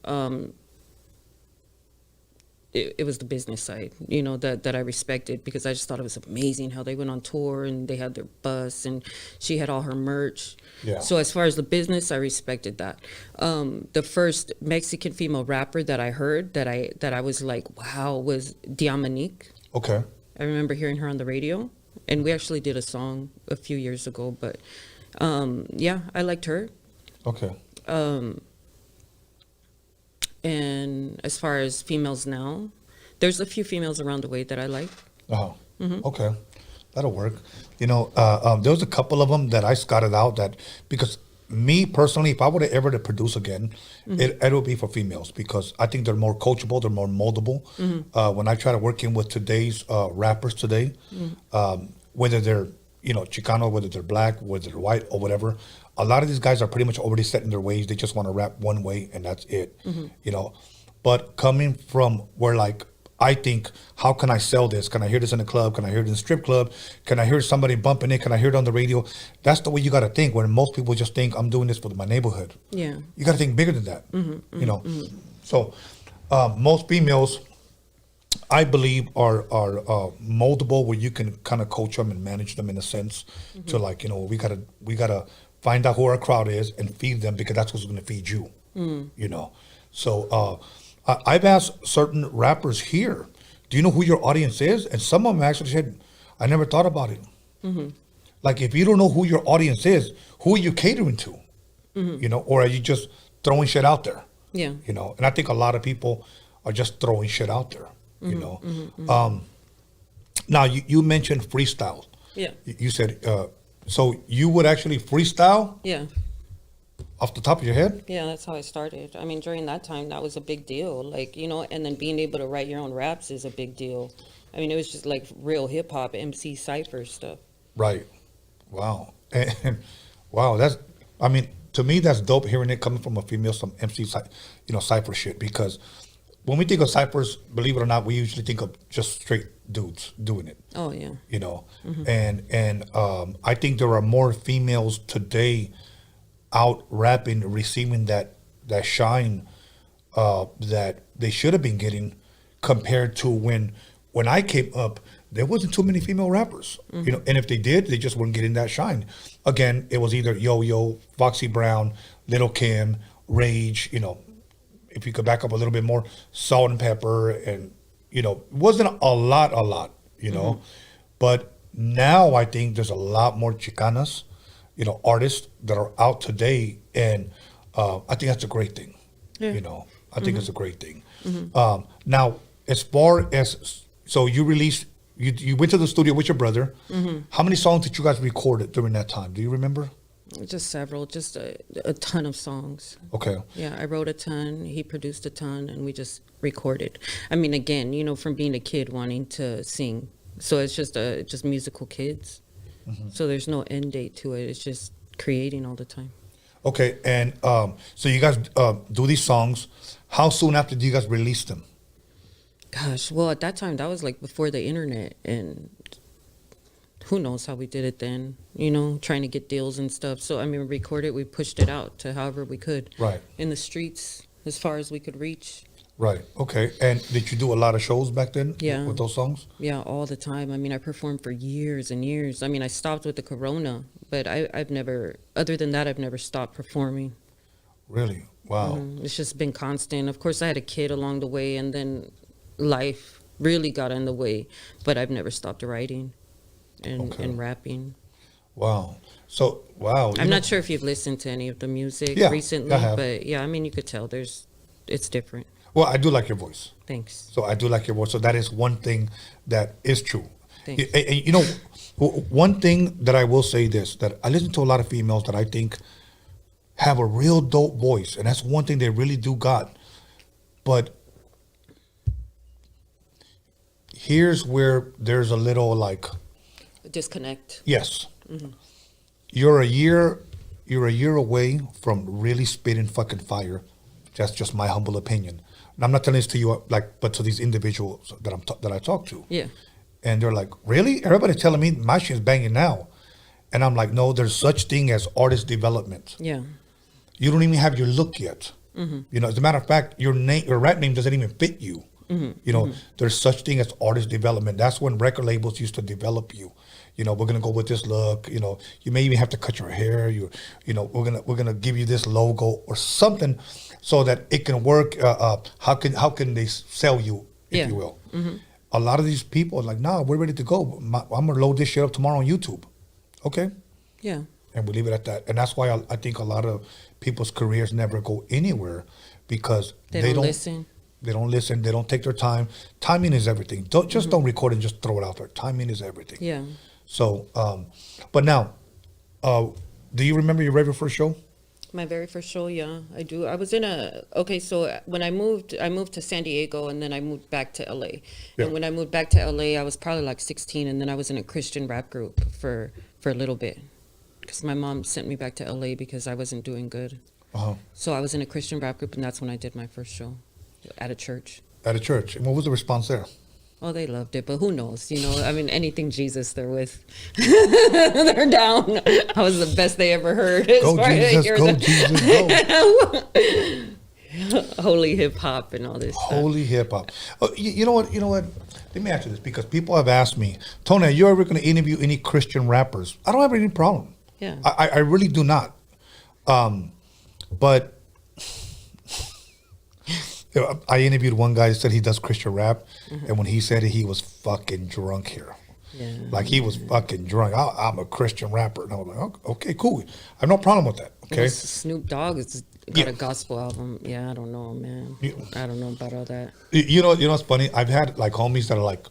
It was the business side, that I respected, because I just thought it was amazing how they went on tour and they had their bus and she had all her merch. Yeah. So as far as the business, I respected that. The first Mexican female rapper that I heard that I was like, wow, was Diamanique. Okay. I remember hearing her on the radio, and we actually did a song a few years ago, but yeah, I liked her. Okay. And as far as females now, there's a few females around the way that I like. Okay, that'll work. There was a couple of them that I scouted out because me personally, if I were to ever to produce again, it would be for females, because I think they're more coachable, they're more moldable. When I try to work in with today's rappers today, whether they're Chicano, whether they're black, whether they're white or whatever, a lot of these guys are pretty much already set in their ways. They just want to rap one way and that's it. But coming from where, like, I think, how can I sell this? Can I hear this in a club? Can I hear it in a strip club? Can I hear somebody bumping it? Can I hear it on the radio? That's the way you got to think, when most people just think, I'm doing this for my neighborhood. Yeah. You got to think bigger than that. So most females, I believe, are moldable, where you can kind of coach them and manage them in a sense to, like, we gotta find out who our crowd is and feed them, because that's what's going to feed you. So I've asked certain rappers here, do you know who your audience is? And some of them actually said, I never thought about it. Like, if you don't know who your audience is, who are you catering to? Or are you just throwing shit out there? Yeah. And I think a lot of people are just throwing shit out there. Now you mentioned freestyle. Yeah. You said, so you would actually freestyle? Yeah. Off the top of your head? Yeah, that's how I started. I mean, during that time, that was a big deal. Like, and then being able to write your own raps is a big deal. I mean, it was just like real hip hop, MC cypher stuff. Right. Wow. And wow, to me, that's dope hearing it coming from a female, some MC, cypher shit, because when we think of cyphers, believe it or not, we usually think of just straight dudes doing it. Oh yeah. And I think there are more females today out rapping, receiving that shine that they should have been getting, compared to when I came up, there wasn't too many female rappers. And if they did, they just weren't getting that shine. Again, it was either Yo-Yo, Foxy Brown, Little Kim, Rage, if you could back up a little bit more, Salt and Pepper, and it wasn't a lot, but now I think there's a lot more Chicanas, artists that are out today, and I think that's a great thing. Yeah. I think it's a great thing. Now, as far as So you released, you went to the studio with your brother. How many songs did you guys record during that time? Do you remember? Just several, just a ton of songs. Okay. Yeah, I wrote a ton, he produced a ton, and we just recorded. I mean, again, you know, from being a kid wanting to sing. So it's just musical kids. So there's no end date to it. It's just creating all the time. Okay, and so you guys do these songs. How soon after do you guys release them? Gosh, well, at that time, that was like before the internet, and who knows how we did it then, you know, trying to get deals and stuff. So, I mean, we recorded, we pushed it out to however we could. Right. In the streets, as far as we could reach. Right, okay. And did you do a lot of shows back then with those songs? Yeah, all the time. I mean, I performed for years and years. I mean, I stopped with the corona, but I've never, other than that, I've never stopped performing. Really? Wow. It's just been constant. Of course, I had a kid along the way, and then life really got in the way, but I've never stopped writing and rapping. Wow. So, wow. I'm not sure if you've listened to any of the music recently, but yeah, I mean, you could tell it's different. Well, I do like your voice. Thanks. So I do like your voice. So that is one thing that is true. Thanks. You know, one thing that I will say this, that I listen to a lot of females that I think have a real dope voice, and that's one thing they really do got. But here's where there's a little like disconnect. Yes. You're a year away from really spitting fucking fire. That's just my humble opinion. And I'm not telling this to you, but to these individuals that I talk to. Yeah. And they're like, really? Everybody's telling me my shit's banging now. And I'm like, no, there's such thing as artist development. Yeah. You don't even have your look yet. You know, as a matter of fact, your rap name doesn't even fit you. You know, there's such thing as artist development. That's when record labels used to develop you. You know, we're gonna go with this look. You know, you may even have to cut your hair. You know, we're gonna give you this logo or something, so that it can work. How can they sell you, if you will? A lot of these people are like, nah, we're ready to go. I'm gonna load this shit up tomorrow on YouTube. Okay. Yeah. And we leave it at that. And that's why I think a lot of people's careers never go anywhere, because they don't listen. They don't listen. They don't take their time. Timing is everything. Don't record and just throw it out there. Timing is everything. Yeah. So, but now, do you remember your very first show? My very first show, yeah, I do. I was in so when I moved to San Diego, and then I moved back to LA. Yeah. And when I moved back to LA, I was probably like 16, and then I was in a Christian rap group for a little bit, because my mom sent me back to LA because I wasn't doing good. So I was in a Christian rap group, and that's when I did my first show at a church. At a church. And what was the response there? Oh, they loved it, but who knows? You know, I mean, anything Jesus they're with. They're down. I was the best they ever heard. Go Jesus, go. Holy hip hop and all this Holy hip hop. You know what? Let me answer this, because people have asked me, Tony, are you ever going to interview any Christian rappers? I don't have any problem. Yeah. I really do not. But I interviewed one guy that said he does Christian rap, and when he said it, he was fucking drunk here. Yeah. Like, he was fucking drunk. I'm a Christian rapper. And I was like, okay, cool. I have no problem with that. Okay. Well, Snoop Dogg has got a gospel album. Yeah, I don't know, man. I don't know about all that. You know what's funny? I've had like homies that are like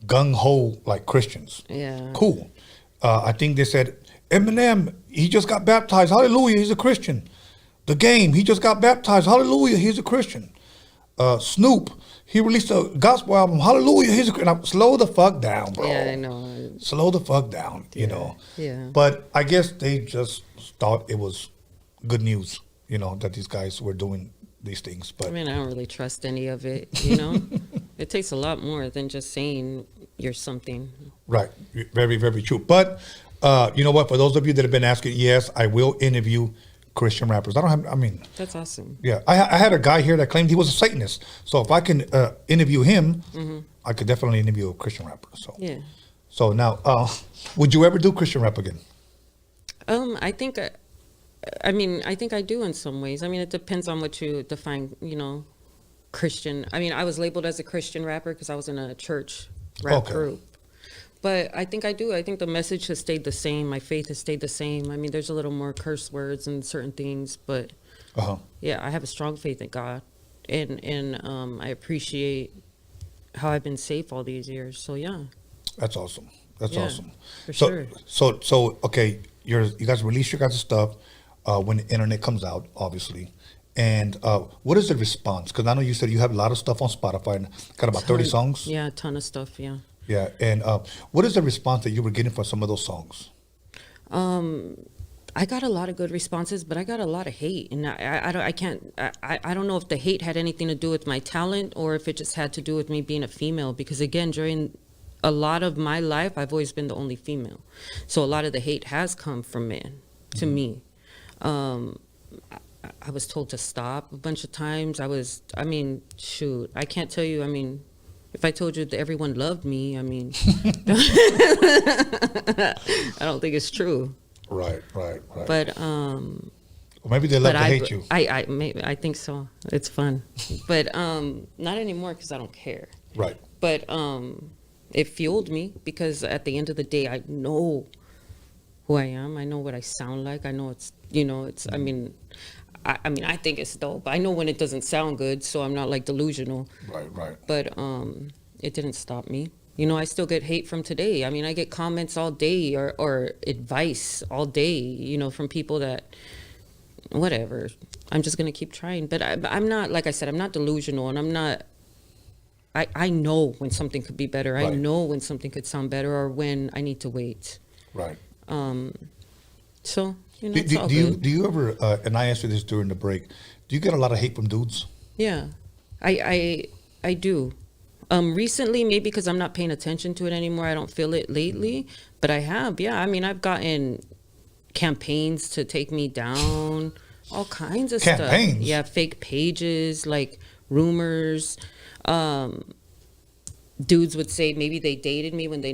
gung-ho like Christians. Yeah. Cool. I think they said, Eminem, he just got baptized. Hallelujah, he's a Christian. The Game, he just got baptized. Hallelujah, he's a Christian. Snoop, he released a gospel album. Hallelujah, he's a Christian. Slow the fuck down, bro. Yeah, I know. Slow the fuck down, you know. Yeah. But I guess they just thought it was good news, you know, that these guys were doing these things. But I mean, I don't really trust any of it, you know. It takes a lot more than just saying you're something. Right. Very, very true. But you know what? For those of you that have been asking, yes, I will interview Christian rappers. That's awesome. Yeah. I had a guy here that claimed he was a Satanist. So if I can interview him, I could definitely interview a Christian rapper. So yeah. So now, would you ever do Christian rap again? I think I do in some ways. I mean, it depends on what you define, you know, Christian. I mean, I was labeled as a Christian rapper because I was in a church rap group. But I think I do. I think the message has stayed the same. My faith has stayed the same. I mean, there's a little more curse words and certain things, but yeah, I have a strong faith in God, and I appreciate how I've been safe all these years. So yeah. That's awesome. That's awesome. For sure. So okay, you guys release your guys' stuff when the internet comes out, obviously. And what is the response? Because I know you said you have a lot of stuff on Spotify and got about 30 songs. Yeah, a ton of stuff. Yeah. Yeah, and what is the response that you were getting for some of those songs? I got a lot of good responses, but I got a lot of hate, and I don't know if the hate had anything to do with my talent or if it just had to do with me being a female. Because again, during a lot of my life, I've always been the only female, so a lot of the hate has come from men to me. I was told to stop a bunch of times. I mean, shoot, I can't tell you. I mean, if I told you that everyone loved me, I mean, I don't think it's true. Right. But well, maybe they love to hate you. I think so. It's fun, but not anymore because I don't care. Right. But it fueled me because at the end of the day, I know who I am. I know what I sound like. I know it's I mean, I think it's dope. I know when it doesn't sound good, so I'm not like delusional. Right. But it didn't stop me. I still get hate from today. I mean, I get comments all day or advice all day, from people that, whatever. I'm just going to keep trying. But I'm not, like I said, I'm not delusional, and I'm not, I know when something could be better. Right. I know when something could sound better or when I need to wait. Right. So, it's all good. Do you ever, and I asked you this during the break, do you get a lot of hate from dudes? Yeah, I do. Recently, maybe because I'm not paying attention to it anymore, I don't feel it lately, but I have, yeah. I mean, I've gotten campaigns to take me down, all kinds of stuff. Yeah, fake pages, like rumors. Dudes would say maybe they dated me when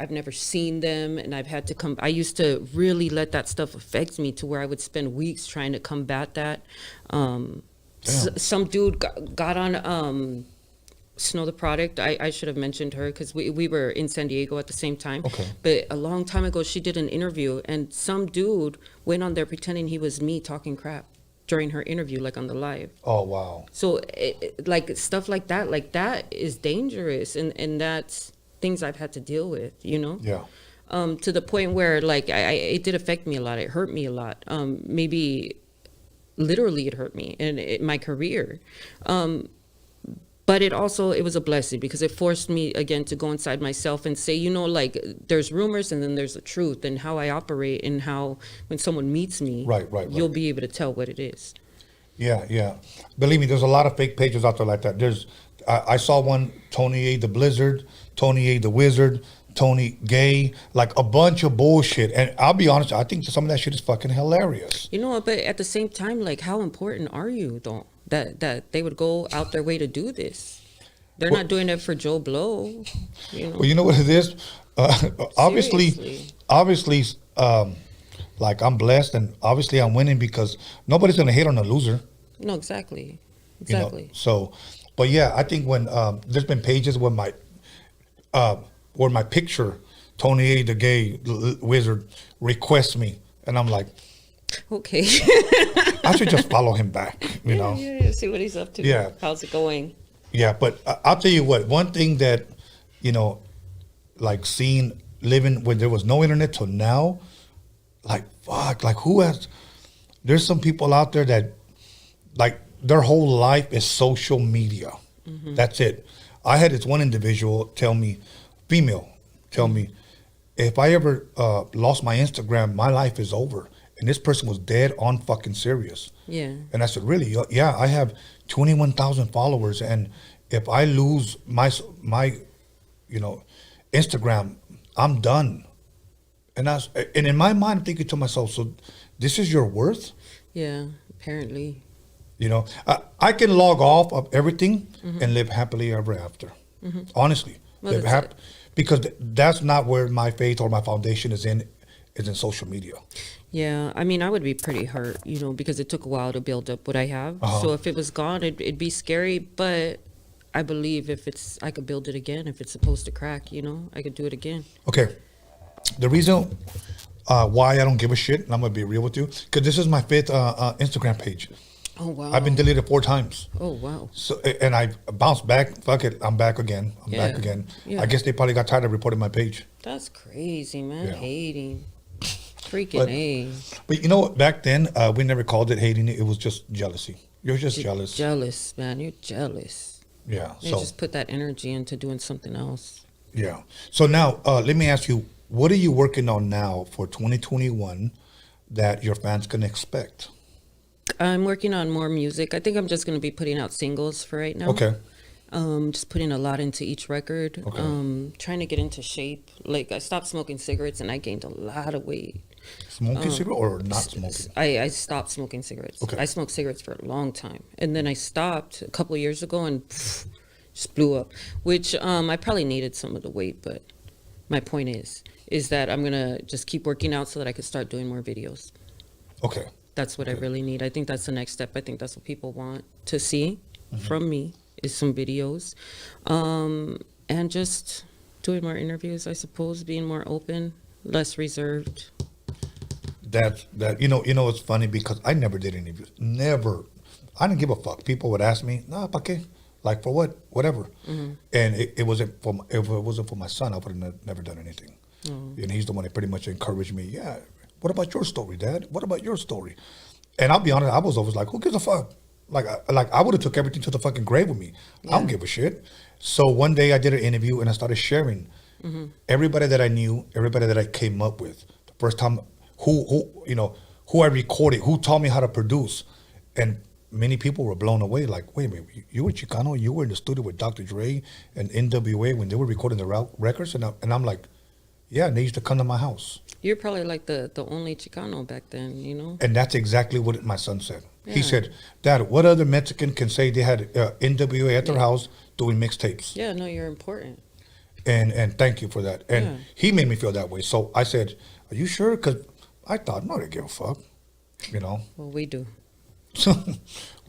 I've never seen them, and I've had to come. I used to really let that stuff affect me to where I would spend weeks trying to combat that. Some dude got on Snow the Product. I should have mentioned her because we were in San Diego at the same time. Okay. But a long time ago, she did an interview, and some dude went on there pretending he was me talking crap during her interview, like on the live. Oh, wow. So like stuff like that is dangerous, and that's things I've had to deal with, Yeah. To the point where like it did affect me a lot. It hurt me a lot. Maybe literally it hurt me and my career. But it was a blessing because it forced me again to go inside myself and say, like there's rumors and then there's the truth, and how I operate, and how when someone meets me, right. you'll be able to tell what it is. Yeah. Believe me, there's a lot of fake pages out there like that. I saw one, Tony A the Blizzard, Tony A the Wizard, Tony Gay, like a bunch of bullshit. And I'll be honest, I think some of that shit is fucking hilarious. But at the same time, like, how important are you though? That they would go out their way to do this. They're not doing it for Joe Blow. Well, you know what it is? Obviously, like I'm blessed, and obviously I'm winning because nobody's gonna hate on a loser. No, exactly. So, but yeah, I think when there's been pages where my picture, Tony A the Gay Wizard, requests me, and I'm like, okay. I should just follow him back, Yeah, see what he's up to. Yeah. How's it going? Yeah, but I'll tell you what, one thing that, like living when there was no internet till now, like, fuck, like there's some people out there that, like, their whole life is social media. Mm-hmm. That's it. I had this one individual female tell me, if I ever lost my Instagram, my life is over. And this person was dead on fucking serious. Yeah. And I said, really? Yeah, I have 21,000 followers, and if I lose my Instagram, I'm done. And in my mind, I'm thinking to myself, so this is your worth? Yeah, apparently. I can log off of everything and live happily ever after. Mm-hmm. Honestly, because that's not where my faith or my foundation is in social media. Yeah, I mean, I would be pretty hurt, because it took a while to build up what I have. So if it was gone, it'd be scary. But I believe I could build it again. If it's supposed to crack, I could do it again. Okay. The reason why I don't give a shit, and I'm going to be real with you, because this is my fifth Instagram page. Oh wow! I've been deleted 4 times. Oh wow! So and I bounced back. Fuck it, I'm back again. I'm back again. Yeah. I guess they probably got tired of reporting my page. That's crazy, man. Yeah. Hating, freaking A. But you know what? Back then, we never called it hating. It was just jealousy. You're just jealous. Jealous, man. You're jealous. Yeah. They just put that energy into doing something else. Yeah. So now, let me ask you, what are you working on now for 2021 that your fans can expect? I'm working on more music. I think I'm just going to be putting out singles for right now. Okay. Just putting a lot into each record. Okay. Trying to get into shape. Like, I stopped smoking cigarettes and I gained a lot of weight. Smoking cigarettes or not smoking? I stopped smoking cigarettes. Okay. I smoked cigarettes for a long time. And then I stopped a couple of years ago and just blew up. Which I probably needed some of the weight, but my point is that I'm going to just keep working out so that I could start doing more videos. Okay. That's what I really need. I think that's the next step. I think that's what people want to see from me is some videos. And just doing more interviews, I suppose, being more open, less reserved. That you know it's funny because I never did interviews. Never. I didn't give a fuck. People would ask me, "Nah, pa qué? Like for what? Whatever." And it wasn't for if it wasn't for my son, I would have never done anything. And he's the one that pretty much encouraged me. Yeah. What about your story, Dad? What about your story? And I'll be honest, I was always like, who gives a fuck? Like I would have took everything to the fucking grave with me. I don't give a shit. So one day I did an interview and I started sharing everybody that I knew, everybody that I came up with. The first time, who I recorded, who taught me how to produce, and many people were blown away. Like, wait a minute, you were Chicano? You were in the studio with Dr. Dre and NWA when they were recording the records, and I'm like, yeah, and they used to come to my house. You're probably like the only Chicano back then, you know? And that's exactly what my son said. Yeah. He said, Dad, what other Mexican can say they had NWA at their house doing mixtapes? Yeah, no, you're important. And thank you for that. And he made me feel that way. So I said, are you sure? Because I thought, no, they give a fuck, you know? Well, we do.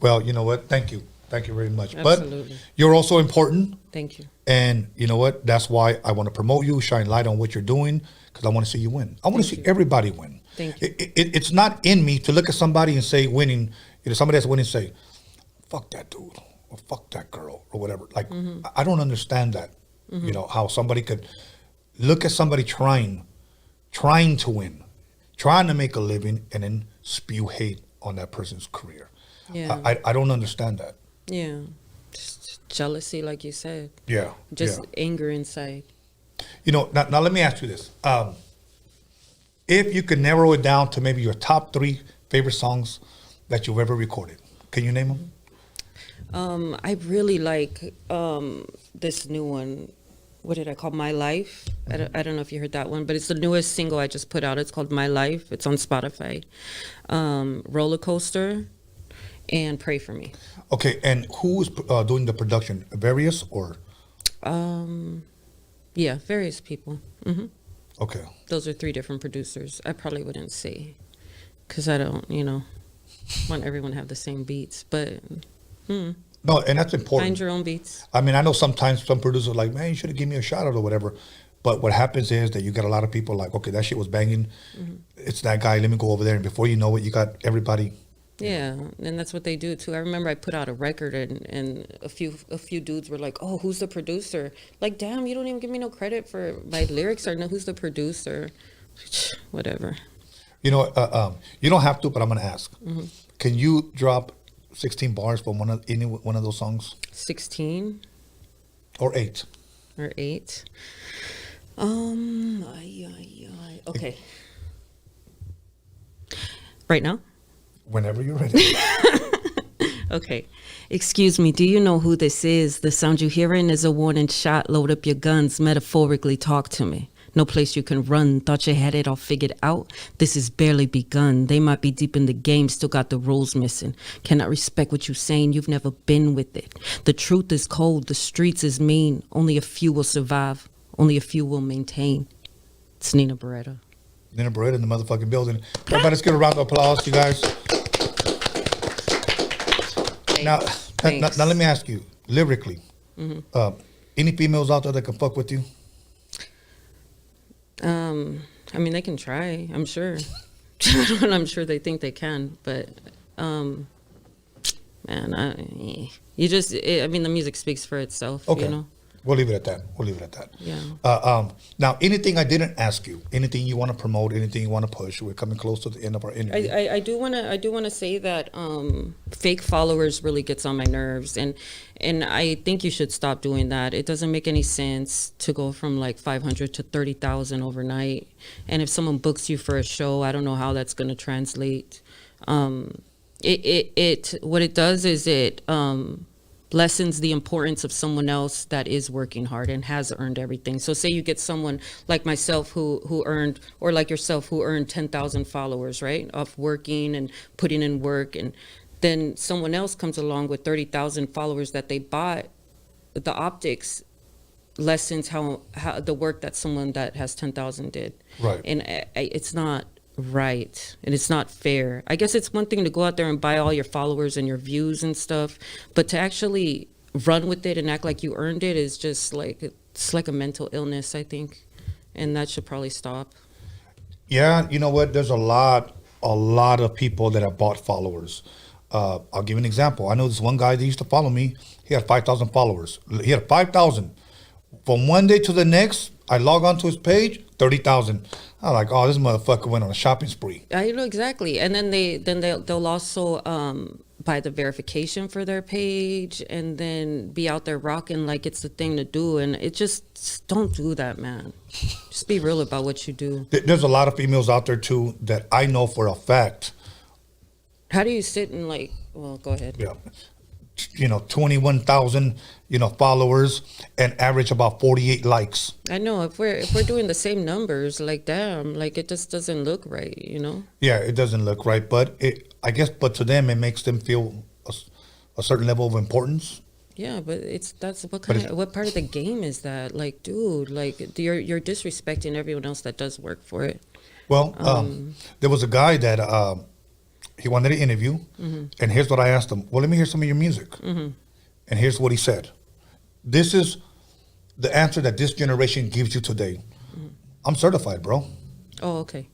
Well, you know what? Thank you. Thank you very much. Absolutely. But you're also important. Thank you. And you know what? That's why I want to promote you, shine light on what you're doing, because I want to see you win. I want to see everybody win. Thank you. It's not in me to look at somebody and say winning, somebody that's winning say, fuck that dude, or fuck that girl, or whatever. Like, I don't understand that. You know, how somebody could look at somebody trying to win, trying to make a living, and then spew hate on that person's career. Yeah. I don't understand that. Yeah. Just jealousy, like you said. Yeah. Just anger inside. You know, now let me ask you this. If you could narrow it down to maybe your top 3 favorite songs that you've ever recorded, can you name them? I really like this new one. What did I call My Life? I don't know if you heard that one, but it's the newest single I just put out. It's called My Life. It's on Spotify. Roller Coaster and Pray For Me. Okay, and who is doing the production? Various or? Yeah, various people. Okay. Those are 3 different producers. I probably wouldn't say, because I don't, want everyone to have the same beats, but... No, and that's important. Find your own beats. I mean, I know sometimes some producers are like, man, you should have given me a shout out or whatever. But what happens is that you got a lot of people like, okay, that shit was banging. It's that guy. Let me go over there. And before you know it, you got everybody. Yeah, and that's what they do too. I remember I put out a record and a few dudes were like, oh, who's the producer? Like, damn, you don't even give me no credit for my lyrics or no, who's the producer? Whatever. You know, you don't have to, but I'm going to ask. Can you drop 16 bars from any one of those songs? 16 or 8 or 8. Okay. Right now? Whenever you're ready. Okay. Excuse me, do you know who this is? The sound you're hearing is a warning shot. Load up your guns, metaphorically talk to me. No place you can run. Thought you had it all figured out? This has barely begun. They might be deep in the game, still got the rules missing. Cannot respect what you're saying, you've never been with it. The truth is cold, the streets is mean. Only a few will survive, only a few will maintain. It's Nina Beretta. Nina Beretta in the motherfucking building. Everybody, let's give a round of applause, you guys. Now, let me ask you, lyrically, any females out there that can fuck with you? I mean, they can try, I'm sure. I'm sure they think they can, but man, I mean, the music speaks for itself. Okay. You know. We'll leave it at that. Yeah. Now, anything I didn't ask you, anything you want to promote, anything you want to push? We're coming close to the end of our interview. I do want to say that fake followers really gets on my nerves, and I think you should stop doing that. It doesn't make any sense to go from like 500 to 30,000 overnight. And if someone books you for a show, I don't know how that's going to translate. What it does is it lessens the importance of someone else that is working hard and has earned everything. So say you get someone like myself who earned, or like yourself who earned 10,000 followers, right? Off working and putting in work, and then someone else comes along with 30,000 followers that they bought. The optics lessens how the work that someone that has 10,000 did. Right. And it's not right, and it's not fair. I guess it's one thing to go out there and buy all your followers and your views and stuff, but to actually run with it and act like you earned it is just like, it's like a mental illness, I think, and that should probably stop. Yeah, you know what? There's a lot of people that have bought followers. I'll give you an example. I know this one guy that used to follow me. He had 5,000 followers. He had 5,000. From one day to the next, I log on to his page, 30,000. I'm like, oh, this motherfucker went on a shopping spree. I know exactly. And then they'll also buy the verification for their page, and then be out there rocking like it's the thing to do. And it just don't do that, man. Just be real about what you do. There's a lot of females out there too that I know for a fact. How do you sit and like? Well, go ahead. Yeah. 21,000, followers, and average about 48 likes. I know, if we're doing the same numbers, like, damn, like, it just doesn't look right, Yeah, it doesn't look right, but but to them it makes them feel a certain level of importance. Yeah, but what part of the game is that? Like, dude, like, you're disrespecting everyone else that does work for it. Well, there was a guy that he wanted to interview, and here's what I asked him. Well, let me hear some of your music. And here's what he said. This is the answer that this generation gives you today. I'm certified, bro. Oh, okay.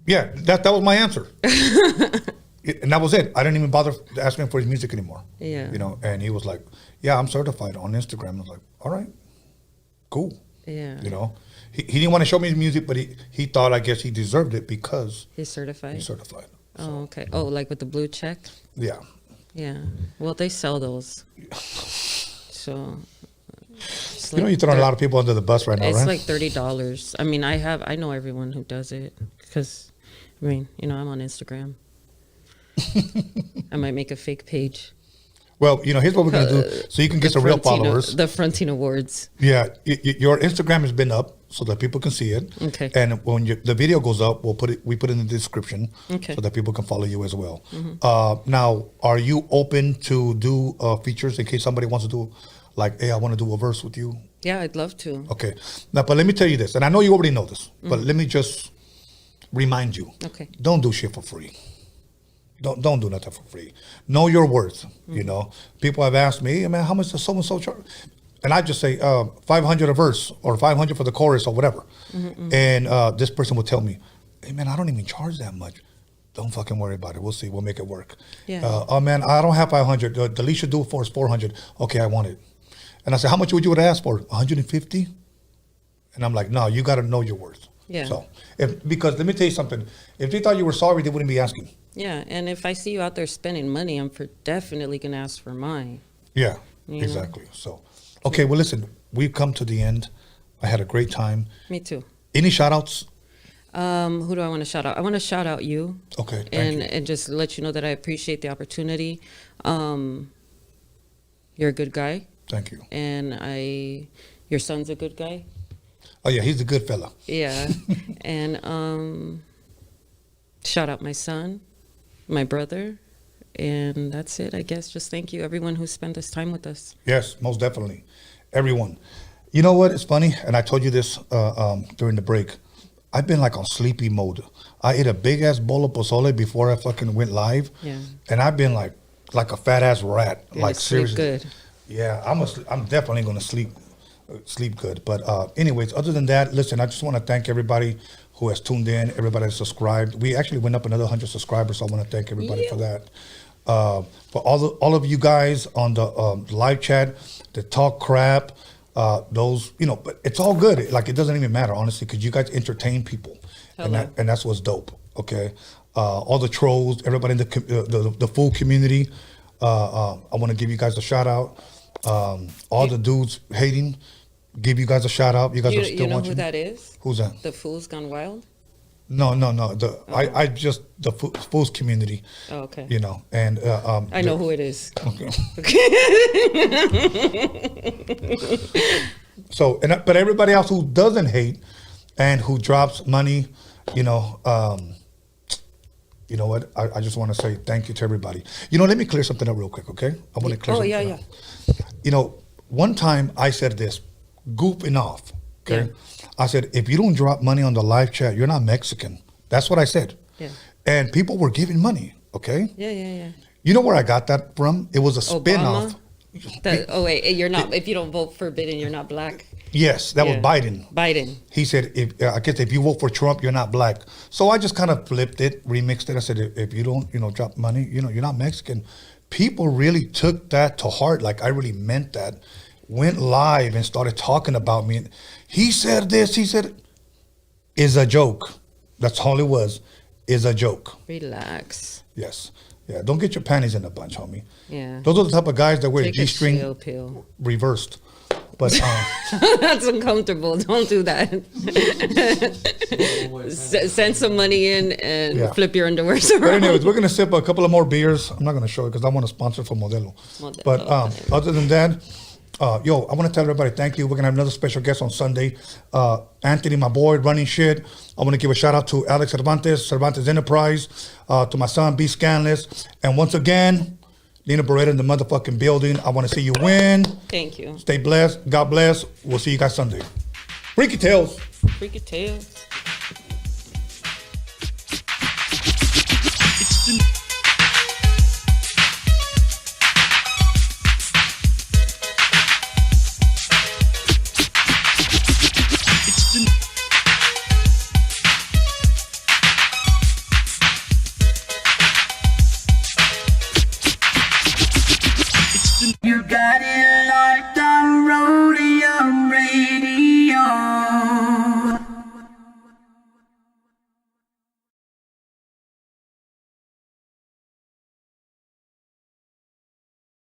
Yeah, that was my answer. And that was it. I didn't even bother asking him for his music anymore. Yeah. And he was like, yeah, I'm certified on Instagram. I was like, all right, cool. Yeah. He didn't want to show me his music, but he thought, I guess he deserved it because he's certified. So. Oh, okay. Oh, like with the blue check? Yeah. Yeah. Well, they sell those. So. You're throwing a lot of people under the bus right now, it's right? It's like $30. I mean, I know everyone who does it because, I'm on Instagram. I might make a fake page. Well, here's what we're going to do so you can get the real followers. The Fronting Awards. Yeah. Your Instagram has been up so that people can see it. Okay. And when the video goes up, we put it in the description so that people can follow you as well. Now, are you open to do features in case somebody wants to do, like, hey, I want to do a verse with you? Yeah, I'd love to. Okay. Now, but let me tell you this, and I know you already know this, but let me just remind you. Okay. Don't do shit for free. Don't do nothing for free. Know your worth. People have asked me, hey, man, how much does so and so charge? And I just say 500 a verse or 500 for the chorus or whatever. And this person will tell me, hey, man, I don't even charge that much. Don't fucking worry about it. We'll see. We'll make it work. Yeah. Oh man, I don't have 500. The least you do for is 400. Okay, I want it. And I said, how much would you ask for? 150? And I'm like, no, you got to know your worth. Yeah. So, because let me tell you something. If they thought you were sorry, they wouldn't be asking. Yeah, and if I see you out there spending money, I'm definitely going to ask for mine. Yeah, exactly. So, okay, well, listen, we've come to the end. I had a great time. Me too. Any shout-outs? Who do I want to shout out? I want to shout out you. Okay, thank you. And just let you know that I appreciate the opportunity. You're a good guy. Thank you. And your son's a good guy. Oh, yeah, he's a good fella. Yeah. And shout out my son, my brother, and that's it, I guess. Just thank you, everyone who spent this time with us. Yes, most definitely. Everyone. You know what? It's funny, and I told you this during the break. I've been like on sleepy mode. I ate a big-ass bowl of pozole before I fucking went live. Yeah. And I've been like a fat-ass rat. You're like, seriously. Good. Yeah, I'm definitely going to sleep good. But anyways, other than that, listen, I just want to thank everybody who has tuned in, everybody that's subscribed. We actually went up another 100 subscribers, so I want to thank everybody for that. For all of you guys on the live chat that talk crap, those, but it's all good. Like, it doesn't even matter, honestly, because you guys entertain people. And that's what's dope, okay? All the trolls, everybody in the full community, I want to give you guys a shout out. All the dudes hating, give you guys a shout out. You guys are still watching. You know who that is? Who's that? The Fools Gone Wild? No. I just the Fools community. Oh, okay. And I know who it is. Okay. So, but everybody else who doesn't hate and who drops money, you know what? I just want to say thank you to everybody. Let me clear something up real quick, okay? I want to clear something up. One time I said this, goofing off, okay? Yeah. I said, if you don't drop money on the live chat, you're not Mexican. That's what I said. Yeah. And people were giving money, okay? Yeah. You know where I got that from? It was a spin-off. You're not, if you don't vote for Biden, you're not black. Yes, that was Biden. He said, if you vote for Trump, you're not black. So I just kind of flipped it, remixed it. I said, if you don't, drop money, you're not Mexican. People really took that to heart. Like, I really meant that. Went live and started talking about me. He said this, is a joke. That's all it was, is a joke. Relax. Yes. Yeah, don't get your panties in a bunch, homie. Yeah. Those are the type of guys that wear Take G-string a chill pill. reversed. But that's uncomfortable. Don't do that. Send some money in and flip your underwear around. But anyways, we're gonna sip a couple of more beers. I'm not gonna show it because I want to sponsor for Modelo. But other than that, I want to tell everybody thank you. We're gonna have another special guest on Sunday. Anthony, my boy, running shit. I want to give a shout out to Alex Cervantes Enterprise, to my son B Scanless, and once again, Nina Beretta in the motherfucking building. I want to see you win. Thank you. Stay blessed. God bless. We'll see you guys Sunday. Freaky Tales. Freaky Tales.